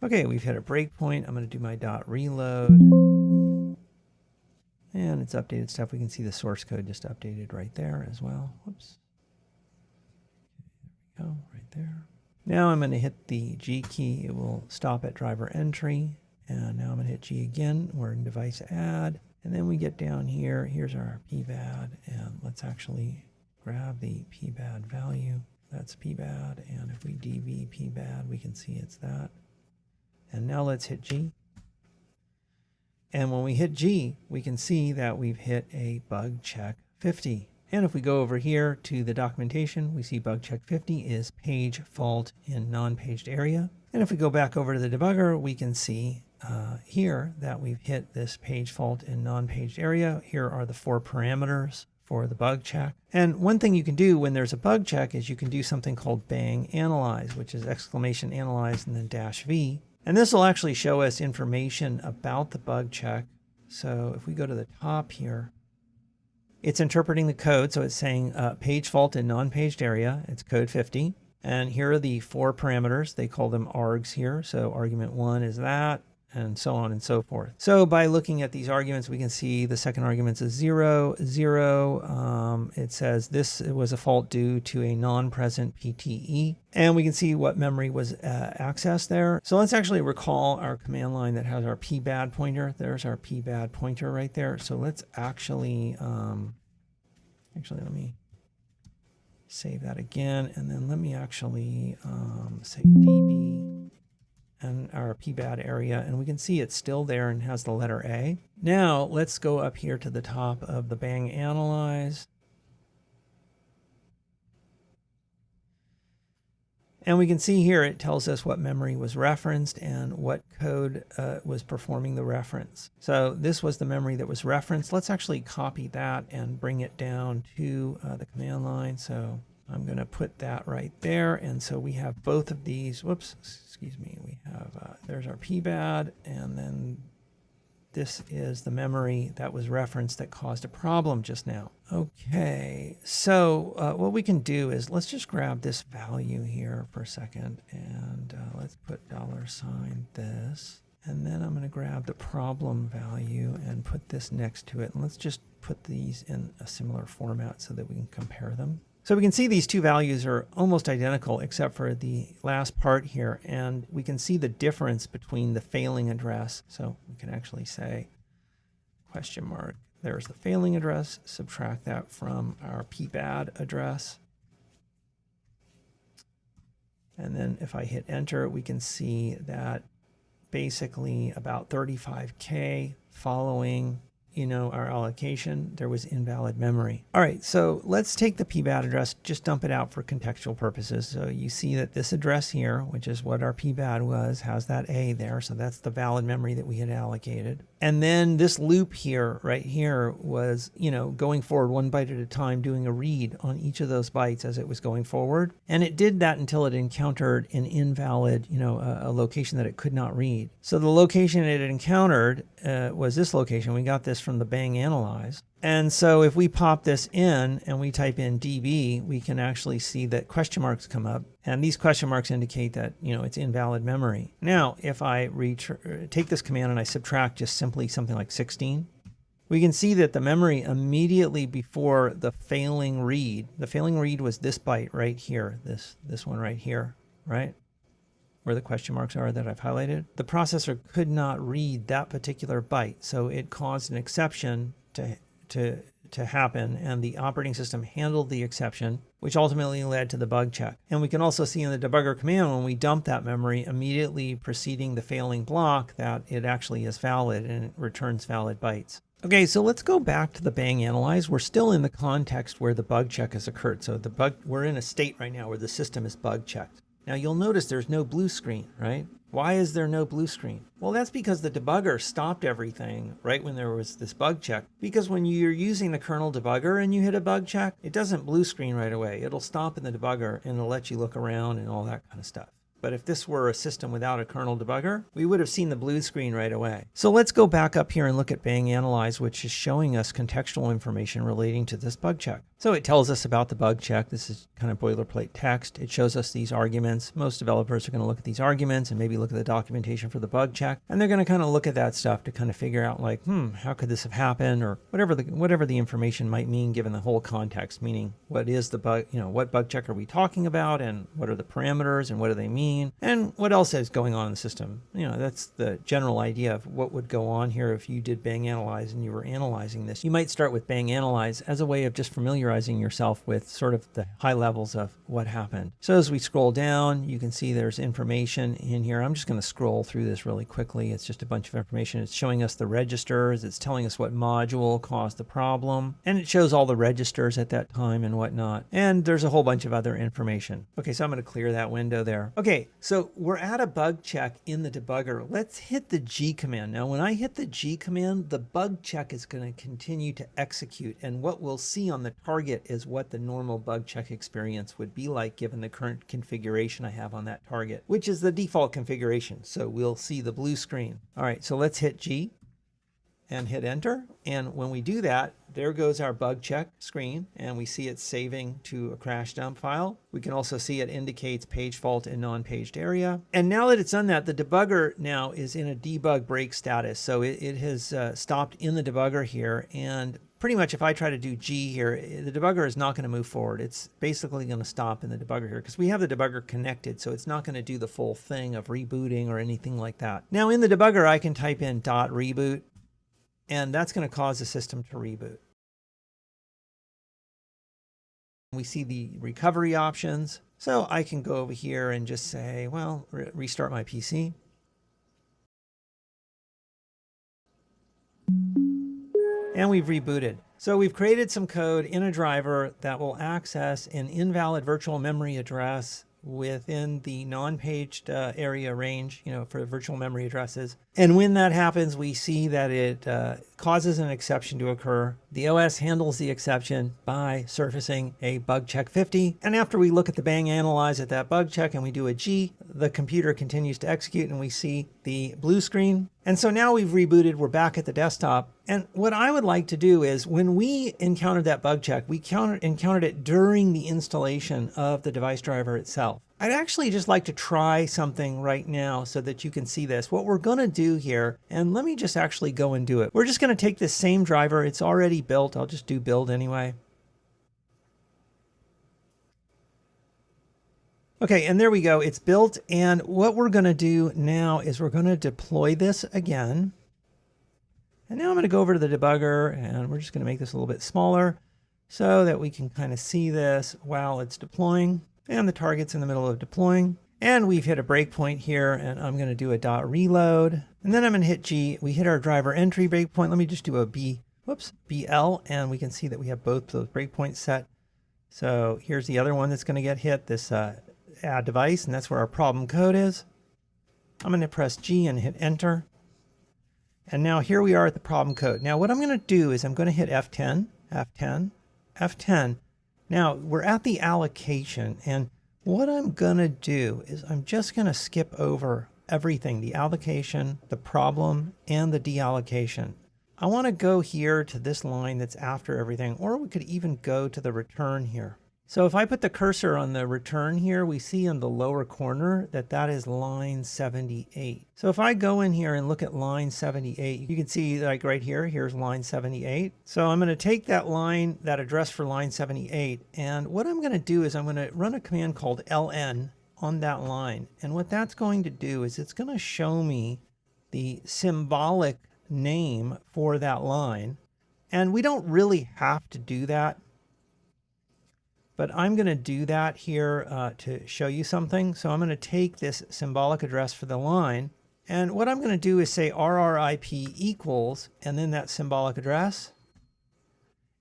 Okay, we've hit a breakpoint. I'm going to do my .reload. And it's updated stuff. We can see the source code just updated right there as well. Whoops. There we go, right there. Now I'm going to hit the G key. It will stop at DriverEntry. And now I'm going to hit G again. We're in device add. And then we get down here. Here's our pbad. And let's actually grab the pbad value. That's pbad. And if we db pbad, we can see it's that. And now let's hit G. And when we hit G, we can see that we've hit a bug check 50. And if we go over here to the documentation, we see bug check 50 is page fault in non-paged area. And if we go back over to the debugger, we can see here that we've hit this page fault in non-paged area. Here are the 4 parameters for the bug check. And one thing you can do when there's a bug check is you can do something called bang analyze, which is exclamation analyze and then -v. And this will actually show us information about the bug check. So if we go to the top here, it's interpreting the code. So it's saying page fault in non-paged area. It's code 50. And here are the 4 parameters. They call them args here. So argument 1 is that, and so on and so forth. So by looking at these arguments, we can see the second argument is 0, 0. It says this was a fault due to a non-present PTE. And we can see what memory was accessed there. So let's actually recall our command line that has our pbad pointer. There's our pbad pointer right there. So let's actually, let me save that again. And then let me actually say db and our pbad area, and we can see it's still there and has the letter A. Now let's go up here to the top of the bang analyze. And we can see here it tells us what memory was referenced and what code was performing the reference. So this was the memory that was referenced. Let's actually copy that and bring it down to the command line. So I'm going to put that right there. And so we have both of these. Whoops, excuse me. We have, there's our pbad, and then this is the memory that was referenced that caused a problem just now. Okay, so what we can do is let's just grab this value here for a second, and let's put $sign this. And then I'm going to grab the problem value and put this next to it. And let's just put these in a similar format so that we can compare them. So we can see these two values are almost identical except for the last part here, and we can see the difference between the failing address. So we can actually say question mark, there's the failing address, subtract that from our pbad address. And then if I hit enter, we can see that basically about 35K following our allocation, there was invalid memory. All right, so let's take the pbad address, just dump it out for contextual purposes. So you see that this address here, which is what our pbad was, has that A there. So that's the valid memory that we had allocated. And then this loop here, right here, was, going forward 1 byte at a time, doing a read on each of those bytes as it was going forward. And it did that until it encountered an invalid, a location that it could not read. So the location it encountered was this location. We got this from the bang analyze. And so if we pop this in and we type in db, we can actually see that question marks come up. And these question marks indicate that, it's invalid memory. Now, if I take this command and I subtract just simply something like 16, we can see that the memory immediately before the failing read was this byte right here, this one right here, right? Where the question marks are that I've highlighted. The processor could not read that particular byte, so it caused an exception to happen, and the operating system handled the exception, which ultimately led to the bug check. And we can also see in the debugger command when we dump that memory immediately preceding the failing block that it actually is valid and it returns valid bytes. Okay, so let's go back to the bang analyze. We're still in the context where the bug check has occurred. So we're in a state right now where the system is bug checked. Now you'll notice there's no blue screen, right? Why is there no blue screen? Well, that's because the debugger stopped everything right when there was this bug check. Because when you're using the kernel debugger and you hit a bug check, it doesn't blue screen right away. It'll stop in the debugger and it'll let you look around and all that kind of stuff. But if this were a system without a kernel debugger, we would have seen the blue screen right away. So let's go back up here and look at bang analyze, which is showing us contextual information relating to this bug check. So it tells us about the bug check. This is kind of boilerplate text. It shows us these arguments. Most developers are going to look at these arguments and maybe look at the documentation for the bug check. And they're going to kind of look at that stuff to kind of figure out like, how could this have happened? Or whatever the information might mean given the whole context, meaning what is the bug, what bug check are we talking about? And what are the parameters and what do they mean? And what else is going on in the system? That's the general idea of what would go on here if you did bang analyze and you were analyzing this. You might start with bang analyze as a way of just familiarizing yourself with sort of the high levels of what happened. So as we scroll down, you can see there's information in here. I'm just going to scroll through this really quickly. It's just a bunch of information. It's showing us the registers. It's telling us what module caused the problem. And it shows all the registers at that time and whatnot. And there's a whole bunch of other information. Okay, so I'm going to clear that window there. Okay, Okay, so we're at a bug check in the debugger. Let's hit the G command. Now, when I hit the G command, the bug check is going to continue to execute. And what we'll see on the target is what the normal bug check experience would be like given the current configuration I have on that target, which is the default configuration. So we'll see the blue screen. All right, so let's hit G and hit enter. And when we do that, there goes our bug check screen, and we see it saving to a crash dump file. We can also see it indicates page fault in non-paged area. And now that it's done that, the debugger now is in a debug break status. So it has stopped in the debugger here. And pretty much if I try to do G here, the debugger is not going to move forward. It's basically going to stop in the debugger here because we have the debugger connected. So it's not going to do the full thing of rebooting or anything like that. Now in the debugger, I can type in .reboot. And that's going to cause the system to reboot. We see the recovery options. So I can go over here and just say, well, restart my PC. And we've rebooted. So we've created some code in a driver that will access an invalid virtual memory address within the non-paged area range, for virtual memory addresses. And when that happens, we see that it causes an exception to occur. The OS handles the exception by surfacing a bug check 50. And after we look at the bang analyze at that bug check and we do a G, the computer continues to execute and we see the blue screen. And so now we've rebooted, we're back at the desktop. And what I would like to do is when we encountered that bug check, we encountered it during the installation of the device driver itself. I'd actually just like to try something right now so that you can see this. What we're going to do here, and let me just actually go and do it. We're just going to take this same driver. It's already built. I'll just do build anyway. Okay, and there we go. It's built. And what we're going to do now is we're going to deploy this again. And now I'm going to go over to the debugger, and we're just going to make this a little bit smaller so that we can kind of see this while it's deploying. And the target's in the middle of deploying. And we've hit a breakpoint here, and I'm going to do a .reload. And then I'm going to hit G. We hit our DriverEntry breakpoint. Let me just do a BL, and we can see that we have both those breakpoints set. So here's the other one that's going to get hit, this add device, and that's where our problem code is. I'm going to press G and hit enter. And now here we are at the problem code. Now what I'm going to do is I'm going to hit F10, F10, F10. Now we're at the allocation, and what I'm going to do is I'm just going to skip over everything, the allocation, the problem, and the deallocation. I want to go here to this line that's after everything, or we could even go to the return here. So if I put the cursor on the return here, we see in the lower corner that that is line 78. So if I go in here and look at line 78, you can see like right here, here's line 78. So I'm going to take that line, that address for line 78, and what I'm going to do is I'm going to run a command called ln on that line. And what that's going to do is it's going to show me the symbolic name for that line. And we don't really have to do that, but I'm going to do that here to show you something. So I'm going to take this symbolic address for the line, and what I'm going to do is say rrip equals, and then that symbolic address.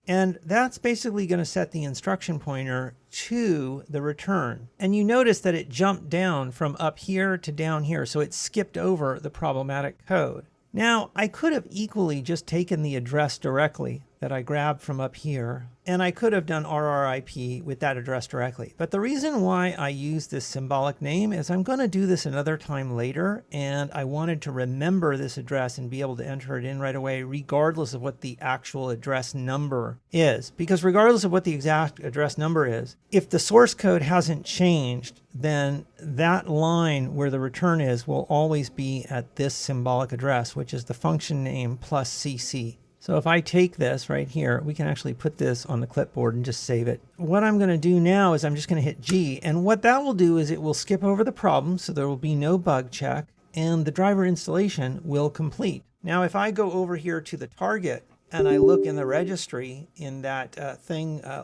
And that's basically going to set the instruction pointer to the return. And you notice that it jumped down from up here to down here, so it skipped over the problematic code. Now, I could have equally just taken the address directly that I grabbed from up here, and I could have done rrip with that address directly. But the reason why I use this symbolic name is I'm going to do this another time later, and I wanted to remember this address and be able to enter it in right away, regardless of what the actual address number is. Because regardless of what the exact address number is, if the source code hasn't changed, then that line where the return is will always be at this symbolic address, which is the function name plus cc. So if I take this right here, we can actually put this on the clipboard and just save it. What I'm going to do now is I'm just going to hit G, and what that will do is it will skip over the problem, so there will be no bug check, and the driver installation will complete. Now if I go over here to the target and I look in the registry in that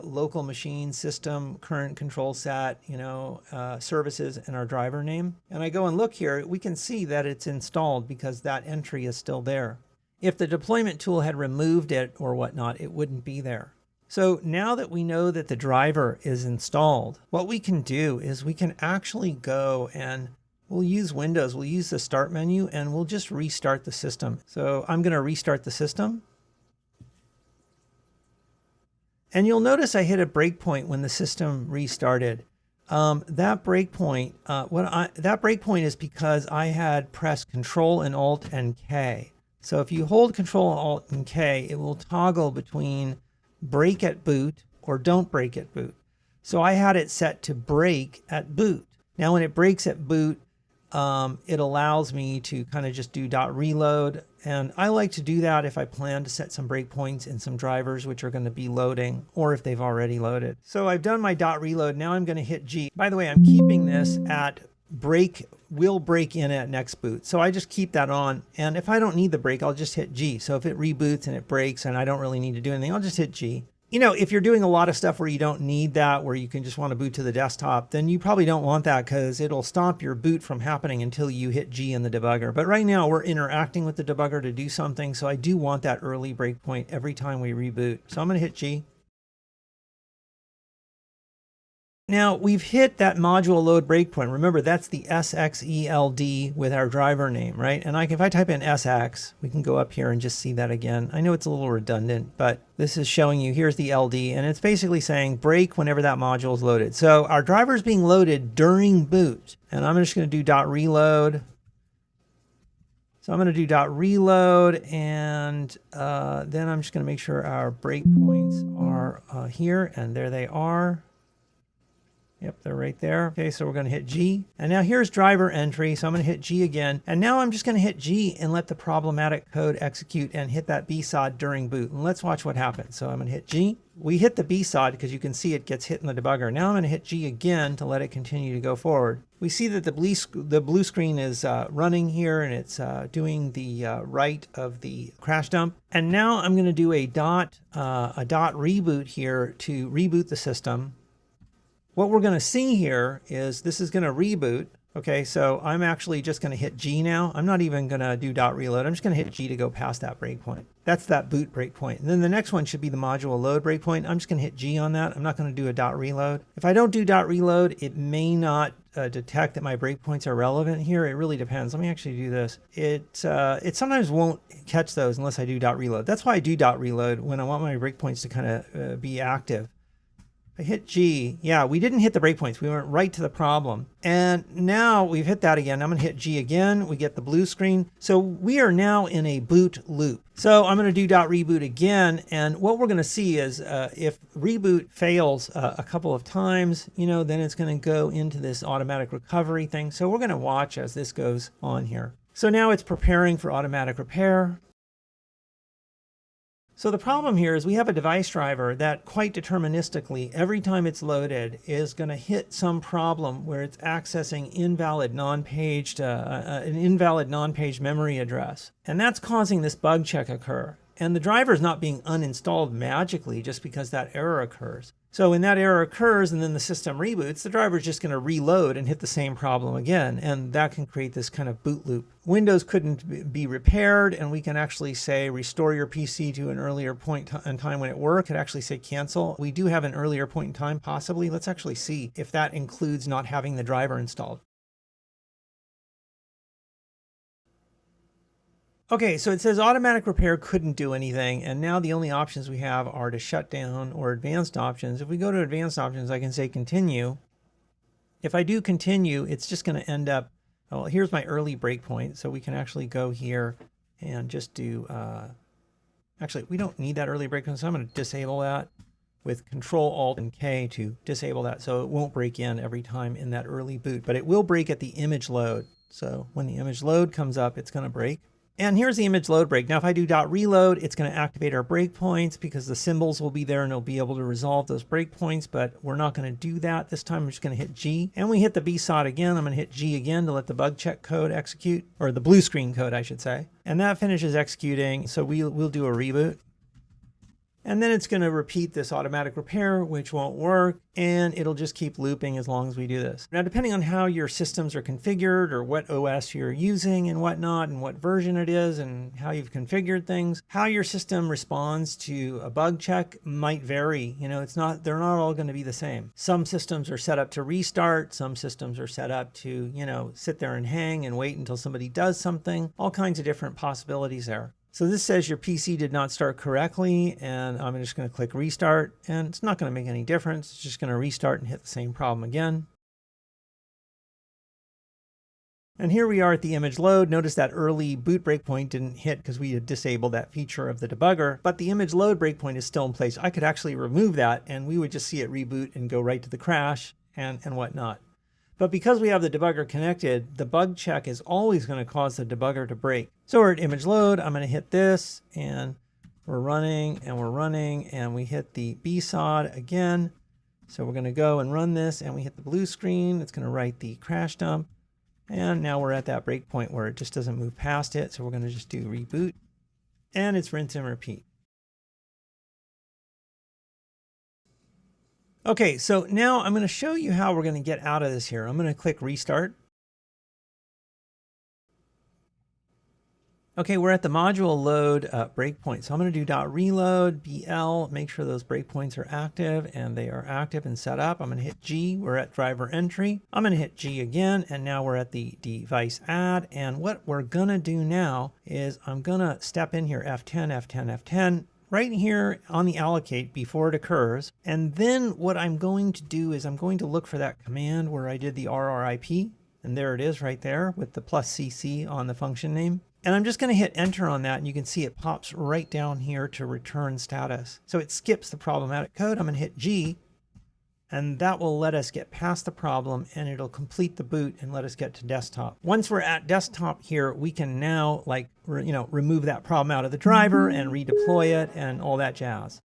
local machine system, current control set, services, and our driver name, and I go and look here, we can see that it's installed because that entry is still there. If the deployment tool had removed it or whatnot, it wouldn't be there. So now that we know that the driver is installed, what we can do is we can actually go and we'll use Windows, we'll use the start menu, and we'll just restart the system. So I'm going to restart the system. And you'll notice I hit a breakpoint when the system restarted. That breakpoint is because I had pressed Control and Alt and K. So if you hold Control, Alt, and K, it will toggle between break at boot or don't break at boot. So I had it set to break at boot. Now when it breaks at boot, it allows me to kind of just do .reload. And I like to do that if I plan to set some breakpoints in some drivers which are going to be loading, or if they've already loaded. So I've done my .reload. Now I'm going to hit G. By the way, I'm keeping this at break, will break in at next boot. So I just keep that on. And if I don't need the break, I'll just hit G. So if it reboots and it breaks and I don't really need to do anything, I'll just hit G. You know, if you're doing a lot of stuff where you don't need that, where you can just want to boot to the desktop, then you probably don't want that because it'll stop your boot from happening until you hit G in the debugger. But right now we're interacting with the debugger to do something. So I do want that early breakpoint every time we reboot. So I'm going to hit G. Now we've hit that module load breakpoint. Remember, that's the SXELD with our driver name, right? And if I type in SX, we can go up here and just see that again. I know it's a little redundant, but this is showing you, here's the LD, and it's basically saying break whenever that module is loaded. So our driver is being loaded during boot, and I'm just going to do .reload. So I'm going to do .reload, and then I'm just going to make sure our breakpoints are here, and there they are. Yep, they're right there. Okay, so we're going to hit G. And now here's driver entry. So I'm going to hit G again. And now I'm just going to hit G and let the problematic code execute and hit that BSOD during boot. And let's watch what happens. So I'm going to hit G. We hit the BSOD because you can see it gets hit in the debugger. Now I'm going to hit G again to let it continue to go forward. We see that the blue screen is running here, and it's doing the write of the crash dump. And now I'm going to do a dot reboot here to reboot the system. What we're going to see here is this is going to reboot. Okay, so I'm actually just going to hit G now. I'm not even going to do .reload. I'm just going to hit G to go past that breakpoint. That's that boot breakpoint. And then the next one should be the module load breakpoint. I'm just going to hit G on that. I'm not going to do a .reload. If I don't do .reload, it may not detect that my breakpoints are relevant here. It really depends. Let me actually do this. It sometimes won't catch those unless I do .reload. That's why I do .reload when I want my breakpoints to kind of be active. I hit G. Yeah, we didn't hit the breakpoints. We went right to the problem. And now we've hit that again. I'm going to hit G again. We get the blue screen. So we are now in a boot loop. So I'm going to do .reboot again. And what we're going to see is if reboot fails a couple of times, you know, then it's going to go into this automatic recovery thing. So we're going to watch as this goes on here. So now it's preparing for automatic repair. So the problem here is we have a device driver that quite deterministically, every time it's loaded, is going to hit some problem where it's accessing an invalid non-paged memory address. And that's causing this bug check occur. And the driver is not being uninstalled magically just because that error occurs. So when that error occurs and then the system reboots, the driver is just going to reload and hit the same problem again. And that can create this kind of boot loop. Windows couldn't be repaired, and we can actually say restore your PC to an earlier point in time when it worked. It actually say cancel. We do have an earlier point in time, possibly. Let's actually see if that includes not having the driver installed. Okay, so it says automatic repair couldn't do anything, and now the only options we have are to shut down or advanced options. If we go to advanced options, I can say continue. If I do continue, it's just going to end up, well, here's my early breakpoint, so we can actually go here and just do, actually, we don't need that early breakpoint, so I'm going to disable that with Control, Alt, and K to disable that, so it won't break in every time in that early boot, but it will break at the image load. So when the image load comes up, it's going to break. And here's the image load break. Now, if I do .reload, it's going to activate our breakpoints because the symbols will be there and it'll be able to resolve those breakpoints, but we're not going to do that. This time, we're just going to hit G. And we hit the BSOD again. I'm going to hit G again to let the bug check code execute, or the blue screen code, I should say. And that finishes executing. So we'll do a reboot. And then it's going to repeat this automatic repair, which won't work, and it'll just keep looping as long as we do this. Now, depending on how your systems are configured or what OS you're using and whatnot, and what version it is and how you've configured things, how your system responds to a bug check might vary. You know, they're not all going to be the same. Some systems are set up to restart. Some systems are set up to, you know, sit there and hang and wait until somebody does something. All kinds of different possibilities there. So this says your PC did not start correctly, and I'm just going to click restart, and it's not going to make any difference. It's just going to restart and hit the same problem again. And here we are at the image load. Notice that early boot breakpoint didn't hit because we had disabled that feature of the debugger, but the image load breakpoint is still in place. I could actually remove that, and we would just see it reboot and go right to the crash and whatnot. But because we have the debugger connected, the bug check is always going to cause the debugger to break. So we're at image load. I'm going to hit this, and we're running, and we hit the BSOD again. So we're going to go and run this, and we hit the blue screen. It's going to write the crash dump. And now we're at that breakpoint where it just doesn't move past it. So we're going to just do reboot, and it's rinse and repeat. Okay, so now I'm going to show you how we're going to get out of this here. I'm going to click restart. Okay, we're at the module load breakpoint. So I'm going to do .reload BL, make sure those breakpoints are active, and they are active and set up. I'm going to hit G. We're at DriverEntry. I'm going to hit G again, and now we're at the device add. And what we're going to do now is I'm going to step in here, F10, F10, F10. Right here on the allocate before it occurs. And then what I'm going to do is I'm going to look for that command where I did the rrip. And there it is right there with the +cc on the function name. And I'm just going to hit enter on that, and you can see it pops right down here to return status. So it skips the problematic code. I'm going to hit G, and that will let us get past the problem, and it'll complete the boot and let us get to desktop. Once we're at desktop here, we can now remove that problem out of the driver and redeploy it and all that jazz.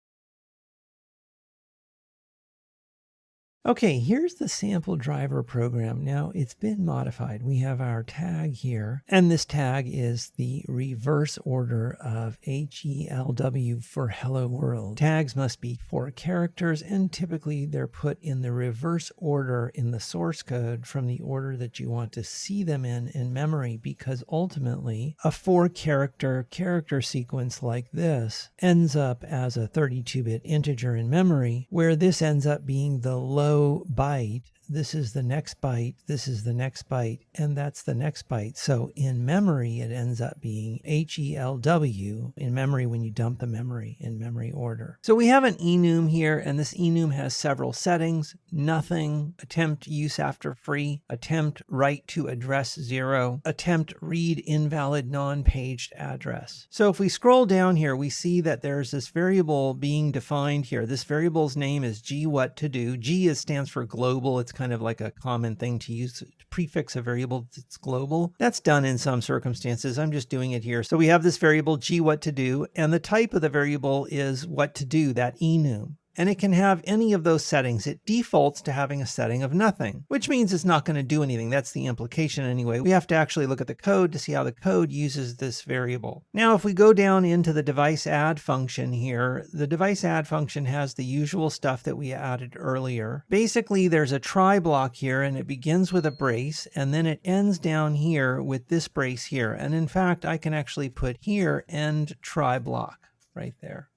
Okay, here's the sample driver program. Now it's been modified. We have our tag here, and this tag is the reverse order of HELW for hello world. Tags must be 4 characters, and typically they're put in the reverse order in the source code from the order that you want to see them in memory, because ultimately a 4-character sequence like this ends up as a 32-bit integer in memory, where this ends up being the low byte. This is the next byte, this is the next byte, and that's the next byte. So in memory, it ends up being HELW in memory when you dump the memory in memory order. So we have an enum here, and this enum has several settings: nothing, attempt use after free, attempt write to address 0, attempt read invalid non-paged address. So if we scroll down here, we see that there's this variable being defined here. This variable's name is gwhatToDo. G stands for global. It's kind of like a common thing to use to prefix a variable that's global. That's done in some circumstances. I'm just doing it here. So we have this variable gwhatToDo, and the type of the variable is what to do, that enum. And it can have any of those settings. It defaults to having a setting of nothing, which means it's not going to do anything. That's the implication anyway. We have to actually look at the code to see how the code uses this variable. Now, if we go down into the device add function here, the device add function has the usual stuff that we added earlier. Basically, there's a try block here, and it begins with a brace, and then it ends down here with this brace here. And in fact, I can actually put here end try block right there,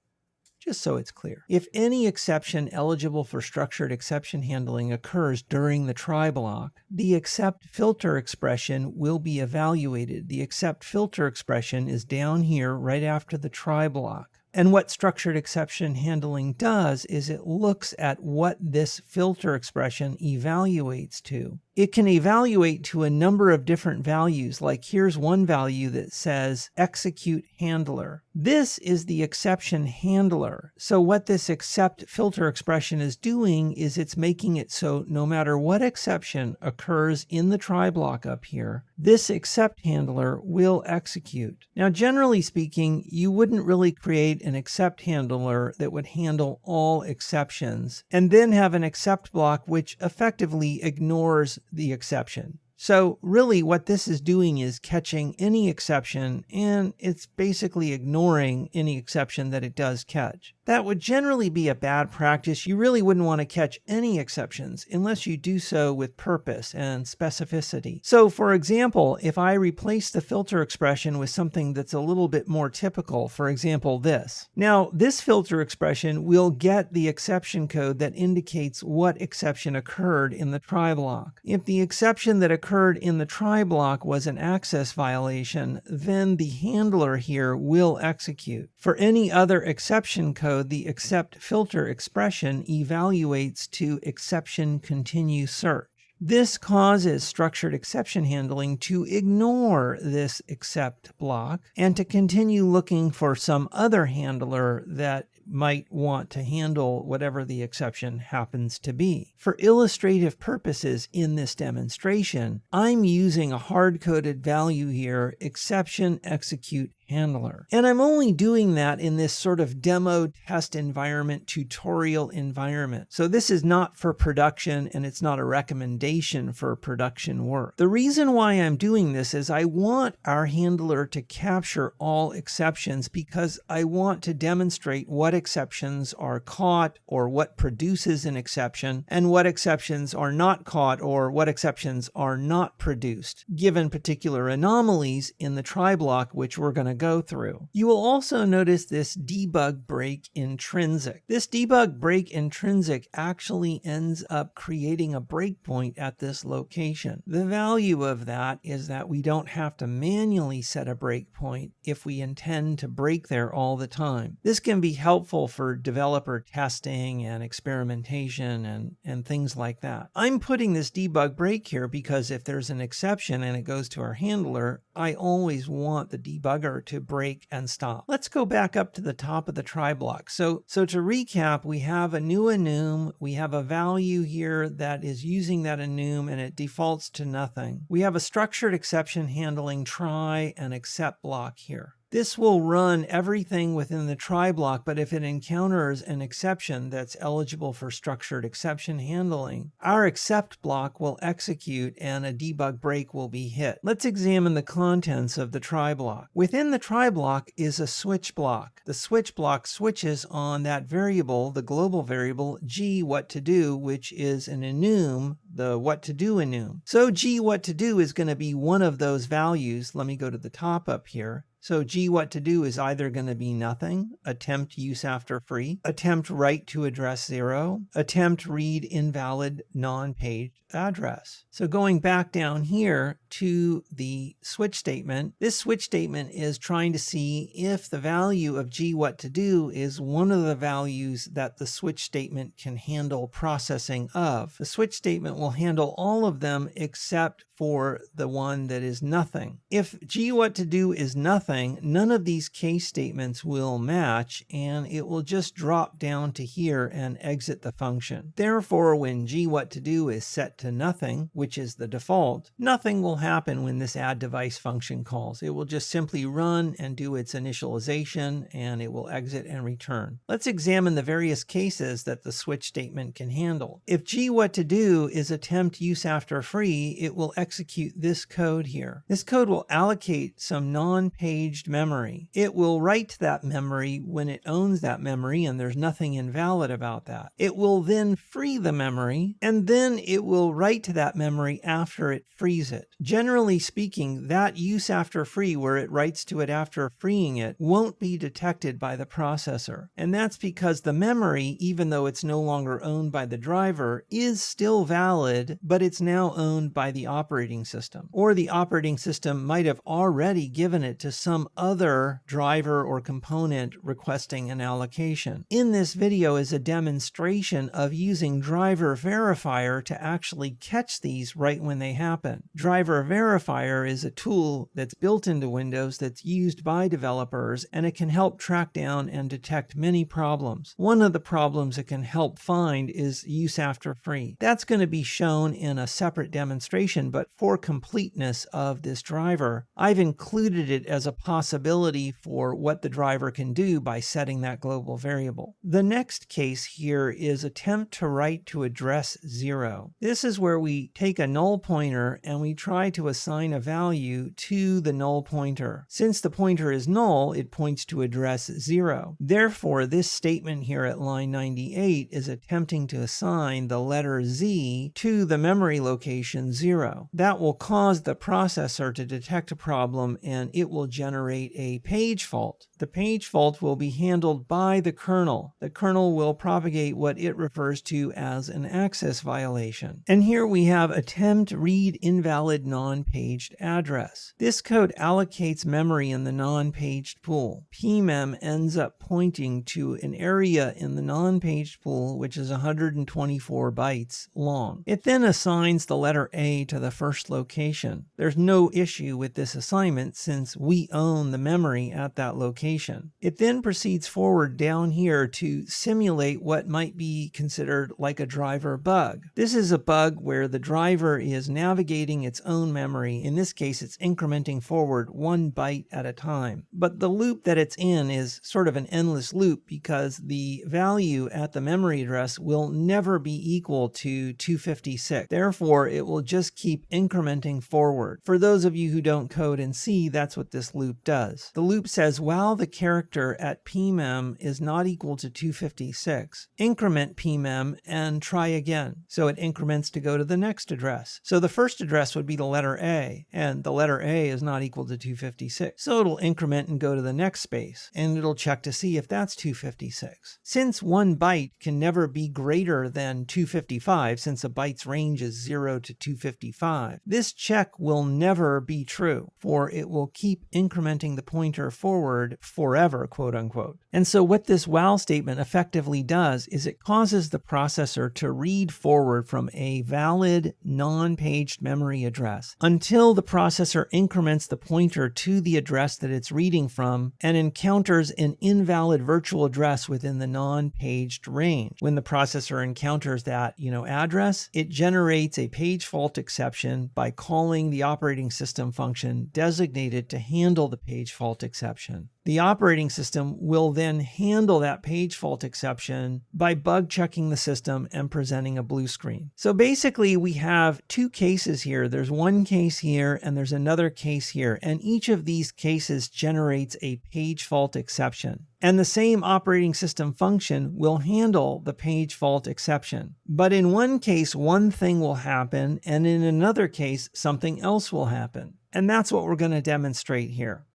just so it's clear. If any exception eligible for structured exception handling occurs during the try block, the except filter expression will be evaluated. The except filter expression is down here right after the try block. And what structured exception handling does is it looks at what this filter expression evaluates to. It can evaluate to a number of different values, like here's one value that says execute handler. This is the exception handler. So what this except filter expression is doing is it's making it so no matter what exception occurs in the try block up here, this except handler will execute. Now, generally speaking, you wouldn't really create an except handler that would handle all exceptions and then have an except block which effectively ignores the exception. So really what this is doing is catching any exception, and it's basically ignoring any exception that it does catch. That would generally be a bad practice. You really wouldn't want to catch any exceptions unless you do so with purpose and specificity. So for example, if I replace the filter expression with something that's a little bit more typical, for example this. Now this filter expression will get the exception code that indicates what exception occurred in the try block. If the exception that occurred in the try block was an access violation, then the handler here will execute. For any other exception code, the except filter expression evaluates to exception continue search. This causes structured exception handling to ignore this except block and to continue looking for some other handler that might want to handle whatever the exception happens to be. For illustrative purposes in this demonstration, I'm using a hard-coded value here, exception execute handler. And I'm only doing that in this sort of demo test environment, tutorial environment. So this is not for production, and it's not a recommendation for production work. The reason why I'm doing this is I want our handler to capture all exceptions because I want to demonstrate what exceptions are caught or what produces an exception and what exceptions are not caught or what exceptions are not produced, given particular anomalies in the try block, which we're going to go through. You will also notice this debug break intrinsic. This debug break intrinsic actually ends up creating a breakpoint at this location. The value of that is that we don't have to manually set a breakpoint if we intend to break there all the time. This can be helpful for developer testing and experimentation and things like that. I'm putting this debug break here because if there's an exception and it goes to our handler, I always want the debugger to break and stop. Let's go back up to the top of the try block. So to recap, we have a new enum. We have a value here that is using that enum and it defaults to nothing. We have a structured exception handling try and except block here. This will run everything within the try block, but if it encounters an exception that's eligible for structured exception handling, our except block will execute and a debug break will be hit. Let's examine the contents of the try block. Within the try block is a switch block. The switch block switches on that variable, the global variable g what to do, which is an enum, the what to do enum. So g what to do is going to be one of those values. Let me go to the top up here. So g what to do is either going to be nothing, attempt use after free, attempt write to address 0, attempt read invalid non-paged address. So going back down here to the switch statement, this switch statement is trying to see if the value of g what to do is one of the values that the switch statement can handle processing of. The switch statement will handle all of them except for the one that is nothing. If g what to do is nothing, none of these case statements will match and it will just drop down to here and exit the function. Therefore, when g what to do is set to nothing, which is the default, nothing will happen when this add device function calls. It will just simply run and do its initialization and it will exit and return. Let's examine the various cases that the switch statement can handle. If g what to do is attempt use after free, it will execute this code here. This code will allocate some non-paged memory. It will write to that memory when it owns that memory and there's nothing invalid about that. It will then free the memory and then it will write to that memory after it frees it. Generally speaking, that use after free where it writes to it after freeing it won't be detected by the processor. And that's because the memory, even though it's no longer owned by the driver, is still valid, but it's now owned by the operating system. Or the operating system might have already given it to some other driver or component requesting an allocation. In this video is a demonstration of using driver verifier to actually catch these right when they happen. Driver verifier is a tool that's built into Windows that's used by developers, and it can help track down and detect many problems. One of the problems it can help find is use after free. That's going to be shown in a separate demonstration, but for completeness of this driver, I've included it as a possibility for what the driver can do by setting that global variable. The next case here is attempt to write to address 0. This is where we take a null pointer and we try to assign a value to the null pointer. Since the pointer is null, it points to address 0. Therefore, this statement here at line 98 is attempting to assign the letter Z to the memory location 0. That will cause the processor to detect a problem and it will generate a page fault. The page fault will be handled by the kernel. The kernel will propagate what it refers to as an access violation. And here we have attempt read invalid non-paged address. This code allocates memory in the non-paged pool. pmem ends up pointing to an area in the non-paged pool which is 124 bytes long. It then assigns the letter A to the first location. There's no issue with this assignment since we own the memory at that location. It then proceeds forward down here to simulate what might be considered like a driver bug. This is a bug where the driver is navigating its own memory. In this case, it's incrementing forward 1 byte at a time. But the loop that it's in is sort of an endless loop because the value at the memory address will never be equal to 256. Therefore, it will just keep incrementing forward. For those of you who don't code in C, that's what this loop does. The loop says while the character at pmem is not equal to 256, increment pmem and try again. So it increments to go to the next address. So the first address would be the letter A, and the letter A is not equal to 256. So it'll increment and go to the next space, and it'll check to see if that's 256. Since 1 byte can never be greater than 255, since a byte's range is 0 to 255, this check will never be true, for it will keep incrementing the pointer forward forever, quote unquote. And so what this while statement effectively does is it causes the processor to read forward from a valid non-paged memory address until the processor increments the pointer to the address that it's reading from and encounters an invalid virtual address within the non-paged range. When the processor encounters that, address, it generates a page fault exception by calling the operating system function designated to handle the page fault exception. The operating system will then handle that page fault exception by bug checking the system and presenting a blue screen. So basically we have two cases here. There's one case here and there's another case here, and each of these cases generates a page fault exception. And the same operating system function will handle the page fault exception. But in one case, one thing will happen, and in another case, something else will happen. And that's what we're going to demonstrate here.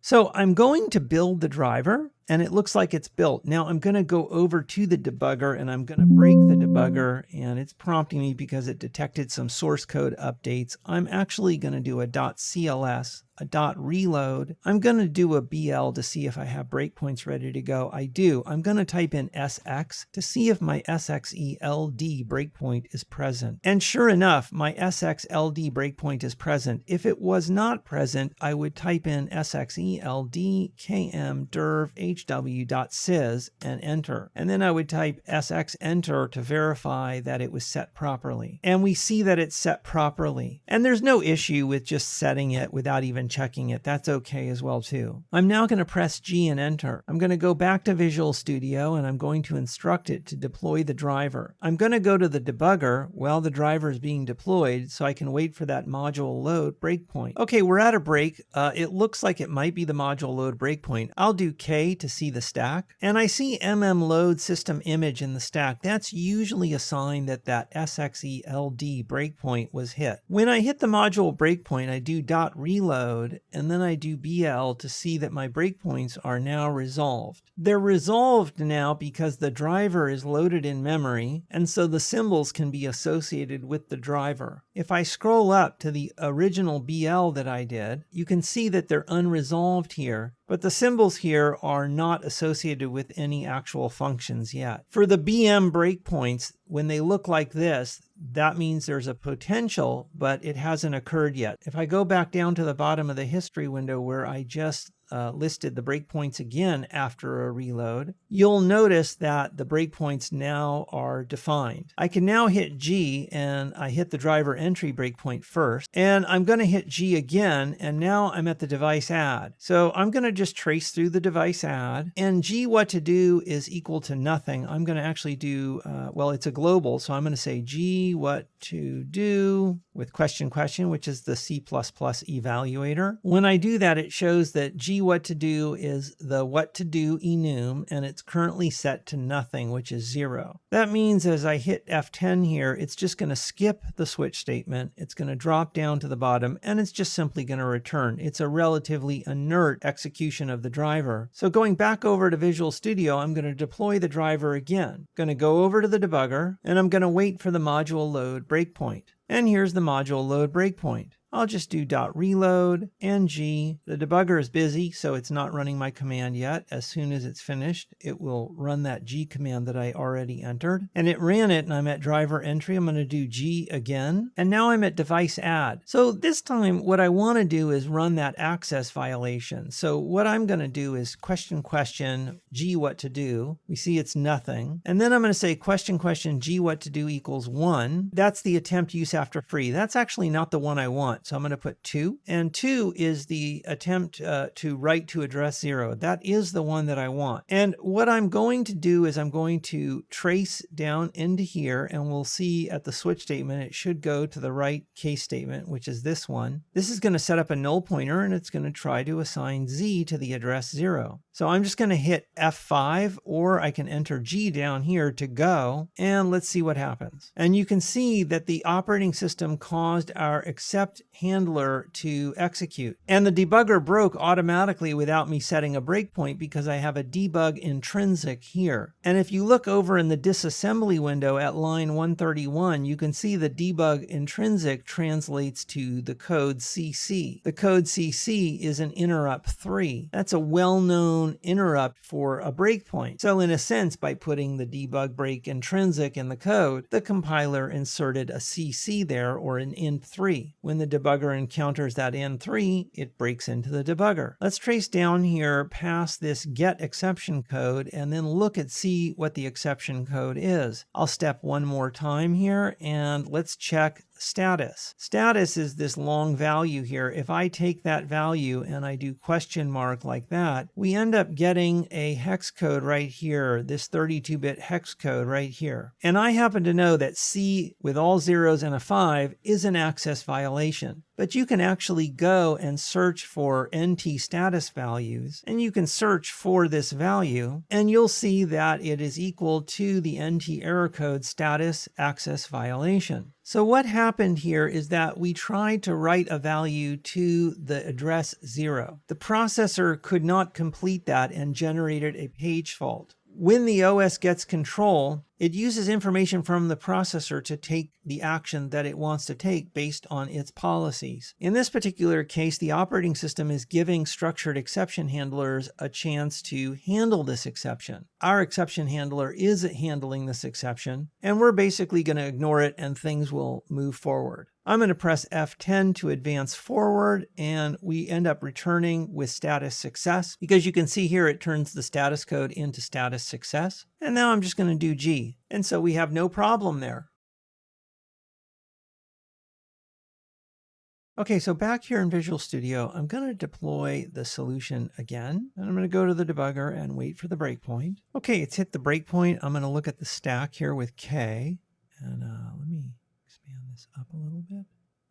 So I'm going to build the driver, and it looks like it's built. Now I'm going to go over to the debugger and I'm going to break the debugger, and it's prompting me because it detected some source code updates. I'm actually going to do a .cls, a .reload. I'm going to do a BL to see if I have breakpoints ready to go. I do. I'm going to type in SX to see if my SXELD breakpoint is present. And sure enough, my SXLD breakpoint is present. If it was not present, I would type in SXELD KM derv hw.sys and enter. And then I would type SX enter to verify that it was set properly. And we see that it's set properly. And there's no issue with just setting it without even checking it. That's okay as well too. I'm now going to press G and enter. I'm going to go back to Visual Studio and I'm going to instruct it to deploy the driver. I'm going to go to the debugger while the driver is being deployed so I can wait for that module load breakpoint. Okay, we're at a break. It looks like it might be the module load breakpoint. I'll do K to see the stack, and I see load system image in the stack. That's usually a sign that that SXELD breakpoint was hit. When I hit the module breakpoint, I do .reload and then I do BL to see that my breakpoints are now resolved. They're resolved now because the driver is loaded in memory, and so the symbols can be associated with the driver. If I scroll up to the original BL that I did, you can see that they're unresolved here, but the symbols here are not associated with any actual functions yet. For the BM breakpoints, when they look like this, that means there's a potential, but it hasn't occurred yet. If I go back down to the bottom of the history window where I just listed the breakpoints again after a reload, you'll notice that the breakpoints now are defined. I can now hit G, and I hit the driver entry breakpoint first, and I'm going to hit G again, and now I'm at the device add. So I'm going to just trace through the device add, and G what to do is equal to nothing. I'm going to actually do, well, it's a global, so I'm going to say G what to do with question, which is the C++ evaluator. When I do that, it shows that G what to do is the what to do enum, and it's currently set to nothing, which is 0. That means as I hit F10 here, it's just going to skip the switch statement. It's going to drop down to the bottom, and it's just simply going to return. It's a relatively inert execution of the driver. So going back over to Visual Studio, I'm going to deploy the driver again. Going to go over to the debugger, and I'm going to wait for the module load breakpoint. And here's the module load breakpoint. I'll just do .reload and G. The debugger is busy, so it's not running my command yet. As soon as it's finished, it will run that G command that I already entered. And it ran it, and I'm at driver entry. I'm going to do G again. And now I'm at device add. So this time, what I want to do is run that access violation. So what I'm going to do is question, G what to do. We see it's nothing. And then I'm going to say question, G what to do equals 1. That's the attempt use after free. That's actually not the one I want. So I'm going to put 2, and 2 is the attempt to write to address 0. That is the one that I want. And what I'm going to do is I'm going to trace down into here, and we'll see at the switch statement, it should go to the right case statement, which is this one. This is going to set up a null pointer, and it's going to try to assign Z to the address 0. So I'm just going to hit F5, or I can enter G down here to go, and let's see what happens. And you can see that the operating system caused our accept handler to execute. And the debugger broke automatically without me setting a breakpoint because I have a debug intrinsic here. And if you look over in the disassembly window at line 131, you can see the debug intrinsic translates to the code CC. The code CC is an interrupt 3. That's a well-known interrupt for a breakpoint. So in a sense, by putting the debug break intrinsic in the code, the compiler inserted a CC there, or an int3. When the debugger encounters that N3, it breaks into the debugger. Let's trace down here past this get exception code and then look at see what the exception code is. I'll step one more time here, and let's check status. Status is this long value here. If I take that value and I do question mark like that, we end up getting a hex code right here, this 32-bit hex code right here. And I happen to know that C with all zeros and a 5 is an access violation. But you can actually go and search for NTSTATUS values, and you can search for this value, and you'll see that it is equal to the NT error code status access violation. So what happened here is that we tried to write a value to the address 0. The processor could not complete that and generated a page fault. When the OS gets control, it uses information from the processor to take the action that it wants to take based on its policies. In this particular case, the operating system is giving structured exception handlers a chance to handle this exception. Our exception handler is handling this exception, and we're basically going to ignore it and things will move forward. I'm going to press F10 to advance forward, and we end up returning with status success, because you can see here it turns the status code into status success. And now I'm just going to do G. And so we have no problem there. Okay, so back here in Visual Studio, I'm going to deploy the solution again. And I'm going to go to the debugger and wait for the breakpoint. Okay, it's hit the breakpoint. I'm going to look at the stack here with K. And let me expand this up a little bit.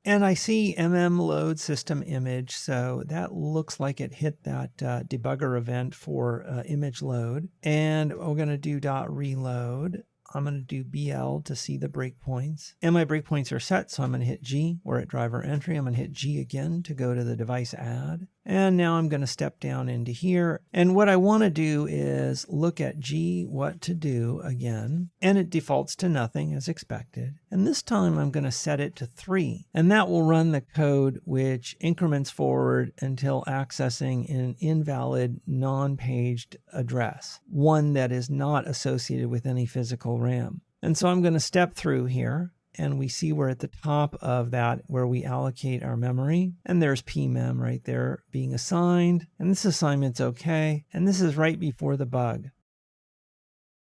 And I see load system image, so that looks like it hit that debugger event for image load. And we're going to do .reload. I'm going to do BL to see the breakpoints. And my breakpoints are set, so I'm going to hit G. We're at driver entry. I'm going to hit G again to go to the device add. And now I'm going to step down into here. And what I want to do is look at G what to do again. And it defaults to nothing as expected. And this time I'm going to set it to 3. And that will run the code which increments forward until accessing an invalid non-paged address, one that is not associated with any physical RAM. And so I'm going to step through here. and we see we're at the top of that where we allocate our memory. And there's pmem right there being assigned. And this assignment's okay. And this is right before the bug.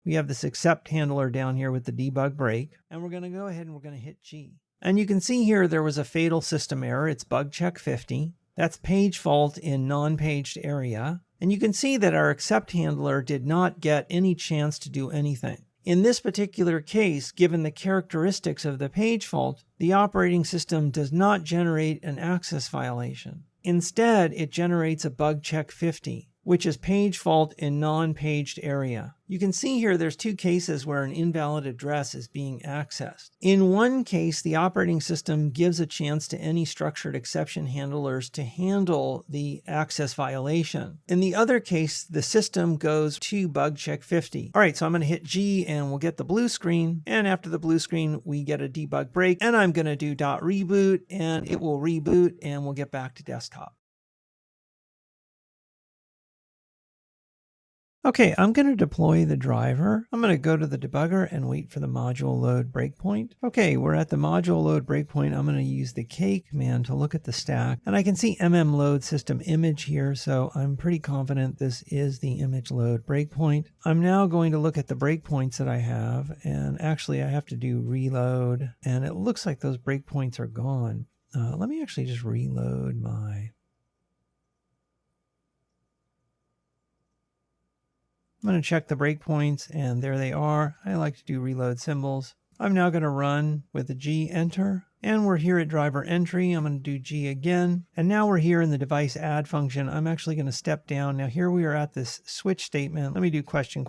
We have this except handler down here with the debug break. And we're going to go ahead and we're going to hit G. And you can see here there was a fatal system error. It's bug check 50. That's page fault in non-paged area. And you can see that our except handler did not get any chance to do anything. In this particular case, given the characteristics of the page fault, the operating system does not generate an access violation. Instead, it generates a bug check 50, which is page fault in non-paged area. You can see here there's two cases where an invalid address is being accessed. In one case, the operating system gives a chance to any structured exception handlers to handle the access violation. In the other case, the system goes to bug check 50. All right, so I'm going to hit G and we'll get the blue screen. And after the blue screen, we get a debug break. And I'm going to do .reboot and it will reboot and we'll get back to desktop. Okay, I'm going to deploy the driver. I'm going to go to the debugger and wait for the module load breakpoint. Okay, we're at the module load breakpoint. I'm going to use the K command to look at the stack. And I can see load system image here, so I'm pretty confident this is the image load breakpoint. I'm now going to look at the breakpoints that I have, and actually I have to do reload, and it looks like those breakpoints are gone. Let me actually just reload my... I'm going to check the breakpoints, and there they are. I like to do reload symbols. I'm now going to run with the G enter, and we're here at DriverEntry. I'm going to do G again, and now we're here in the device add function. I'm actually going to step down. Now here we are at this switch statement. Let me do question,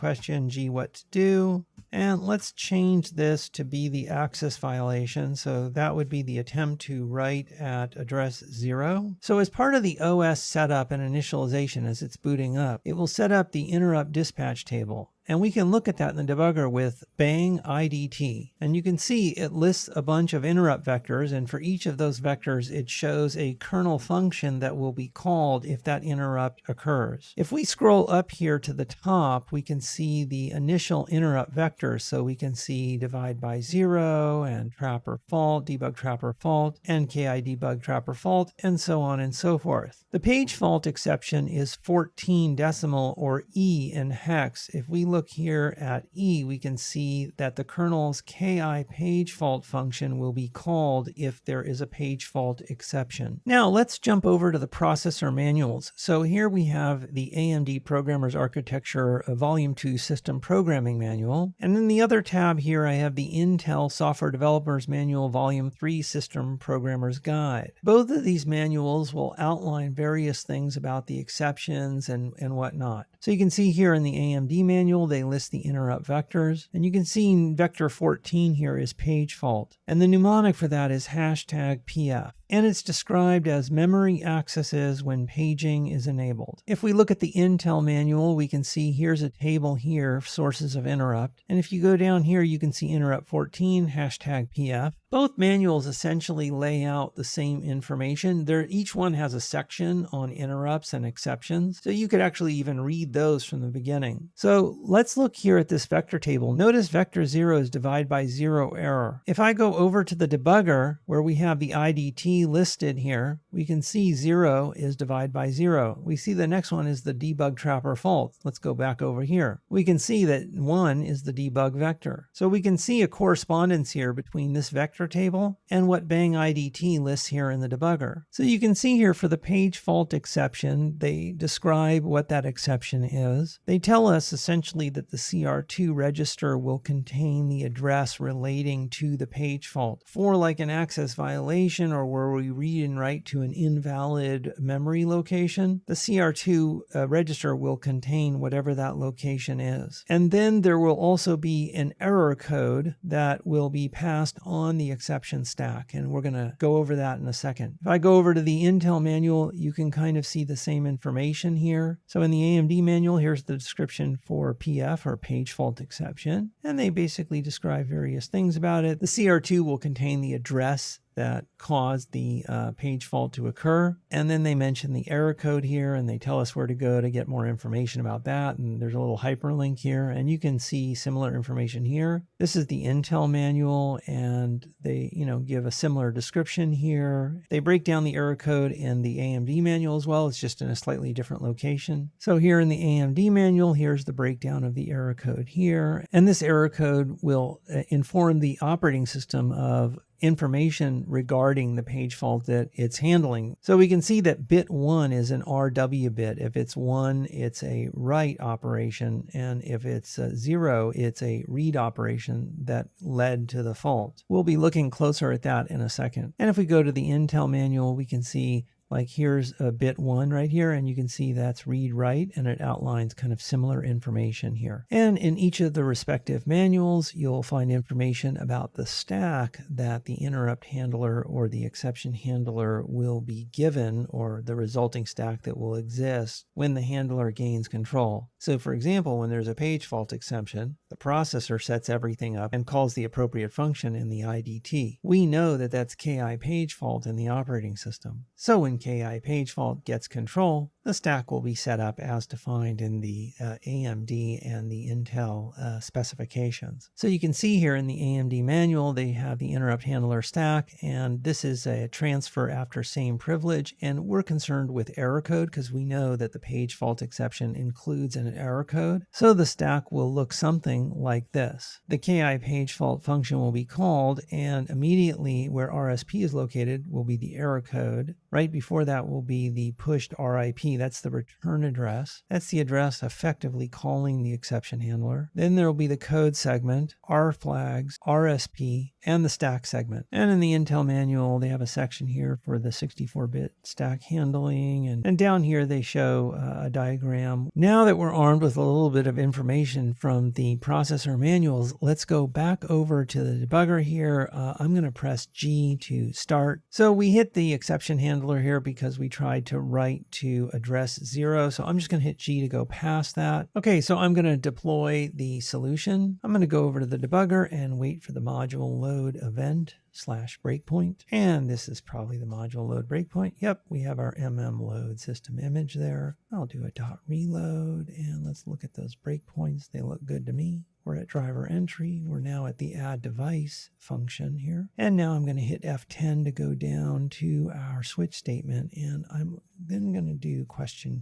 G what to do, and let's change this to be the access violation. So that would be the attempt to write at address 0. So as part of the OS setup and initialization as it's booting up, it will set up the interrupt dispatch table. And we can look at that in the debugger with bang IDT. And you can see it lists a bunch of interrupt vectors, and for each of those vectors, it shows a kernel function that will be called if that interrupt occurs. If we scroll up here to the top, we can see the initial interrupt vectors. So we can see divide by 0 and trapper fault, debug trapper fault, NKI debug trapper fault, and so on and so forth. The page fault exception is 14 decimal or E in hex. If we look here at E, we can see that the kernel's KI page fault function will be called if there is a page fault exception. Now let's jump over to the processor manuals. So here we have the AMD Programmer's Architecture Volume 2 System Programming Manual. And in the other tab here, I have the Intel Software Developers Manual Volume 3 System Programmer's Guide. Both of these manuals will outline various things about the exceptions and whatnot. So you can see here in the AMD manual, they list the interrupt vectors, and you can see vector 14 here is page fault, and the mnemonic for that is #PF, and it's described as memory accesses when paging is enabled. If we look at the Intel manual, we can see here's a table here of sources of interrupt, and if you go down here, you can see interrupt 14 #PF. Both manuals essentially lay out the same information. Each one has a section on interrupts and exceptions, so you could actually even read those from the beginning. So let's look here at this vector table. Notice vector 0 is divide by 0 error. If I go over to the debugger where we have the IDT listed here, we can see 0 is divide by 0. We see the next one is the debug trapper fault. Let's go back over here. We can see that 1 is the debug vector. So we can see a correspondence here between this vector table and what bang IDT lists here in the debugger. So you can see here for the page fault exception, they describe what that exception is. They tell us essentially that the CR2 register will contain the address relating to the page fault. For like an access violation or where we read and write to an invalid memory location, the CR2 register will contain whatever that location is. And then there will also be an error code that will be passed on the exception stack, and we're going to go over that in a second. If I go over to the Intel manual, you can kind of see the same information here. So in the AMD manual, here's the description for PF, or page fault exception, and they basically describe various things about it. The CR2 will contain the address that caused the page fault to occur. And then they mention the error code here, and they tell us where to go to get more information about that. And there's a little hyperlink here, and you can see similar information here. This is the Intel manual, and they, give a similar description here. They break down the error code in the AMD manual as well. It's just in a slightly different location. So here in the AMD manual, here's the breakdown of the error code here. And this error code will inform the operating system of information regarding the page fault that it's handling. So we can see that bit 1 is an RW bit. If it's 1, it's a write operation, and if it's 0, it's a read operation that led to the fault. We'll be looking closer at that in a second. And if we go to the Intel manual, we can see like here's a bit 1 right here, and you can see that's read write, and it outlines kind of similar information here. And in each of the respective manuals, you'll find information about the stack that the interrupt handler or the exception handler will be given, or the resulting stack that will exist when the handler gains control. So for example, when there's a page fault exception, the processor sets everything up and calls the appropriate function in the IDT. We know that that's KI page fault in the operating system. So when KI page fault gets control, the stack will be set up as defined in the AMD and the Intel specifications. So you can see here in the AMD manual, they have the interrupt handler stack, and this is a transfer after same privilege, and we're concerned with error code because we know that the page fault exception includes an error code. So the stack will look something like this. The KI page fault function will be called, and immediately where RSP is located will be the error code. Right before that will be the pushed RIP. That's the return address. That's the address effectively calling the exception handler. Then there will be the code segment, R flags, RSP, and the stack segment. And in the Intel manual, they have a section here for the 64-bit stack handling. And down here, they show a diagram. Now that we're armed with a little bit of information from the processor manuals, let's go back over to the debugger here. I'm going to press G to start. So we hit the exception handler here because we tried to write to address 0. So I'm just going to hit G to go past that. Okay, so I'm going to deploy the solution. I'm going to go over to the debugger and wait for the module load event /breakpoint. And this is probably the module load breakpoint. Yep, we have our load system image there. I'll do a .reload, and let's look at those breakpoints. They look good to me. We're at DriverEntry. We're now at the add device function here. And now I'm going to hit F10 to go down to our switch statement. And I'm then going to do question,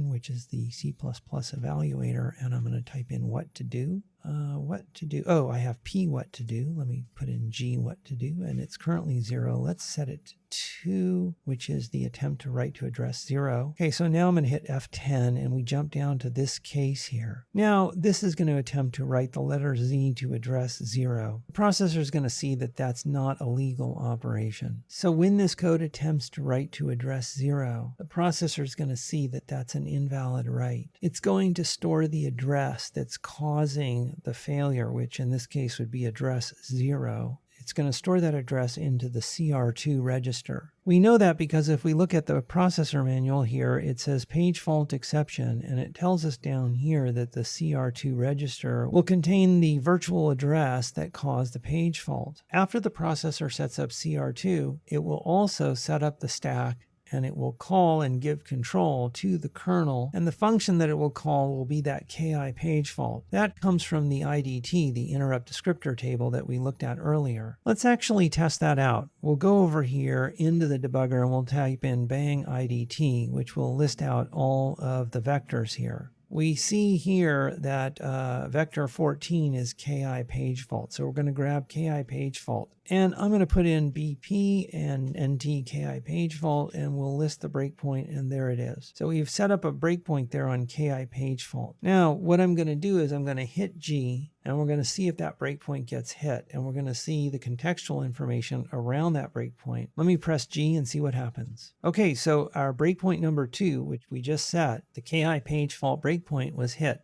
which is the C++ evaluator. And I'm going to type in what to do. What to do. Oh, I have P what to do. Let me put in G what to do. And it's currently 0. Let's set it to 2, which is the attempt to write to address 0. Okay, so now I'm going to hit F10 and we jump down to this case here. Now, this is going to attempt to write the letter Z to address 0. The processor is going to see that that's not a legal operation. So when this code attempts to write to address 0, the processor is going to see that that's an invalid write. It's going to store the address that's causing the failure, which in this case would be address 0. It's going to store that address into the CR2 register. We know that because if we look at the processor manual here, it says page fault exception, and it tells us down here that the CR2 register will contain the virtual address that caused the page fault. After the processor sets up CR2, it will also set up the stack, and it will call and give control to the kernel, and the function that it will call will be that KI page fault. That comes from the IDT, the interrupt descriptor table that we looked at earlier. Let's actually test that out. We'll go over here into the debugger and we'll type in bang IDT, which will list out all of the vectors here. We see here that vector 14 is KI page fault. So we're going to grab KI page fault. And I'm going to put in BP and NT KI page fault, and we'll list the breakpoint, and there it is. So we've set up a breakpoint there on KI page fault. Now, what I'm going to do is I'm going to hit G, and we're going to see if that breakpoint gets hit, and we're going to see the contextual information around that breakpoint. Let me press G and see what happens. Okay, so our breakpoint number 2, which we just set, the KI page fault breakpoint, was hit.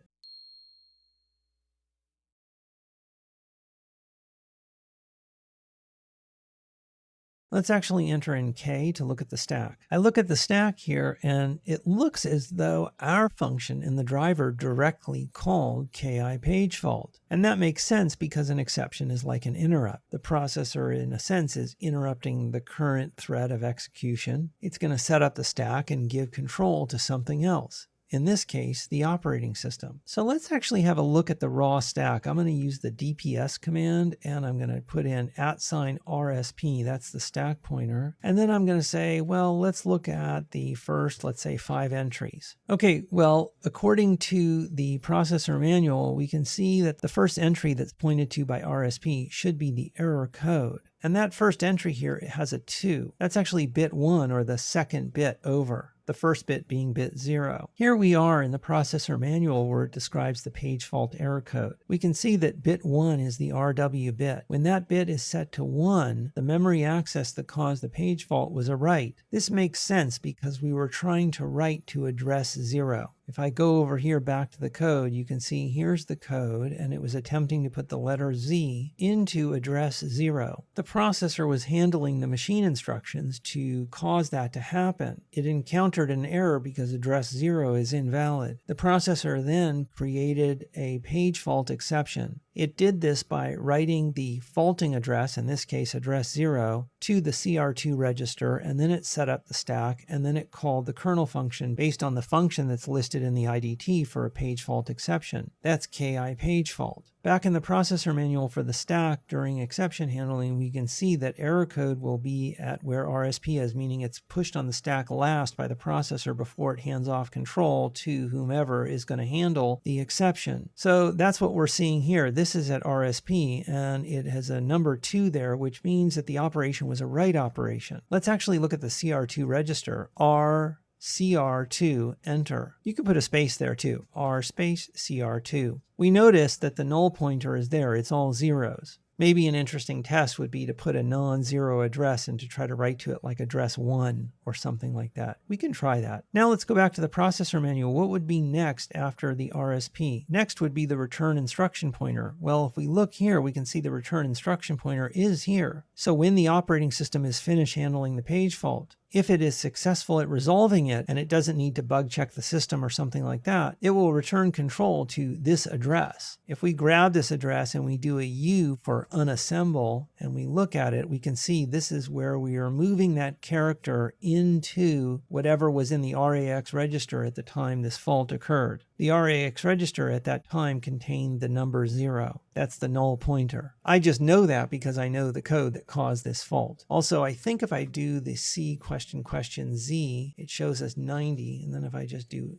Let's actually enter in K to look at the stack. I look at the stack here and it looks as though our function in the driver directly called ki page fault. And that makes sense because an exception is like an interrupt. The processor in a sense is interrupting the current thread of execution. It's going to set up the stack and give control to something else. In this case, the operating system. So let's actually have a look at the raw stack. I'm going to use the DPS command and I'm going to put in @RSP. That's the stack pointer. And then I'm going to say, well, let's look at the first, let's say 5 entries. Okay, well, according to the processor manual, we can see that the first entry that's pointed to by RSP should be the error code. And that first entry here, it has a 2. That's actually bit 1, or the second bit over, the first bit being bit 0. Here we are in the processor manual where it describes the page fault error code. We can see that bit 1 is the RW bit. When that bit is set to 1, the memory access that caused the page fault was a write. This makes sense because we were trying to write to address 0. If I go over here back to the code, you can see here's the code, and it was attempting to put the letter Z into address 0. The processor was handling the machine instructions to cause that to happen. It encountered an error because address 0 is invalid. The processor then created a page fault exception. It did this by writing the faulting address, in this case address 0, to the CR2 register, and then it set up the stack, and then it called the kernel function based on the function that's listed in the IDT for a page fault exception. That's ki page fault. Back in the processor manual for the stack during exception handling, we can see that error code will be at where RSP is, meaning it's pushed on the stack last by the processor before it hands off control to whomever is going to handle the exception. So that's what we're seeing here. This is at RSP and it has a number 2 there, which means that the operation was a write operation. Let's actually look at the CR2 register. CR2, enter. You could put a space there too. R space CR2. We notice that the null pointer is there. It's all zeros. Maybe an interesting test would be to put a non-zero address and to try to write to it like address 1 or something like that. We can try that. Now let's go back to the processor manual. What would be next after the RSP? Next would be the return instruction pointer. Well, if we look here, we can see the return instruction pointer is here. So when the operating system is finished handling the page fault, if it is successful at resolving it and it doesn't need to bug check the system or something like that, it will return control to this address. If we grab this address and we do a U for unassemble and we look at it, we can see this is where we are moving that character into whatever was in the RAX register at the time this fault occurred. The RAX register at that time contained the number 0. That's the null pointer. I just know that because I know the code that caused this fault. Also, I think if I do the C question Z, it shows us 90. And then if I just do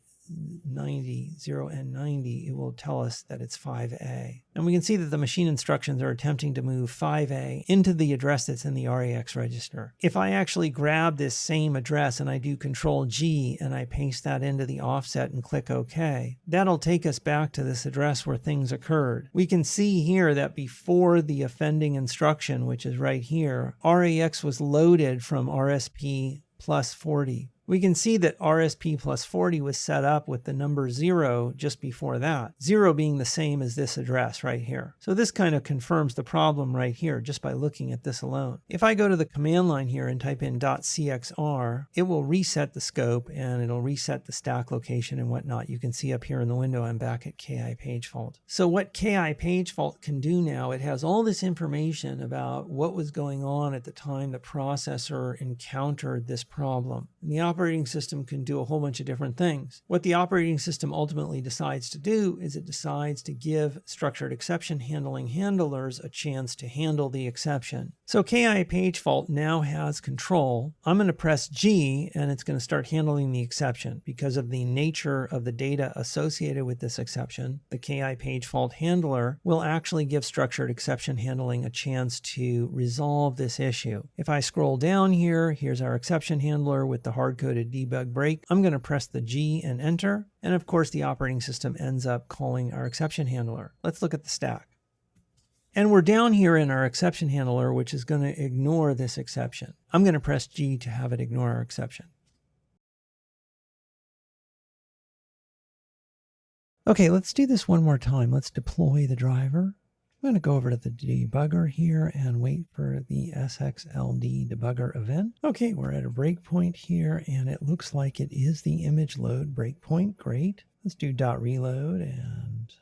90, 0 and 90, it will tell us that it's 5A. And we can see that the machine instructions are attempting to move 5A into the address that's in the RAX register. If I actually grab this same address and I do Control G and I paste that into the offset and click OK, that'll take us back to this address where things occurred. We can see here that before the offending instruction, which is right here, RAX was loaded from RSP plus 40. We can see that RSP plus 40 was set up with the number 0 just before that. 0 being the same as this address right here. So this kind of confirms the problem right here just by looking at this alone. If I go to the command line here and type in .cxr, it will reset the scope and it'll reset the stack location and whatnot. You can see up here in the window I'm back at ki page fault. So what ki page fault can do now, it has all this information about what was going on at the time the processor encountered this problem. And the operating system can do a whole bunch of different things. What the operating system ultimately decides to do is it decides to give structured exception handling handlers a chance to handle the exception. So ki page fault now has control. I'm going to press G and it's going to start handling the exception. Because of the nature of the data associated with this exception, the ki page fault handler will actually give structured exception handling a chance to resolve this issue. If I scroll down here, here's our exception handler with the hard-coded debug break. I'm going to press the G and enter. And of course, the operating system ends up calling our exception handler. Let's look at the stack. And we're down here in our exception handler, which is going to ignore this exception. I'm going to press G to have it ignore our exception. Okay, let's do this one more time. Let's deploy the driver. I'm going to go over to the debugger here and wait for the SXLD debugger event. Okay, we're at a breakpoint here, and it looks like it is the image load breakpoint. Great. Let's do .reload and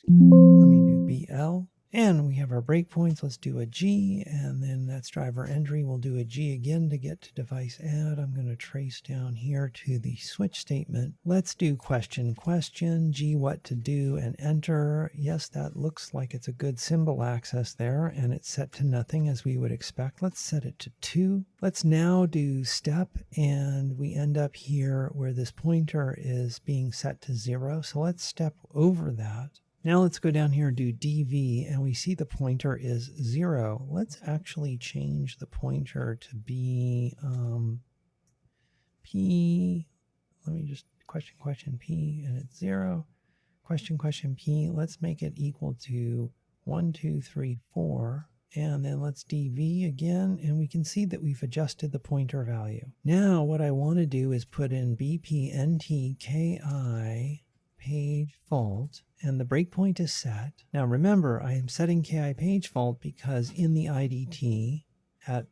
let me do BL. And we have our breakpoints. Let's do a G, and then that's DriverEntry. We'll do a G again to get to device add. I'm going to trace down here to the switch statement. Let's do question, G what to do, and enter. Yes, that looks like it's a good symbol access there, and it's set to nothing as we would expect. Let's set it to 2. Let's now do step, and we end up here where this pointer is being set to 0. So let's step over that. Now let's go down here and do DV, and we see the pointer is 0. Let's actually change the pointer to be P. Let me just question P, and it's 0. Question P. Let's make it equal to 1, 2, 3, 4. And then let's DV again, and we can see that we've adjusted the pointer value. Now what I want to do is put in BP NTKI page fault, and the breakpoint is set. Now remember, I am setting KI page fault because in the IDT at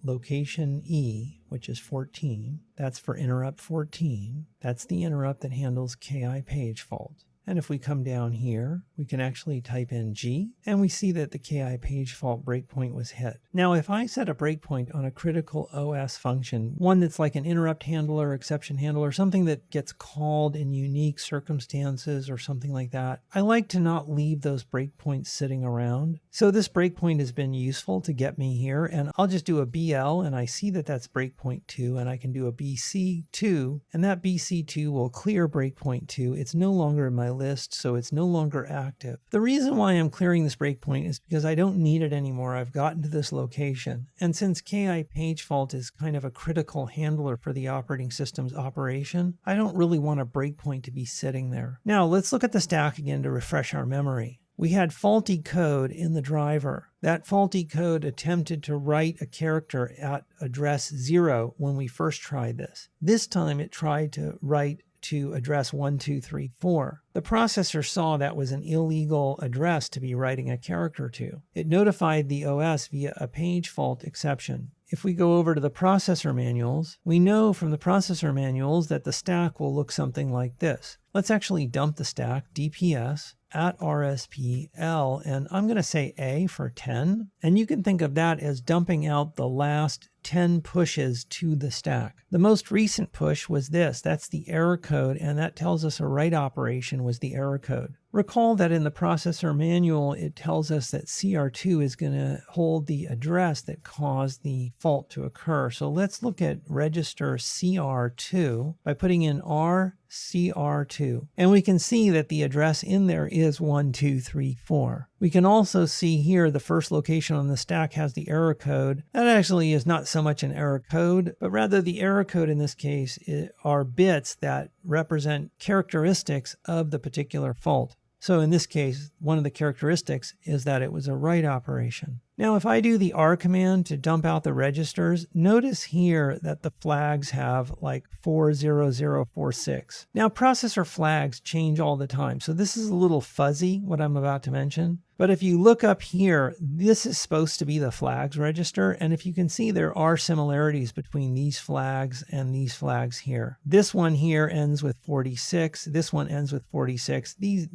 location E, which is 14, that's for interrupt 14. That's the interrupt that handles KI page fault. And if we come down here, we can actually type in G, and we see that the KI page fault breakpoint was hit. Now, if I set a breakpoint on a critical OS function, one that's like an interrupt handler, exception handler, something that gets called in unique circumstances or something like that, I like to not leave those breakpoints sitting around. So this breakpoint has been useful to get me here, and I'll just do a BL, and I see that that's breakpoint 2, and I can do a BC2, and that BC2 will clear breakpoint 2. It's no longer in my list, so it's no longer active. The reason why I'm clearing this breakpoint is because I don't need it anymore. I've gotten to this location. And since KI page fault is kind of a critical handler for the operating system's operation, I don't really want a breakpoint to be sitting there. Now let's look at the stack again to refresh our memory. We had faulty code in the driver. That faulty code attempted to write a character at address 0 when we first tried this. This time it tried to write to address 1, 2, 3, 4. The processor saw that was an illegal address to be writing a character to. It notified the OS via a page fault exception. If we go over to the processor manuals, we know from the processor manuals that the stack will look something like this. Let's actually dump the stack, DPS, at RSPL, and I'm going to say A for 10. And you can think of that as dumping out the last 10 pushes to the stack. The most recent push was this. That's the error code, and that tells us a write operation was the error code. Recall that in the processor manual, it tells us that CR2 is going to hold the address that caused the fault to occur. So let's look at register CR2 by putting in RCR2. And we can see that the address in there is 1, 2, 3, 4. We can also see here the first location on the stack has the error code. That actually is not so much an error code, but rather the error code in this case are bits that represent characteristics of the particular fault. So in this case, one of the characteristics is that it was a write operation. Now, if I do the R command to dump out the registers, notice here that the flags have like 40046. Now, processor flags change all the time, so this is a little fuzzy, what I'm about to mention. But if you look up here, this is supposed to be the flags register. And if you can see, there are similarities between these flags and these flags here. This one here ends with 46. This one ends with 46. These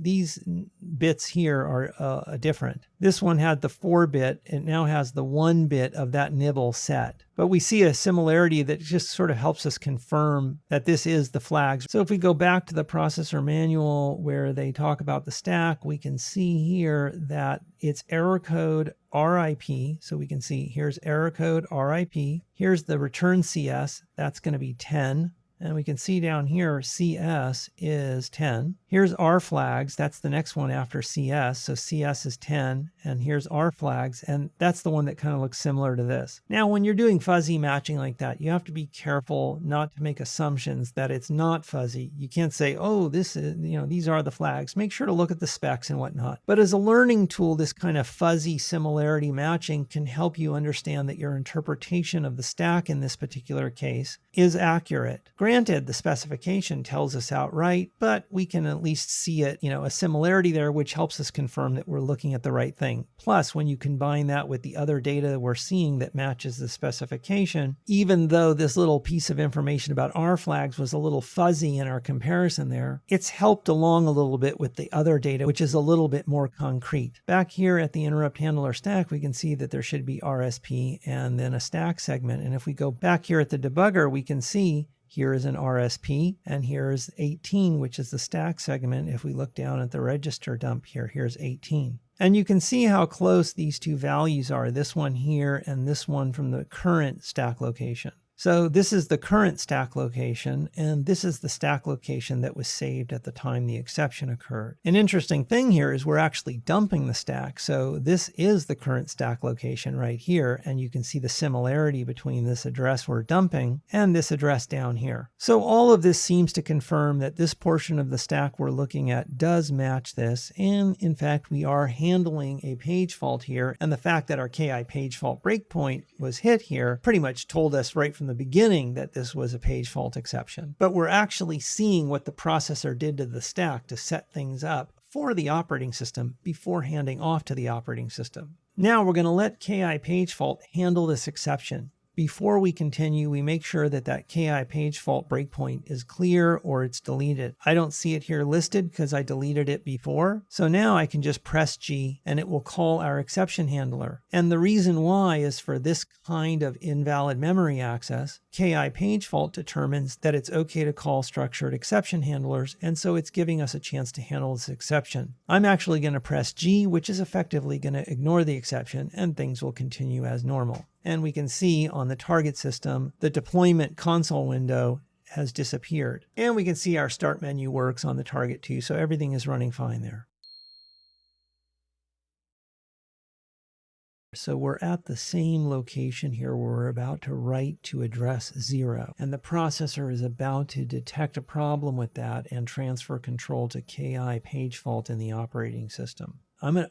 bits here are different. This one had the 4-bit. It now has the 1-bit of that nibble set. But we see a similarity that just sort of helps us confirm that this is the flags. So if we go back to the processor manual where they talk about the stack, we can see here that it's error code RIP. So we can see here's error code RIP. Here's the return CS. That's going to be 10. And we can see down here CS is 10. Here's R flags. That's the next one after CS. So CS is 10. And here's R flags. And that's the one that kind of looks similar to this. Now, when you're doing fuzzy matching like that, you have to be careful not to make assumptions that it's not fuzzy. You can't say, oh, this is, these are the flags. Make sure to look at the specs and whatnot. But as a learning tool, this kind of fuzzy similarity matching can help you understand that your interpretation of the stack in this particular case is accurate. Granted, the specification tells us outright, but we can at least see it, a similarity there, which helps us confirm that we're looking at the right thing. Plus, when you combine that with the other data we're seeing that matches the specification, even though this little piece of information about R flags was a little fuzzy in our comparison there, it's helped along a little bit with the other data, which is a little bit more concrete. Back here at the interrupt handler stack, we can see that there should be RSP and then a stack segment. And if we go back here at the debugger, we can see here is an RSP, and here's 18, which is the stack segment. If we look down at the register dump here, here's 18. And you can see how close these two values are, this one here and this one from the current stack location. So this is the current stack location, and this is the stack location that was saved at the time the exception occurred. An interesting thing here is we're actually dumping the stack. So this is the current stack location right here, and you can see the similarity between this address we're dumping and this address down here. So all of this seems to confirm that this portion of the stack we're looking at does match this, and in fact we are handling a page fault here, and the fact that our KI page fault breakpoint was hit here pretty much told us right from the beginning that this was a page fault exception. But we're actually seeing what the processor did to the stack to set things up for the operating system before handing off to the operating system. Now we're going to let KI page fault handle this exception. Before we continue, we make sure that that KI page fault breakpoint is clear or it's deleted. I don't see it here listed because I deleted it before. So now I can just press G and it will call our exception handler. And the reason why is for this kind of invalid memory access, KI page fault determines that it's okay to call structured exception handlers, and so it's giving us a chance to handle this exception. I'm actually going to press G, which is effectively going to ignore the exception, and things will continue as normal. And we can see on the target system, the deployment console window has disappeared. And we can see our start menu works on the target too, so everything is running fine there. So we're at the same location here where we're about to write to address 0. And the processor is about to detect a problem with that and transfer control to KI page fault in the operating system.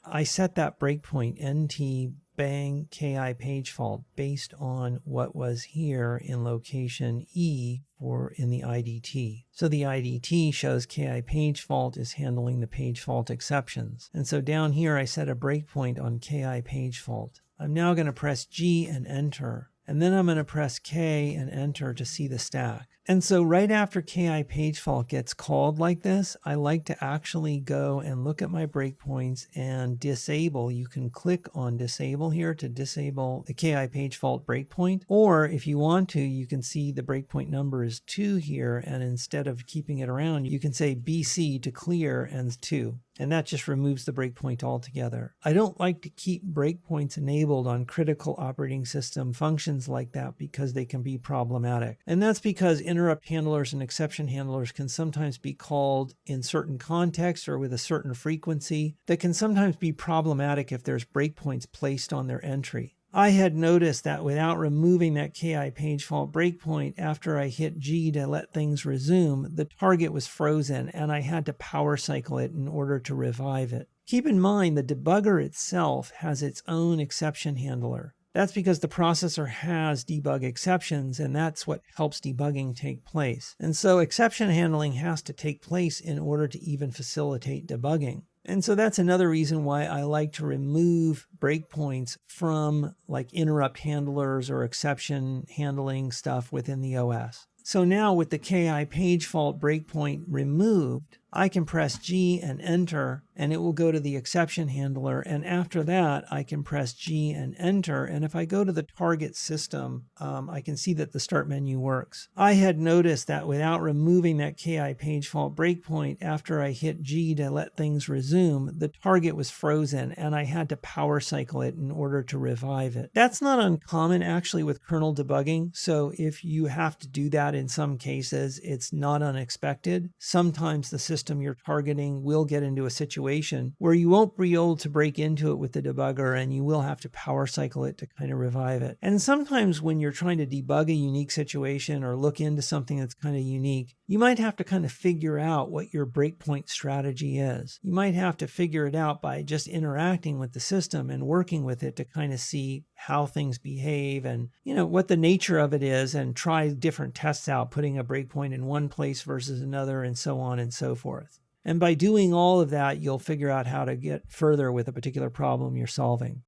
I set that breakpoint NT bang KI page fault based on what was here in location E or in the IDT. So the IDT shows KI page fault is handling the page fault exceptions. And so down here I set a breakpoint on KI page fault. I'm now going to press G and enter. And then I'm going to press K and enter to see the stack. And so right after KI page fault gets called like this, I like to actually go and look at my breakpoints and disable. You can click on disable here to disable the KI page fault breakpoint. Or if you want to, you can see the breakpoint number is 2 here. And instead of keeping it around, you can say BC to clear and 2. And that just removes the breakpoint altogether. I don't like to keep breakpoints enabled on critical operating system functions like that because they can be problematic. And that's because interrupt handlers and exception handlers can sometimes be called in certain contexts or with a certain frequency that can sometimes be problematic if there's breakpoints placed on their entry. I had noticed that without removing that KI page fault breakpoint, after I hit G to let things resume, the target was frozen and I had to power cycle it in order to revive it. Keep in mind the debugger itself has its own exception handler. That's because the processor has debug exceptions, and that's what helps debugging take place. And so exception handling has to take place in order to even facilitate debugging. And so that's another reason why I like to remove breakpoints from like interrupt handlers or exception handling stuff within the OS. So now with the KI page fault breakpoint removed, I can press G and enter, and it will go to the exception handler. And after that, I can press G and enter. And if I go to the target system, I can see that the start menu works. I had noticed that without removing that KI page fault breakpoint, after I hit G to let things resume, the target was frozen and I had to power cycle it in order to revive it. That's not uncommon actually with kernel debugging. So if you have to do that in some cases, it's not unexpected. Sometimes the system you're targeting will get into a situation where you won't be able to break into it with the debugger and you will have to power cycle it to kind of revive it. And sometimes when you're trying to debug a unique situation or look into something that's kind of unique, you might have to kind of figure out what your breakpoint strategy is. You might have to figure it out by just interacting with the system and working with it to kind of see how things behave and, what the nature of it is, and try different tests out, putting a breakpoint in one place versus another and so on and so forth. And by doing all of that, you'll figure out how to get further with a particular problem you're solving.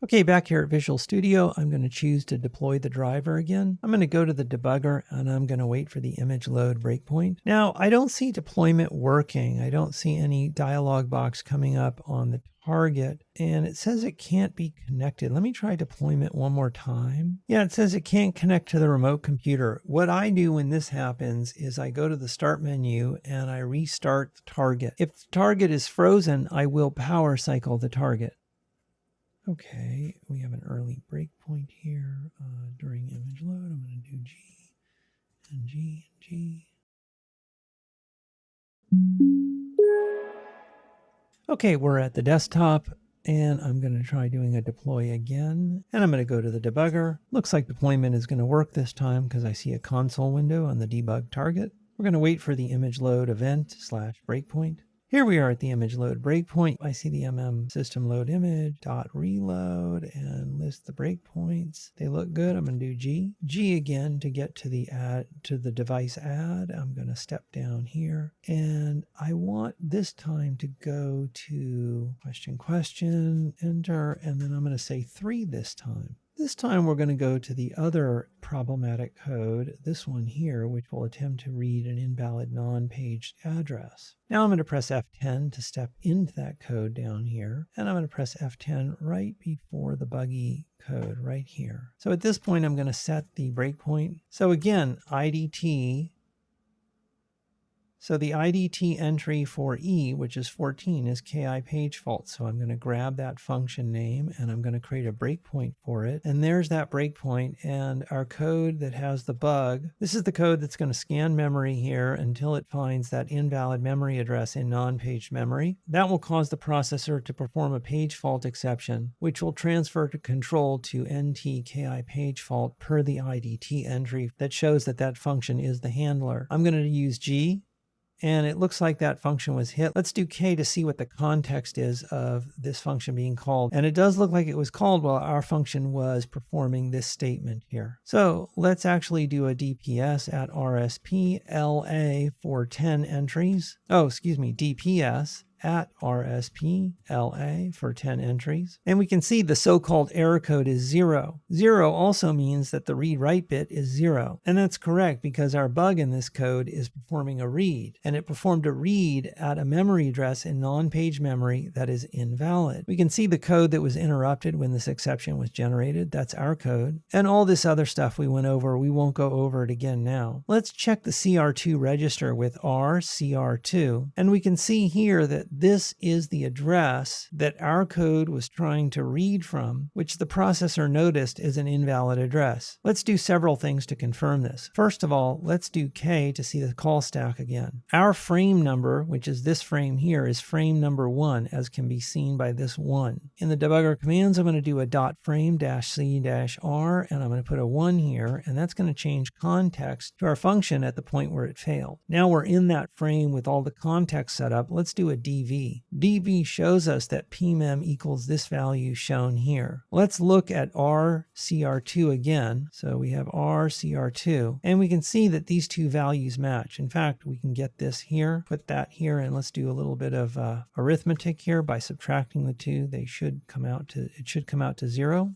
Okay, back here at Visual Studio, I'm going to choose to deploy the driver again. I'm going to go to the debugger and I'm going to wait for the image load breakpoint. Now, I don't see deployment working. I don't see any dialog box coming up on the target, and it says it can't be connected. Let me try deployment one more time. Yeah, it says it can't connect to the remote computer. What I do when this happens is I go to the start menu and I restart the target. If the target is frozen, I will power cycle the target. Okay, we have an early breakpoint here during image load. I'm going to do G and G and G. Okay, we're at the desktop and I'm going to try doing a deploy again. And I'm going to go to the debugger. Looks like deployment is going to work this time because I see a console window on the debug target. We're going to wait for the image load event / breakpoint. Here we are at the image load breakpoint. I see the system load image dot reload and list the breakpoints. They look good. I'm going to do G. G again to get to the device add. I'm going to step down here and I want this time to go to question, enter, and then I'm going to say 3 this time. This time we're going to go to the other problematic code, this one here, which will attempt to read an invalid non-paged address. Now I'm going to press F10 to step into that code down here, and I'm going to press F10 right before the buggy code right here. So at this point I'm going to set the breakpoint. So again, IDT. So the IDT entry for E, which is 14, is KI page fault. So I'm going to grab that function name and I'm going to create a breakpoint for it. And there's that breakpoint and our code that has the bug. This is the code that's going to scan memory here until it finds that invalid memory address in non-paged memory. That will cause the processor to perform a page fault exception, which will transfer to control to NT KI page fault per the IDT entry that shows that that function is the handler. I'm going to use G. And it looks like that function was hit. Let's do K to see what the context is of this function being called. And it does look like it was called while our function was performing this statement here. So let's actually do a DPS at RSP LA for 10 entries. Oh, excuse me, DPS at RSP LA for 10 entries. And we can see the so-called error code is 0. 0 also means that the read-write bit is 0. And that's correct because our bug in this code is performing a read. And it performed a read at a memory address in non-page memory that is invalid. We can see the code that was interrupted when this exception was generated. That's our code. And all this other stuff we went over, we won't go over it again now. Let's check the CR2 register with RCR2. And we can see here that this is the address that our code was trying to read from, which the processor noticed is an invalid address. Let's do several things to confirm this. First of all, let's do K to see the call stack again. Our frame number, which is this frame here, is frame number 1, as can be seen by this 1. In the debugger commands, I'm going to do a .frame-c-r, and I'm going to put a 1 here, and that's going to change context to our function at the point where it failed. Now we're in that frame with all the context set up. Let's do a DV. DV shows us that pmem equals this value shown here. Let's look at RCR2 again. So we have RCR2, and we can see that these two values match. In fact, we can get this here, put that here, and let's do a little bit of arithmetic here by subtracting the two. It should come out to 0,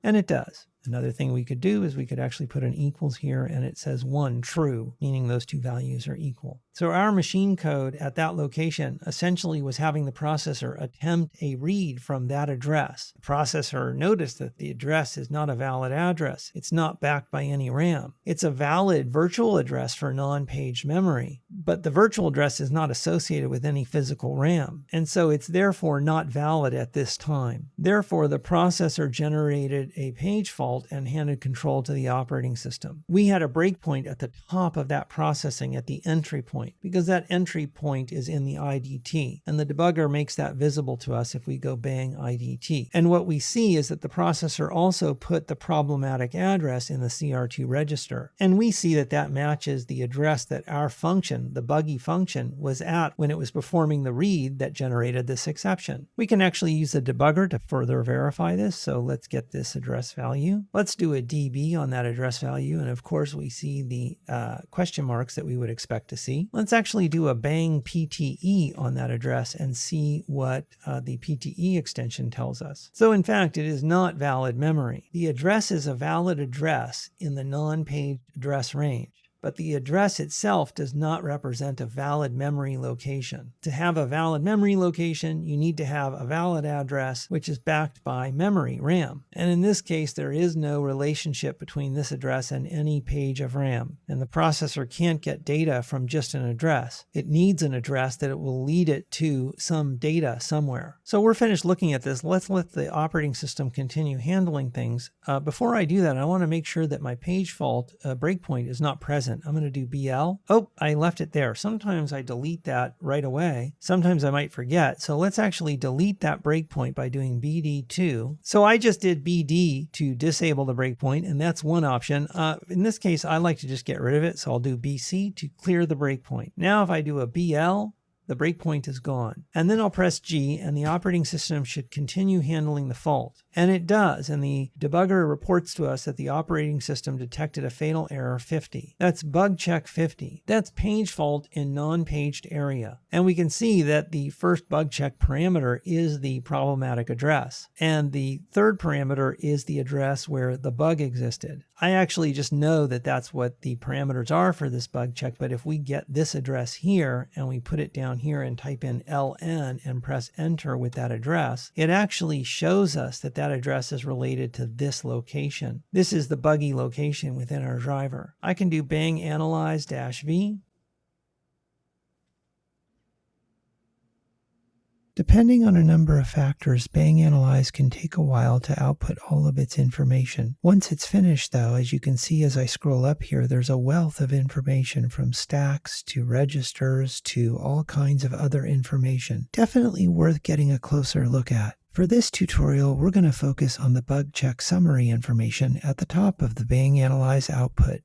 and it does. Another thing we could do is we could actually put an equals here and it says 1 true, meaning those two values are equal. So our machine code at that location essentially was having the processor attempt a read from that address. The processor noticed that the address is not a valid address. It's not backed by any RAM. It's a valid virtual address for non-paged memory, but the virtual address is not associated with any physical RAM. And so it's therefore not valid at this time. Therefore, the processor generated a page fault and handed control to the operating system. We had a breakpoint at the top of that processing at the entry point because that entry point is in the IDT, and the debugger makes that visible to us if we go bang IDT. And what we see is that the processor also put the problematic address in the CR2 register, and we see that that matches the address that our function, the buggy function, was at when it was performing the read that generated this exception. We can actually use the debugger to further verify this, so let's get this address value. value. Let's do a db on that address value, and of course we see the question marks that we would expect to see. Let's actually do a bang PTE on that address and see what the PTE extension tells us. So in fact, it is not valid memory. The address is a valid address in the non-paged address range, but the address itself does not represent a valid memory location. To have a valid memory location, you need to have a valid address which is backed by memory, RAM. And in this case, there is no relationship between this address and any page of RAM. And the processor can't get data from just an address. It needs an address that it will lead it to some data somewhere. So we're finished looking at this. Let's let the operating system continue handling things. Before I do that, I want to make sure that my page fault breakpoint is not present. I'm going to do BL. Oh, I left it there. Sometimes I delete that right away. Sometimes I might forget. So let's actually delete that breakpoint by doing BD2. So I just did BD to disable the breakpoint, and that's one option. In this case, I like to just get rid of it. So I'll do BC to clear the breakpoint. Now if I do a BL, the breakpoint is gone. And then I'll press G, and the operating system should continue handling the fault. And it does, and the debugger reports to us that the operating system detected a fatal error 50. That's bug check 50. That's page fault in non-paged area. And we can see that the first bug check parameter is the problematic address. And the third parameter is the address where the bug existed. I actually just know that that's what the parameters are for this bug check, but if we get this address here and we put it down here and type in LN and press enter with that address, it actually shows us that that address is related to this location. This is the buggy location within our driver. I can do bang analyze -v. Depending on a number of factors, bang analyze can take a while to output all of its information. Once it's finished though, as you can see as I scroll up here, there's a wealth of information from stacks to registers to all kinds of other information. Definitely worth getting a closer look at. For this tutorial, we're going to focus on the bug check summary information at the top of the bang analyze output.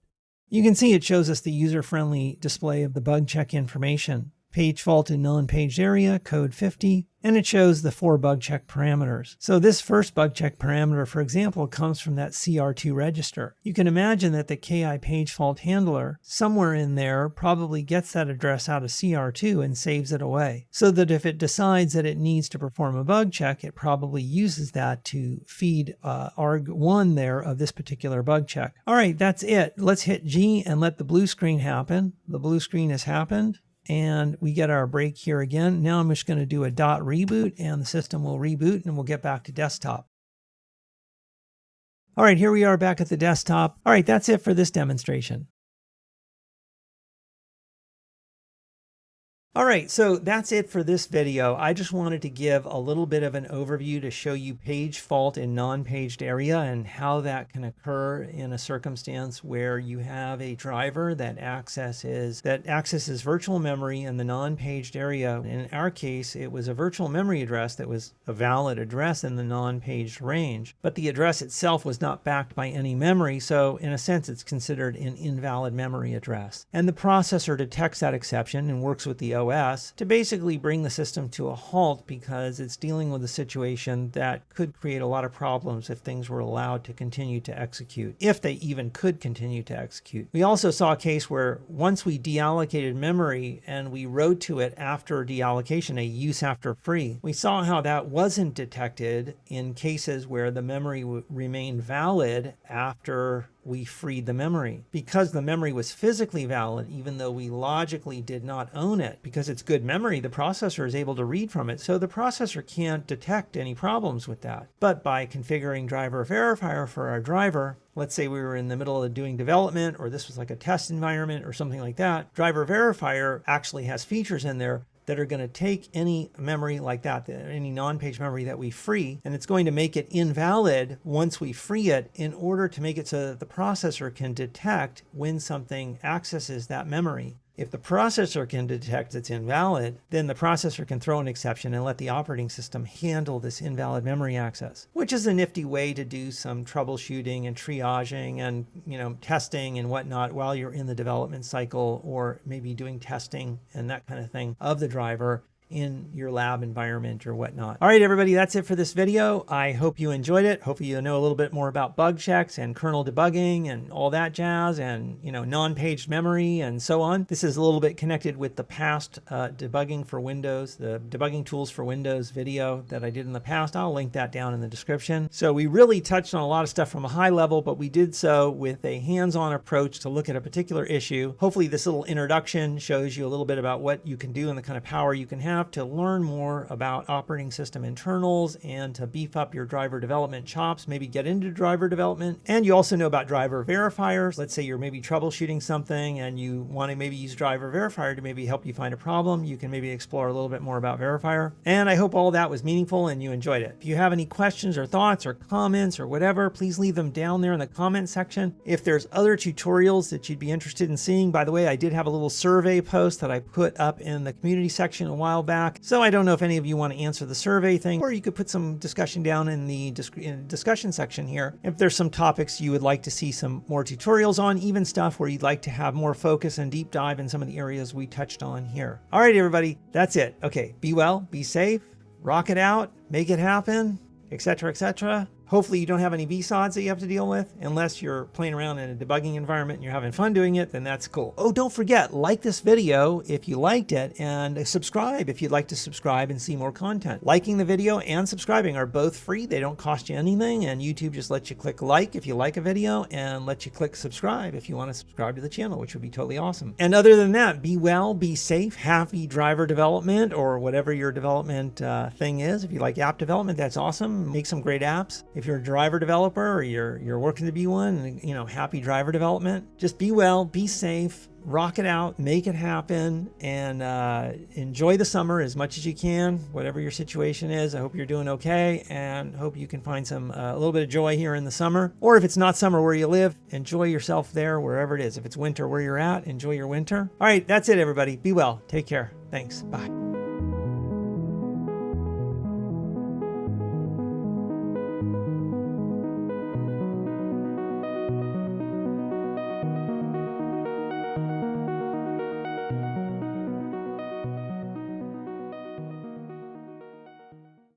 You can see it shows us the user-friendly display of the bug check information. Page fault in non-paged area, code 50, and it shows the 4 bug check parameters. So this first bug check parameter, for example, comes from that CR2 register. You can imagine that the KI page fault handler, somewhere in there, probably gets that address out of CR2 and saves it away. So that if it decides that it needs to perform a bug check, it probably uses that to feed arg1 there of this particular bug check. All right, that's it. Let's hit G and let the blue screen happen. The blue screen has happened. And we get our break here again. Now I'm just going to do a .reboot and the system will reboot and we'll get back to desktop. All right, here we are back at the desktop. All right, that's it for this demonstration. All right, so that's it for this video. I just wanted to give a little bit of an overview to show you page fault in non-paged area and how that can occur in a circumstance where you have a driver that accesses virtual memory in the non-paged area. In our case, it was a virtual memory address that was a valid address in the non-paged range, but the address itself was not backed by any memory, so in a sense it's considered an invalid memory address. And the processor detects that exception and works with the OS to basically bring the system to a halt because it's dealing with a situation that could create a lot of problems if things were allowed to continue to execute, if they even could continue to execute. We also saw a case where once we deallocated memory and we wrote to it after deallocation, a use after free, we saw how that wasn't detected in cases where the memory remained valid after we freed the memory. Because the memory was physically valid, even though we logically did not own it, because it's good memory, the processor is able to read from it, so the processor can't detect any problems with that. But by configuring driver verifier for our driver, let's say we were in the middle of doing development, or this was like a test environment or something like that, driver verifier actually has features in there that are going to take any memory like that, any non-page memory that we free, and it's going to make it invalid once we free it in order to make it so that the processor can detect when something accesses that memory. If the processor can detect it's invalid, then the processor can throw an exception and let the operating system handle this invalid memory access, which is a nifty way to do some troubleshooting and triaging and, testing and whatnot while you're in the development cycle, or maybe doing testing and that kind of thing of the driver. in your lab environment or whatnot. All right, everybody, that's it for this video. I hope you enjoyed it. Hopefully you know a little bit more about bug checks and kernel debugging and all that jazz, and non-paged memory and so on. This is a little bit connected with the past debugging for Windows, the debugging tools for Windows video that I did in the past. I'll link that down in the description. So we really touched on a lot of stuff from a high level, but we did so with a hands-on approach to look at a particular issue. Hopefully this little introduction shows you a little bit about what you can do and the kind of power you can have to learn more about operating system internals and to beef up your driver development chops, maybe get into driver development. And you also know about driver verifiers. Let's say you're maybe troubleshooting something and you want to maybe use driver verifier to maybe help you find a problem. You can maybe explore a little bit more about verifier. And I hope all that was meaningful and you enjoyed it. If you have any questions or thoughts or comments or whatever, please leave them down there in the comment section. If there's other tutorials that you'd be interested in seeing, by the way, I did have a little survey post that I put up in the community section a while back. So I don't know if any of you want to answer the survey thing, or you could put some discussion down in the discussion section here. If there's some topics you would like to see some more tutorials on, even stuff where you'd like to have more focus and deep dive in some of the areas we touched on here. All right, everybody, that's it. Okay, be well, be safe, rock it out, make it happen, etc., etc. Hopefully you don't have any VSODs that you have to deal with, unless you're playing around in a debugging environment and you're having fun doing it, then that's cool. Oh, don't forget, like this video if you liked it, and subscribe if you'd like to subscribe and see more content. Liking the video and subscribing are both free. They don't cost you anything, and YouTube just lets you click like if you like a video and lets you click subscribe if you want to subscribe to the channel, which would be totally awesome. And other than that, be well, be safe, happy driver development, or whatever your development thing is. If you like app development, that's awesome. Make some great apps. If you're a driver developer or you're working to be one, happy driver development. Just be well, be safe, rock it out, make it happen, and enjoy the summer as much as you can, whatever your situation is. I hope you're doing okay, and hope you can find some a little bit of joy here in the summer. Or if it's not summer where you live, enjoy yourself there wherever it is. If it's winter where you're at, enjoy your winter. All right, that's it, everybody. Be well. Take care. Thanks. Bye.